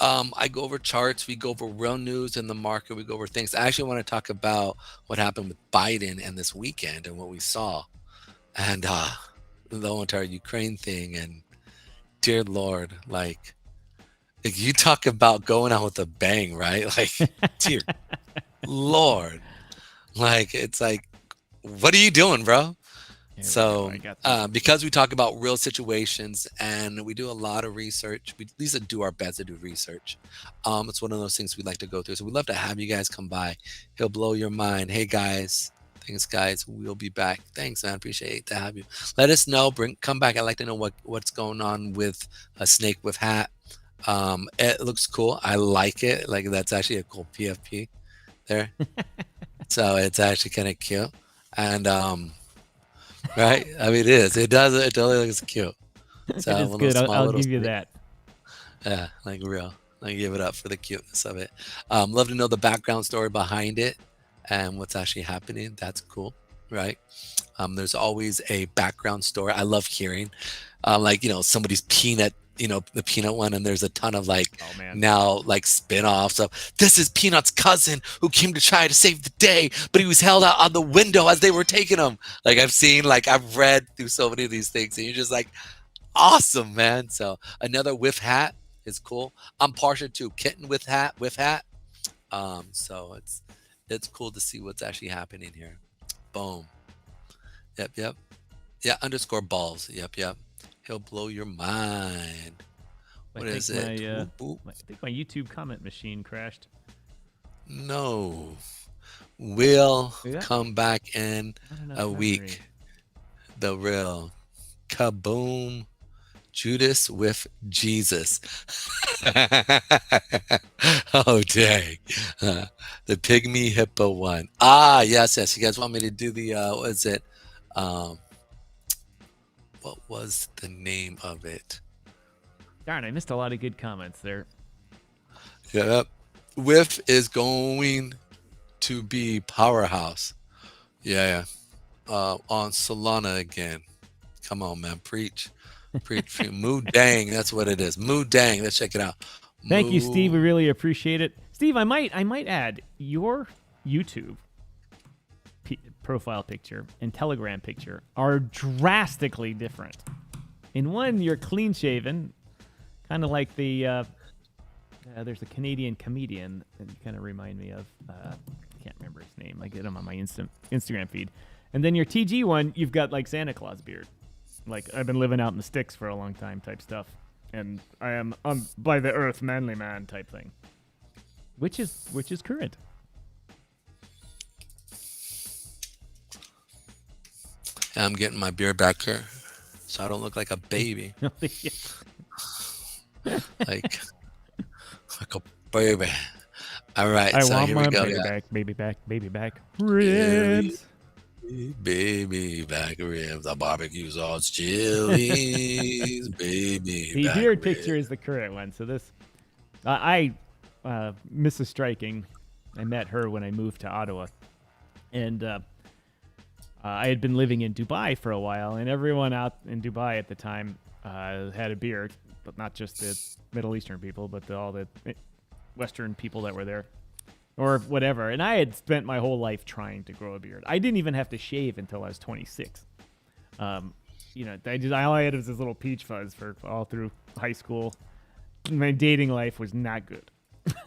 I go over charts. We go over real news in the market. We go over things. I actually want to talk about what happened with Biden and this weekend and what we saw, and the whole entire Ukraine thing. And dear Lord, like you talk about going out with a bang, right? Like, dear Lord, like it's like, what are you doing, bro? So because we talk about real situations and we do a lot of research, we at least do our best to do research. It's one of those things we like to go through. So we'd love to have you guys come by. He'll blow your mind. Hey guys, thanks guys. We'll be back. Thanks, man. Appreciate to have you. Let us know. Come back. I'd like to know what's going on with a snake with hat. It looks cool. I like it. Like that's actually a cool PFP there. So it's actually kind of cute. And right? I mean, it is. It does. It totally looks cute. So it is good. I'll give you that. Yeah, like real. I give it up for the cuteness of it. Love to know the background story behind it and what's actually happening. That's cool, right? There's always a background story. I love hearing, somebody's peanut. The Peanut one, and there's a ton of now spin-offs of this is Peanut's cousin who came to try to save the day, but he was held out on the window as they were taking him. I've read through so many of these things, and you're just like, awesome, man. So another with hat is cool. I'm partial to kitten with hat. So it's cool to see what's actually happening here. Boom. Yep. Yeah, _balls. Yep. He'll blow your mind. What is it? I think my YouTube comment machine crashed. No. We'll come back in a week. The real kaboom. Judas with Jesus. Oh, dang. The pygmy hippo one. Ah, yes, yes. You guys want me to do the, what is it? Um, what was the name of it? Darn, I missed a lot of good comments there. Yep. Whiff is going to be powerhouse. Yeah, yeah. On Solana again. Come on, man. Preach. Preach. Moo dang. That's what it is. Moo dang. Let's check it out. Thank you, Steve. We really appreciate it. Steve, I might add your YouTube profile picture and Telegram picture are drastically different. In one, you're clean shaven, kind of like the there's a Canadian comedian that you kind of remind me of. I can't remember his name. I get him on my Instagram feed. And then your TG one, you've got like Santa Claus beard. Like, I've been living out in the sticks for a long time type stuff. And I'm by the earth manly man type thing. Which is current. I'm getting my beard back here so I don't look like a baby. like a baby. All right, I so want here my we go. baby back ribs. Baby back ribs. The barbecue sauce chilies. Baby The back beard ribs. picture is the current one. So this, Mrs. Striking, I met her when I moved to Ottawa, and I had been living in Dubai for a while, and everyone out in Dubai at the time had a beard, but not just the Middle Eastern people, but all the Western people that were there, or whatever. And I had spent my whole life trying to grow a beard. I didn't even have to shave until I was 26. You know, all I had was this little peach fuzz for all through high school. My dating life was not good.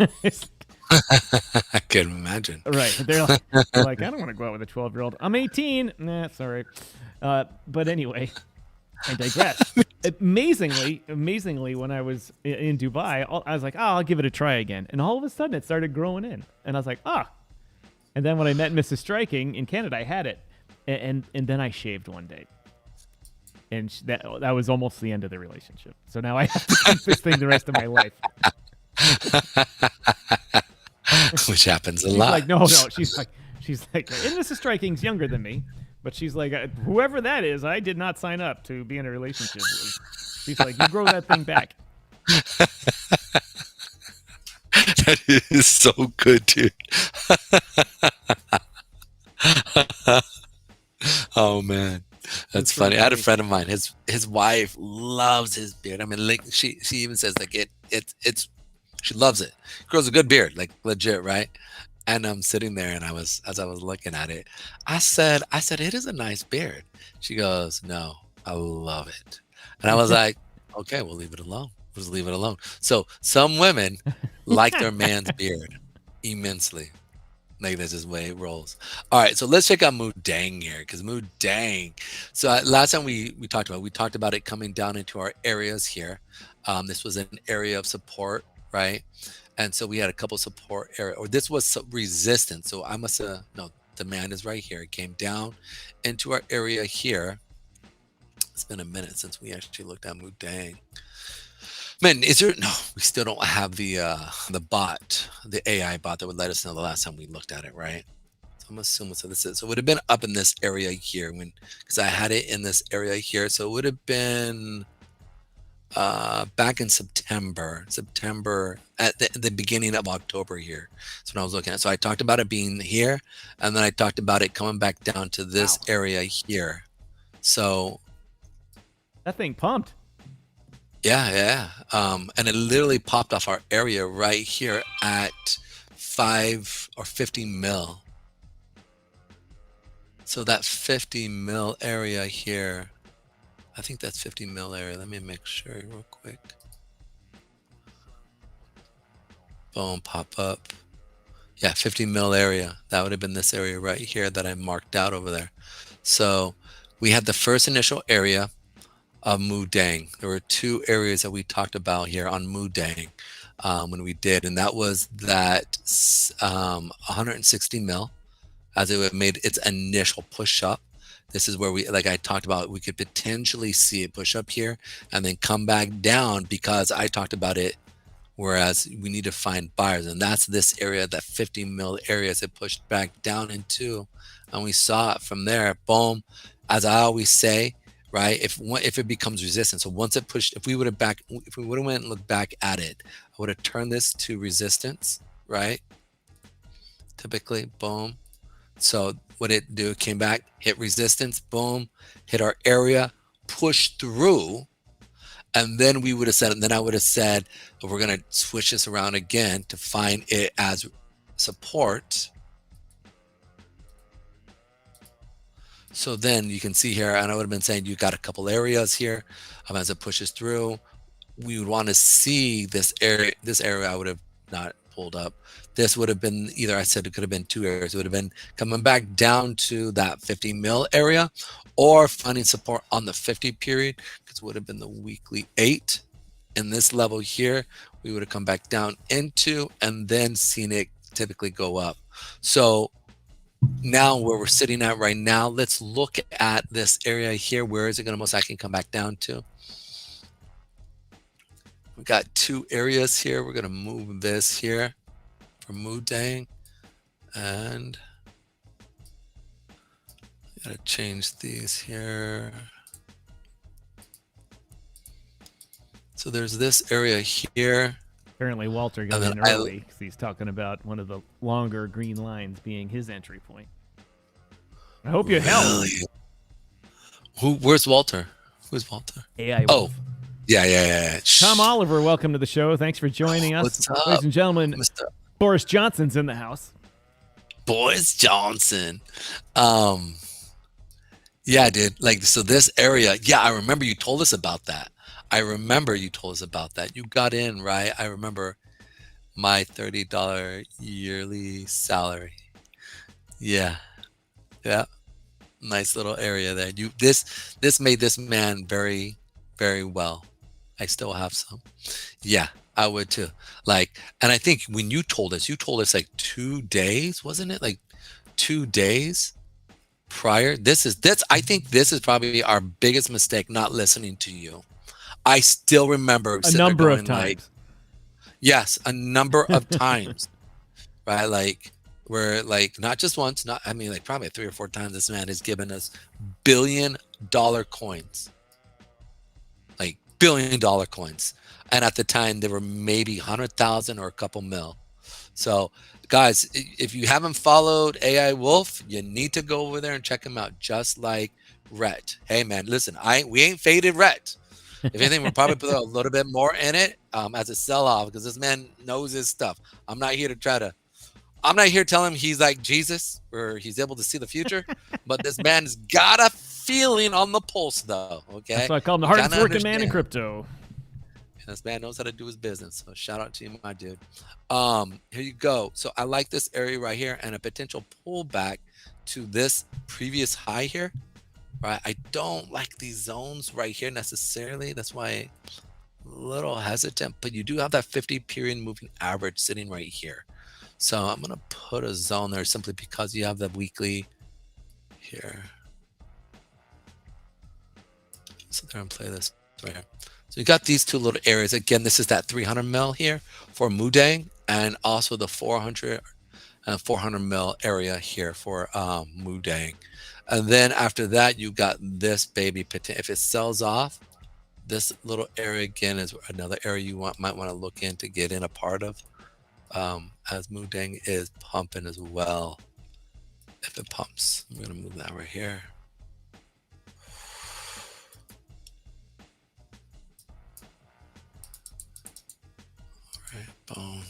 I can imagine. Right. They're like, I don't want to go out with a 12-year-old. I'm 18. Nah, sorry. But anyway, I digress. Amazingly, when I was in Dubai, I was like, I'll give it a try again. And all of a sudden, it started growing in. And I was like, And then when I met Mrs. Striking in Canada, I had it. And then I shaved one day. And that was almost the end of the relationship. So now I have to keep this thing the rest of my life. Which happens a She's lot. like, no. She's like, and Mrs. Striking's younger than me, but she's like, whoever that is, I did not sign up to be in a relationship with. She's like, you grow that thing back. That is so good, dude. Oh man, that's funny. I had a friend of mine. His wife loves his beard. I mean, like she even says like it's she loves it. Grows a good beard, like legit, right? And I'm sitting there, and as I was looking at it, I said, it is a nice beard. She goes, no, I love it. And I was like, okay, we'll leave it alone. We'll just leave it alone. So some women like their man's beard immensely. Like that's just the way it rolls. All right, so let's check out Moo Dang here, because Moo Dang. So last time we talked about it coming down into our areas here. This was an area of support, right? And so we had a couple support area, or this was resistance. So I must no, demand is right here. It came down into our area here. It's been a minute since we actually looked at Moo Dang. Man, is there no? We still don't have the bot, the AI bot that would let us know the last time we looked at it, right? So I'm assuming so. This is so it would have been up in this area here because I had it in this area here. So it would have been back in September at the beginning of October here. That's what I was looking at. So I talked about it being here, and then I talked about it coming back down to this area here. So that thing pumped. Yeah. And it literally popped off our area right here at 5 or 50 mil. So that 50 mil area here, I think that's 50 mil area. Let me make sure real quick. Boom, pop up. Yeah, 50 mil area. That would have been this area right here that I marked out over there. So we had the first initial area of Moo Dang. There were two areas that we talked about here on Moo Dang when we did, and that was that 160 mil as it made its initial push up. This is where we, like I talked about, we could potentially see it push up here and then come back down, because I talked about it. Whereas we need to find buyers, and that's this area, that 50 mil area, as it pushed back down into, and we saw it from there. Boom. As I always say, right? If it becomes resistance, so once it pushed, if we would have went and looked back at it, I would have turned this to resistance, right? Typically, boom. So what it do? It came back, hit resistance, boom, hit our area, push through, and then we would have said, and then I would have said, we're gonna switch this around again to find it as support. So then you can see here, and I would have been saying you got a couple areas here. As it pushes through, we would want to see this area. This area I would have not pulled up. This would have been either, I said it could have been two areas. It would have been coming back down to that 50 mil area, or finding support on the 50 period, because it would have been the weekly 8. In this level here, we would have come back down into, and then seen it typically go up. So now where we're sitting at right now, let's look at this area here. Where is it going to most likely come back down to? We've got two areas here. We're going to move this here for Mudang, and got to change these here. So there's this area here. Apparently Walter got in early because he's talking about one of the longer green lines being his entry point. I hope you help. Where's Walter? Who's Walter? AI Wolf. Oh, yeah. Tom Oliver, welcome to the show. Thanks for joining us. What's up, ladies and gentlemen? Boris Johnson's in the house. Boris Johnson. Yeah, dude. Like, so this area, yeah, I remember you told us about that. You got in, right? I remember my $30 yearly salary. Yeah. Nice little area there. This made this man very, very well. I still have some. Yeah, I would too. Like, and I think when you told us like 2 days, wasn't it? Like 2 days prior. I think this is probably our biggest mistake, not listening to you. I still remember a number of times. Like, yes, a number of times, right? Like, where, like, not just once, like probably 3 or 4 times this man has given us billion-dollar coins, like billion-dollar coins. And at the time, there were maybe 100,000 or a couple mil. So, guys, if you haven't followed AI Wolf, you need to go over there and check him out, just like Rhett. Hey, man, listen, we ain't faded Rhett. If anything, we'll probably put a little bit more in it as a sell-off, because this man knows his stuff. I'm not here to tell him he's like Jesus or he's able to see the future, but this man's got a feeling on the pulse, though, okay? That's why I call him the hardest working man in crypto. And this man knows how to do his business, so shout out to you, my dude. Here you go. So I like this area right here, and a potential pullback to this previous high here. Right, I don't like these zones right here necessarily. That's why I'm a little hesitant, but you do have that 50 period moving average sitting right here. So I'm gonna put a zone there simply because you have the weekly here. So there and play this right here. So you got these two little areas. Again, this is that 300 mil here for Mudang, and also the 400 mil area here for Mudang. And then after that, you got this baby. If it sells off, this little area again is another area you might want to look in to get in a part of, as Mudang is pumping as well. If it pumps, I'm gonna move that right here. All right, boom.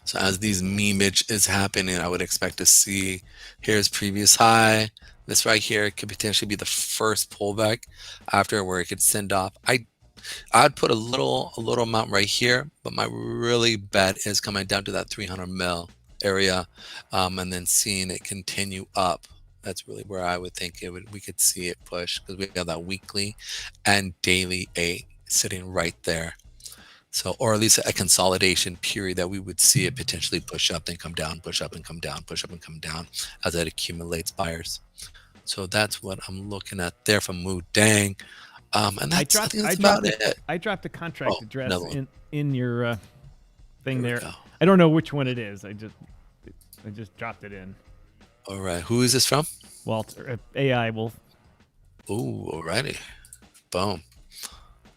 So as these memeage is happening, I would expect to see, here's previous high. This right here could potentially be the first pullback after where it could send off. I'd put a little amount right here, but my really bet is coming down to that 300 mil area, and then seeing it continue up. That's really where I would think we could see it push, because we have that weekly and daily 8 sitting right there. So, or at least a consolidation period that we would see it potentially push up, then come down, push up and come down, push up and come down as it accumulates buyers. So that's what I'm looking at there from Moo Dang. And that's, I think that's about it. I dropped a contract address in your thing there. Go. I don't know which one it is. I just dropped it in. All right. Who is this from? Walter, AI Wolf. Ooh, alrighty. Boom.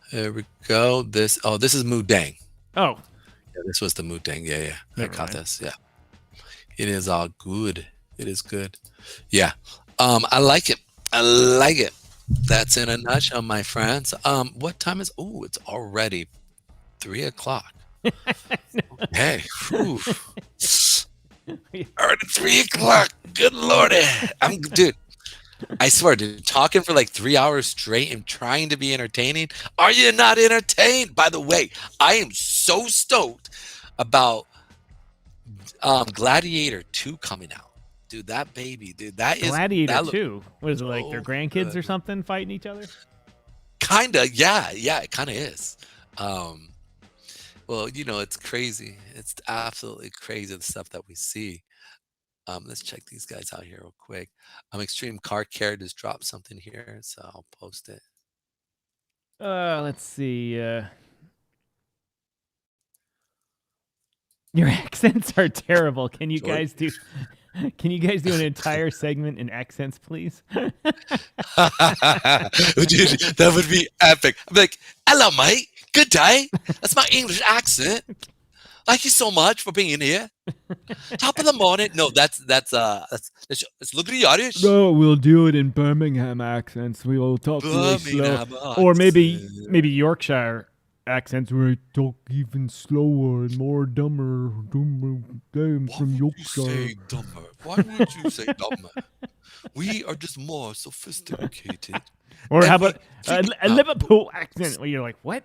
There we go. This is Moo Dang. Oh. Yeah, this was the Moo Dang. Yeah. I caught this. Yeah. It is all good. It is good. Yeah. I like it. I like it. That's in a nutshell, my friends. What time is? Oh, it's already 3 o'clock. Hey, already 3 o'clock. Good lordy, dude. I swear, dude, talking for like 3 hours straight and trying to be entertaining. Are you not entertained? By the way, I am so stoked about Gladiator 2 coming out. Dude, that baby, dude, that is Gladiator 2. What is it, like their grandkids or something fighting each other? Kinda, yeah, it kind of is. Well, it's crazy. It's absolutely crazy the stuff that we see. Let's check these guys out here real quick. Extreme Car Care just dropped something here, so I'll post it. Let's see. Your accents are terrible. Can you guys do an entire segment in accents, please? Dude, that would be epic. I'm like, hello, mate. Good day. That's my English accent. Thank you so much for being here. Top of the morning. No, let's look at the Irish. No, we'll do it in Birmingham accents. We will talk really slow, or maybe Yorkshire accents where I talk even slower and more dumber. I'm from Yorkshire. Why would you say dumber? Why would you say dumber? We are just more sophisticated. Or how about a Liverpool accent where you're like, what?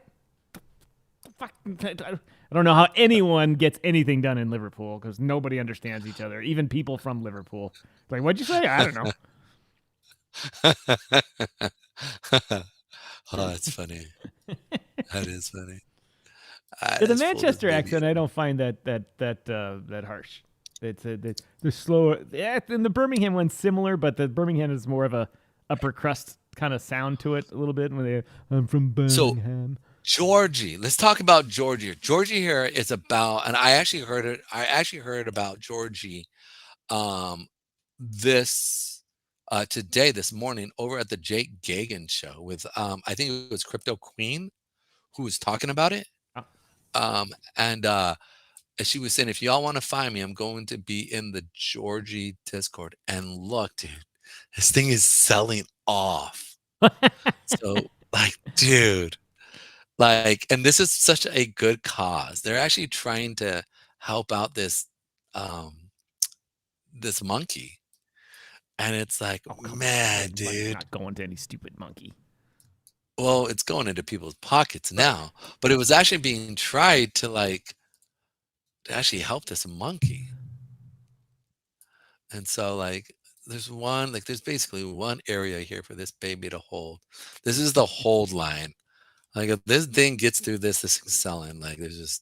Fuck. I don't know how anyone gets anything done in Liverpool because nobody understands each other, even people from Liverpool. Like, what'd you say? I don't know. Oh, that's funny. That is funny. The Manchester accent, I don't find that harsh. They're slower. Yeah, and the Birmingham one's similar, but the Birmingham is more of a upper crust kind of sound to it a little bit. I'm from Birmingham. Georgie, let's talk about Georgie. Georgie here is about, and I actually heard about Georgie, this morning over at the Jake Gagan show with, I think it was Crypto Queen, who was talking about it. And she was saying, if y'all want to find me, I'm going to be in the Georgie Discord. And look, dude, this thing is selling off. So, like, dude. Like, and this is such a good cause. They're actually trying to help out this this monkey. And it's like, man, dude. Not going to any stupid monkey. Well, it's going into people's pockets now. But it was actually being tried to actually help this monkey. And so there's basically one area here for this baby to hold. This is the hold line. Like, if this thing gets through this is selling. Like, this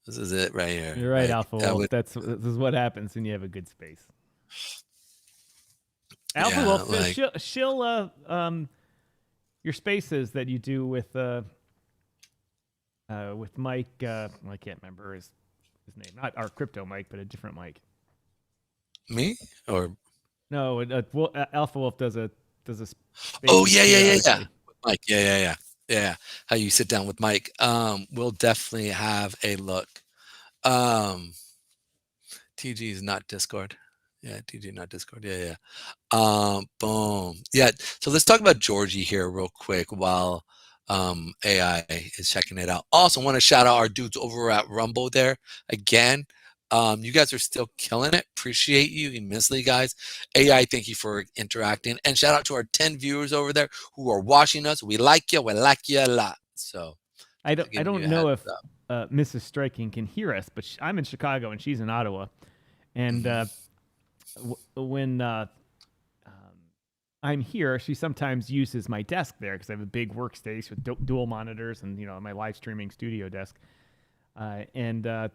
is it right here. You're right, Alpha Wolf. This is what happens when you have a good space. Alpha Wolf, shill your spaces that you do with Mike. I can't remember his name. Not our crypto Mike, but a different Mike. Me or no? Alpha Wolf does a. Oh yeah. Mike, yeah. How you sit down with Mike. We'll definitely have a look. TG is not Discord. Yeah, TG not Discord. Yeah. Boom. Yeah. So let's talk about Georgie here real quick while AI is checking it out. Also want to shout out our dudes over at Rumble there again. You guys are still killing it. Appreciate you immensely, guys. AI, thank you for interacting. And shout out to our 10 viewers over there who are watching us. We like you. We like you a lot. So I don't know if Mrs. Striking can hear us, but I'm in Chicago and she's in Ottawa. And when I'm I'm here, she sometimes uses my desk there because I have a big workspace with dual monitors and my live streaming studio desk. And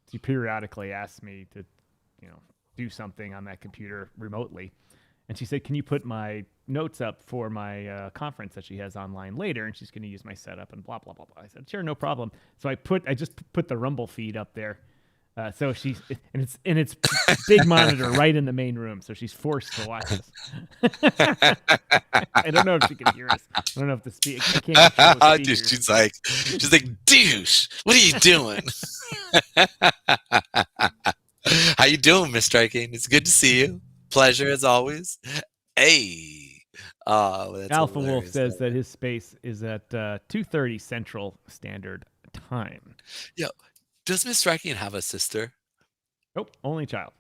she periodically asks me to, do something on that computer remotely. And she said, "Can you put my notes up for my conference that she has online later?" And she's going to use my setup and blah blah blah blah. I said, "Sure, no problem." So I just put the Rumble feed up there. So she's and it's big monitor right in the main room, so she's forced to watch this. I don't know if she can hear us. I don't know if I can't control the Dude, speakers. she's like, douche, what are you doing? How you doing, Miss Striking? It's good to see you. Pleasure as always. Hey. Oh, that's Alpha Wolf hilarious. says that his space is at 2:30 Central Standard Time. Yo, does Miss Striking have a sister? Nope, only child.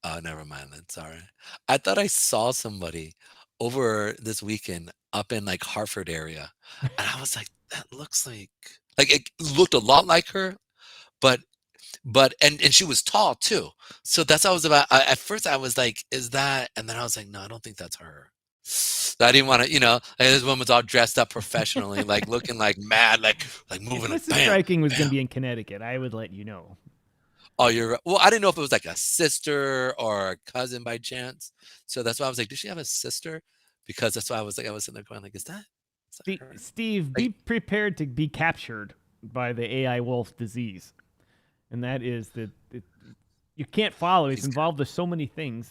Oh, never mind. That's all right. I thought I saw somebody over this weekend up in like Hartford area, and I was like, that looks like it looked a lot like her, but and she was tall too. So that's what I was about. At first, I was like, is that? And then I was like, no, I don't think that's her. So I didn't want to, like, this woman's all dressed up professionally, like looking like mad, like moving. If Mrs. Bam, Striking was going bam. to be in Connecticut, I would let you know. Oh, you're right. Well, I didn't know if it was like a sister or a cousin by chance. So that's why I was like, does she have a sister? Because that's why I was sitting there going like, is that her? Steve, be prepared to be captured by the AI wolf disease. And that is that you can't follow. He's involved with so many things.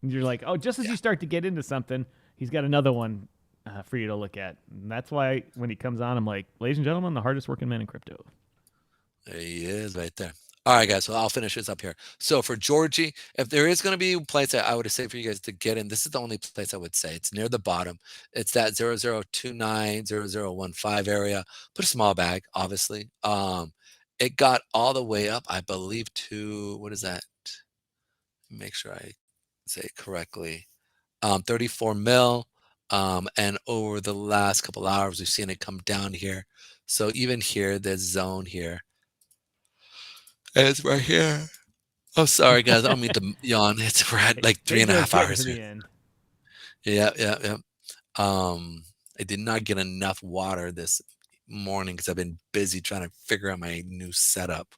And you're like, oh, just as you start to get into something, he's got another one for you to look at. And that's why when he comes on, I'm like, ladies and gentlemen, the hardest working man in crypto. There he is right there. All right, guys. So I'll finish this up here. So for Georgie, if there is going to be a place that I would say for you guys to get in, this is the only place I would say. It's near the bottom. It's that 00290015 area. Put a small bag, obviously. It got all the way up, I believe, to what is that? Make sure I say it correctly. 34 mil. And over the last couple hours, we've seen it come down here. So even here, this zone here. It's right here. Oh, sorry, guys. I don't mean to yawn. We're at like 3.5 hours here. Yeah. I did not get enough water this morning because I've been busy trying to figure out my new setup.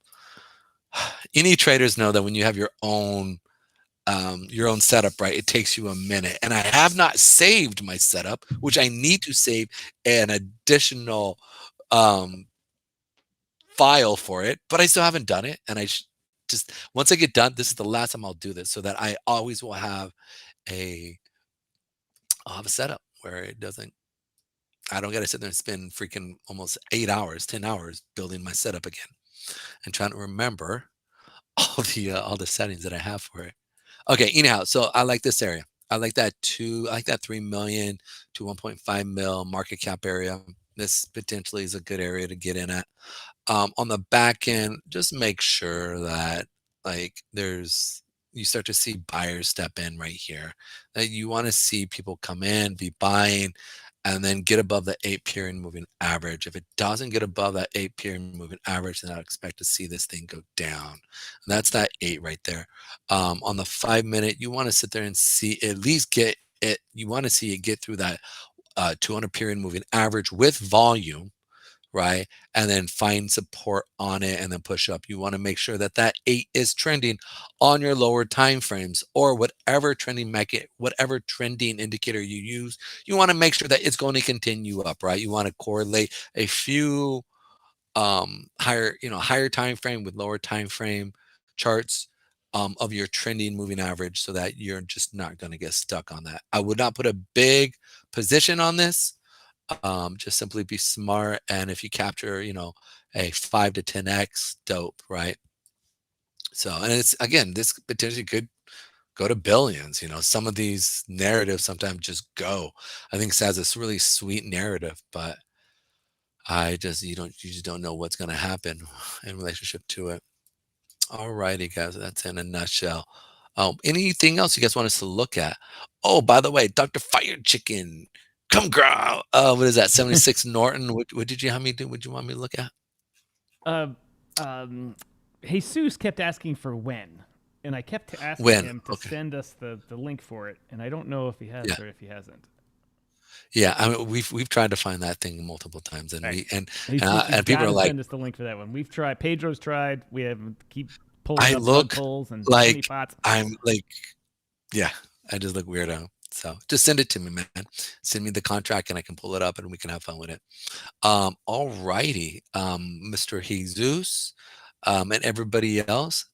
Any traders know that when you have your own setup, right, it takes you a minute. And I have not saved my setup, which I need to save an additional file for it, but I still haven't done it. And just once I get done, this is the last time I'll do this, so that I always will have I'll have a setup where I don't got to sit there and spend freaking almost 8 hours, 10 hours building my setup again and trying to remember all the settings that I have for it. Okay, anyhow, so I like this area. I like that 3 million to 1.5 mil market cap area. This potentially is a good area to get in at. On the back end, just make sure that you start to see buyers step in right here. That you want to see people come in, be buying, and then get above the 8 period moving average. If it doesn't get above that 8 period moving average, then I'd expect to see this thing go down. And that's that 8 right there. On the 5-minute, you want to sit there and see at least get it. You want to see it get through that 200 period moving average with volume, right? And then find support on it and then push up. You want to make sure that that 8 is trending on your lower time frames, or whatever trending indicator you use. You want to make sure that it's going to continue up, right? You want to correlate a few higher time frame with lower time frame charts of your trending moving average, so that you're just not going to get stuck on that. I would not put a big position on this. Just simply be smart, and if you capture a 5 to 10x, dope, right? So, and it's, again, this potentially could go to billions. Some of these narratives sometimes just go. I think it has this really sweet narrative, but you just don't know what's going to happen in relationship to it. All righty, guys, that's in a nutshell. Anything else you guys want us to look at? Oh, by the way, Dr. Fire Chicken, come girl. What is that? 76 Norton. What did you have me do? What you want me to look at? Jesus kept asking for when. and I kept asking him to send us the link for it, and I don't know if he has or if he hasn't. Yeah, I mean, we've tried to find that thing multiple times, and and people are like, send us the link for that one. We've tried. Pedro's tried. We have keep pulling I up look polls and like pots. I'm like, yeah, I just look weirdo. So just send it to me, man. Send me the contract, and I can pull it up, and we can have fun with it. All righty, Mr. Jesus, and everybody else.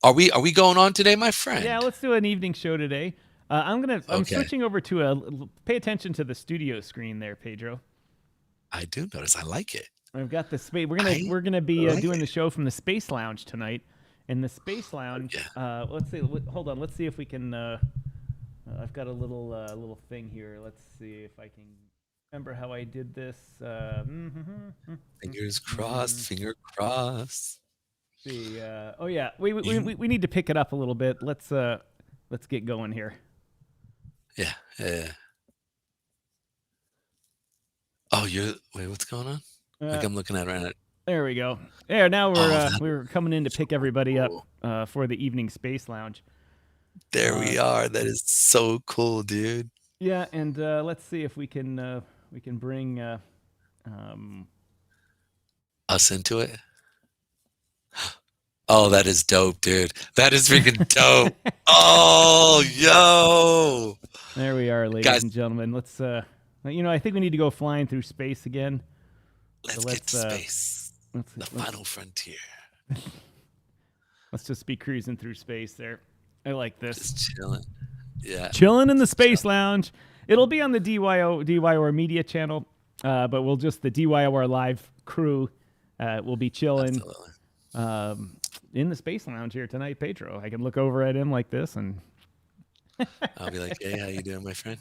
Are we going on today, my friend? Yeah, let's do an evening show today. I'm switching over to pay attention to the studio screen there, Pedro. I do notice. I like it. I've got the space. We're gonna be doing the show from the Space Lounge tonight. In the Space Lounge, let's see. Hold on. Let's see if we can. I've got a little thing here. Let's see if I can remember how I did this. Fingers crossed. Finger crossed. See. Oh yeah. We need to pick it up a little bit. Let's get going here. Yeah. Oh, wait. What's going on? Like I'm looking at it right now. There we go. There. Now we're coming in to pick everybody up for the evening Space Lounge. There we are. That is so cool, dude. Yeah, and let's see if we can bring us into it. Oh, that is dope, dude. That is freaking dope. Oh, yo. There we are, ladies and gentlemen. Let's I think we need to go flying through space again. Let's get to space. The final frontier. Let's just be cruising through space there. I like this. Just chilling. Yeah. Chilling in the Space Lounge. It'll be on the DYOR Media channel, but we'll just the DYOR Live crew will be chilling in the Space Lounge here tonight, Pedro. I can look over at him like this, and I'll be like, "Hey, how you doing, my friend?"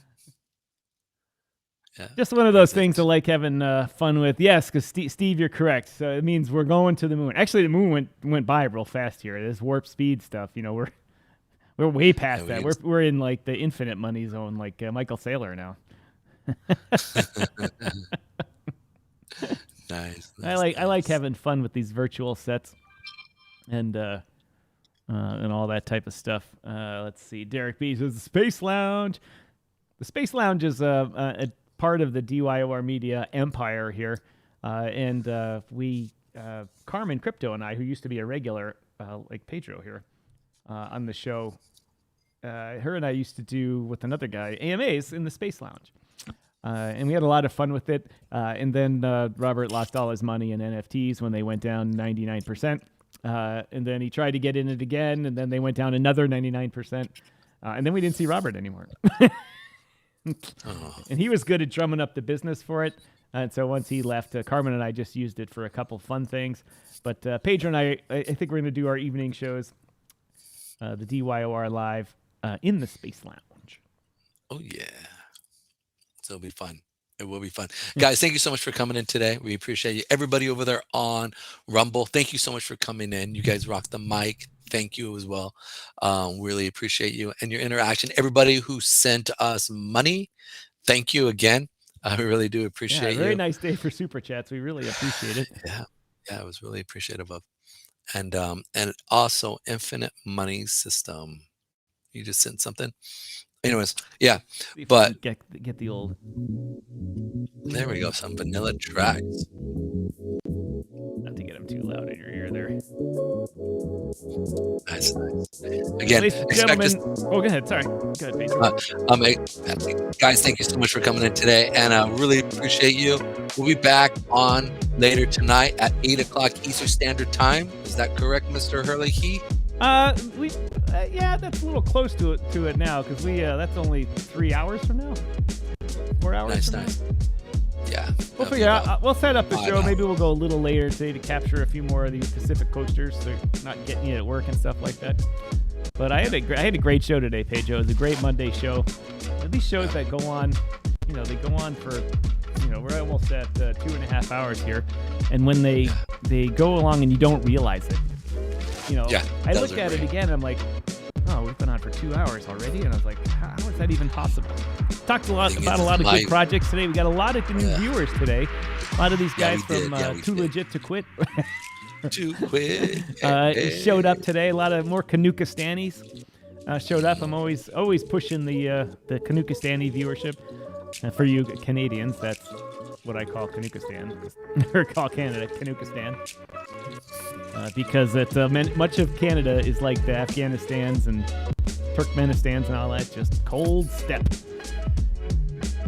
Yeah. Just one of those things I like having fun with. Yes, because Steve, you're correct. So it means we're going to the moon. Actually, the moon went by real fast here. This warp speed stuff, we're way past that. We're in like the infinite money zone, like Michael Saylor now. Nice. I like having fun with these virtual sets, and all that type of stuff. Let's see. Derek B says the Space Lounge. The Space Lounge is a part of the DYOR Media empire here, and Carmen Crypto and I, who used to be a regular like Pedro here on the show, her and I used to do with another guy AMAs in the Space Lounge, and we had a lot of fun with it. And then Robert lost all his money in NFTs when they went down 99%, and then he tried to get in it again, and then they went down another 99%, and then we didn't see Robert anymore. And he was good at drumming up the business for it. And so once he left, Carmen and I just used it for a couple fun things. But Pedro and I think we're going to do our evening shows, the DYOR Live, in the Space Lounge. Oh, yeah. So it'll be fun. It will be fun. Guys, thank you so much for coming in today. We appreciate you. Everybody over there on Rumble, thank you so much for coming in. You guys rock the mic. Thank you as well. Really appreciate you and your interaction. Everybody who sent us money, thank you again. I really do appreciate you. Very nice day for Super Chats. We really appreciate it. Yeah, I was really appreciative of. And also Infinite Money System. You just sent something. Anyways, yeah. But get the old. There we go. Some vanilla tracks. Not to get them too loud in your ear there. Nice. Again, go ahead. Sorry. Go ahead, Pedro. Guys, thank you so much for coming in today, and I really appreciate you. We'll be back on later tonight at 8 o'clock Eastern Standard Time. Is that correct, Mr. Herlihy? Yeah, that's a little close to it now, because that's only 3 hours from now. 4 hours. Nice. Yeah. We'll figure out. We'll set up the show. Maybe we'll go a little later today to capture a few more of these Pacific coasters, so not getting you at work and stuff like that. But I had a great show today, Pedro. It was a great Monday show. These shows that go on, they go on for, we're almost at 2.5 hours here, and when they go along and you don't realize it, I looked at it again and I'm like, oh, we've been on for 2 hours already, and I was like, how is that even possible? Talked about a lot of good projects today. We got a lot of new viewers today. A lot of these guys from Too Legit to Quit. too quick. Showed up today. A lot of more Kanukaistanis showed up. I'm always pushing the Kanukistani viewership. For you Canadians, that's what I call Kanukistan, or call Canada Kanukistan, because it's much of Canada is like the Afghanistans and Turkmenistans and all that, just cold steppe.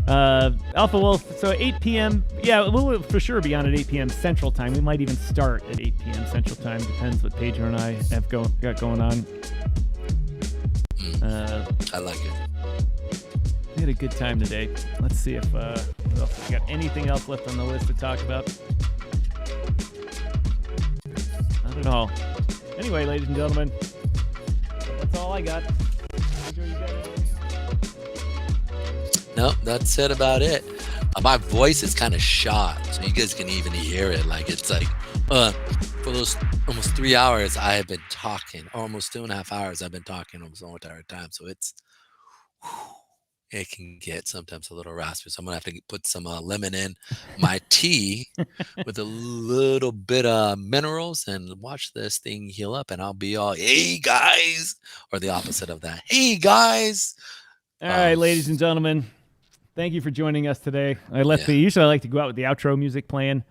Alpha Wolf, so 8 p.m. Yeah, we'll for sure be on at 8 p.m. Central Time. We might even start at 8 p.m. Central Time. Depends what Pedro and I have got going on. I like it. We had a good time today. Let's see if what else we got. Anything else left on the list to talk about? Not at all. Anyway, ladies and gentlemen, that's all I got. Pedro, you got anything else? No, that's it about it. My voice is kind of shot, so you guys can even hear it. Like it's like, for those almost 3 hours I have been talking, or almost 2.5 hours I've been talking almost the whole entire time. So it's, it can get sometimes a little raspy. So I'm gonna have to put some lemon in my tea with a little bit of minerals and watch this thing heal up, and I'll be all, hey guys, or the opposite of that. Hey guys. All right, ladies and gentlemen. Thank you for joining us today. Usually I like to go out with the outro music playing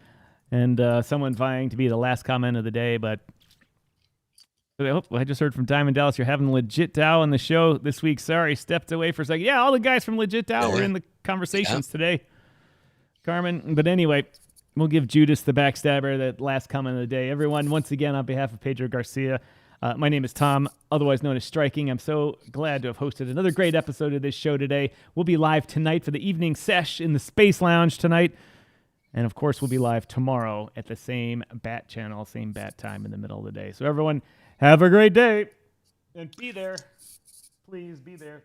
and someone vying to be the last comment of the day, but I just heard from Diamond Dallas you're having Legit DAO on the show this week. Sorry, stepped away for a second. Yeah, all the guys from Legit DAO were in the conversations today, Carmen. But anyway, we'll give Judas the backstabber that last comment of the day. Everyone, once again, on behalf of Pedro Garcia, my name is Tom, otherwise known as Striking. I'm so glad to have hosted another great episode of this show today. We'll be live tonight for the evening sesh in the Space Lounge tonight. And, of course, we'll be live tomorrow at the same bat channel, same bat time in the middle of the day. So, everyone, have a great day. And be there. Please be there.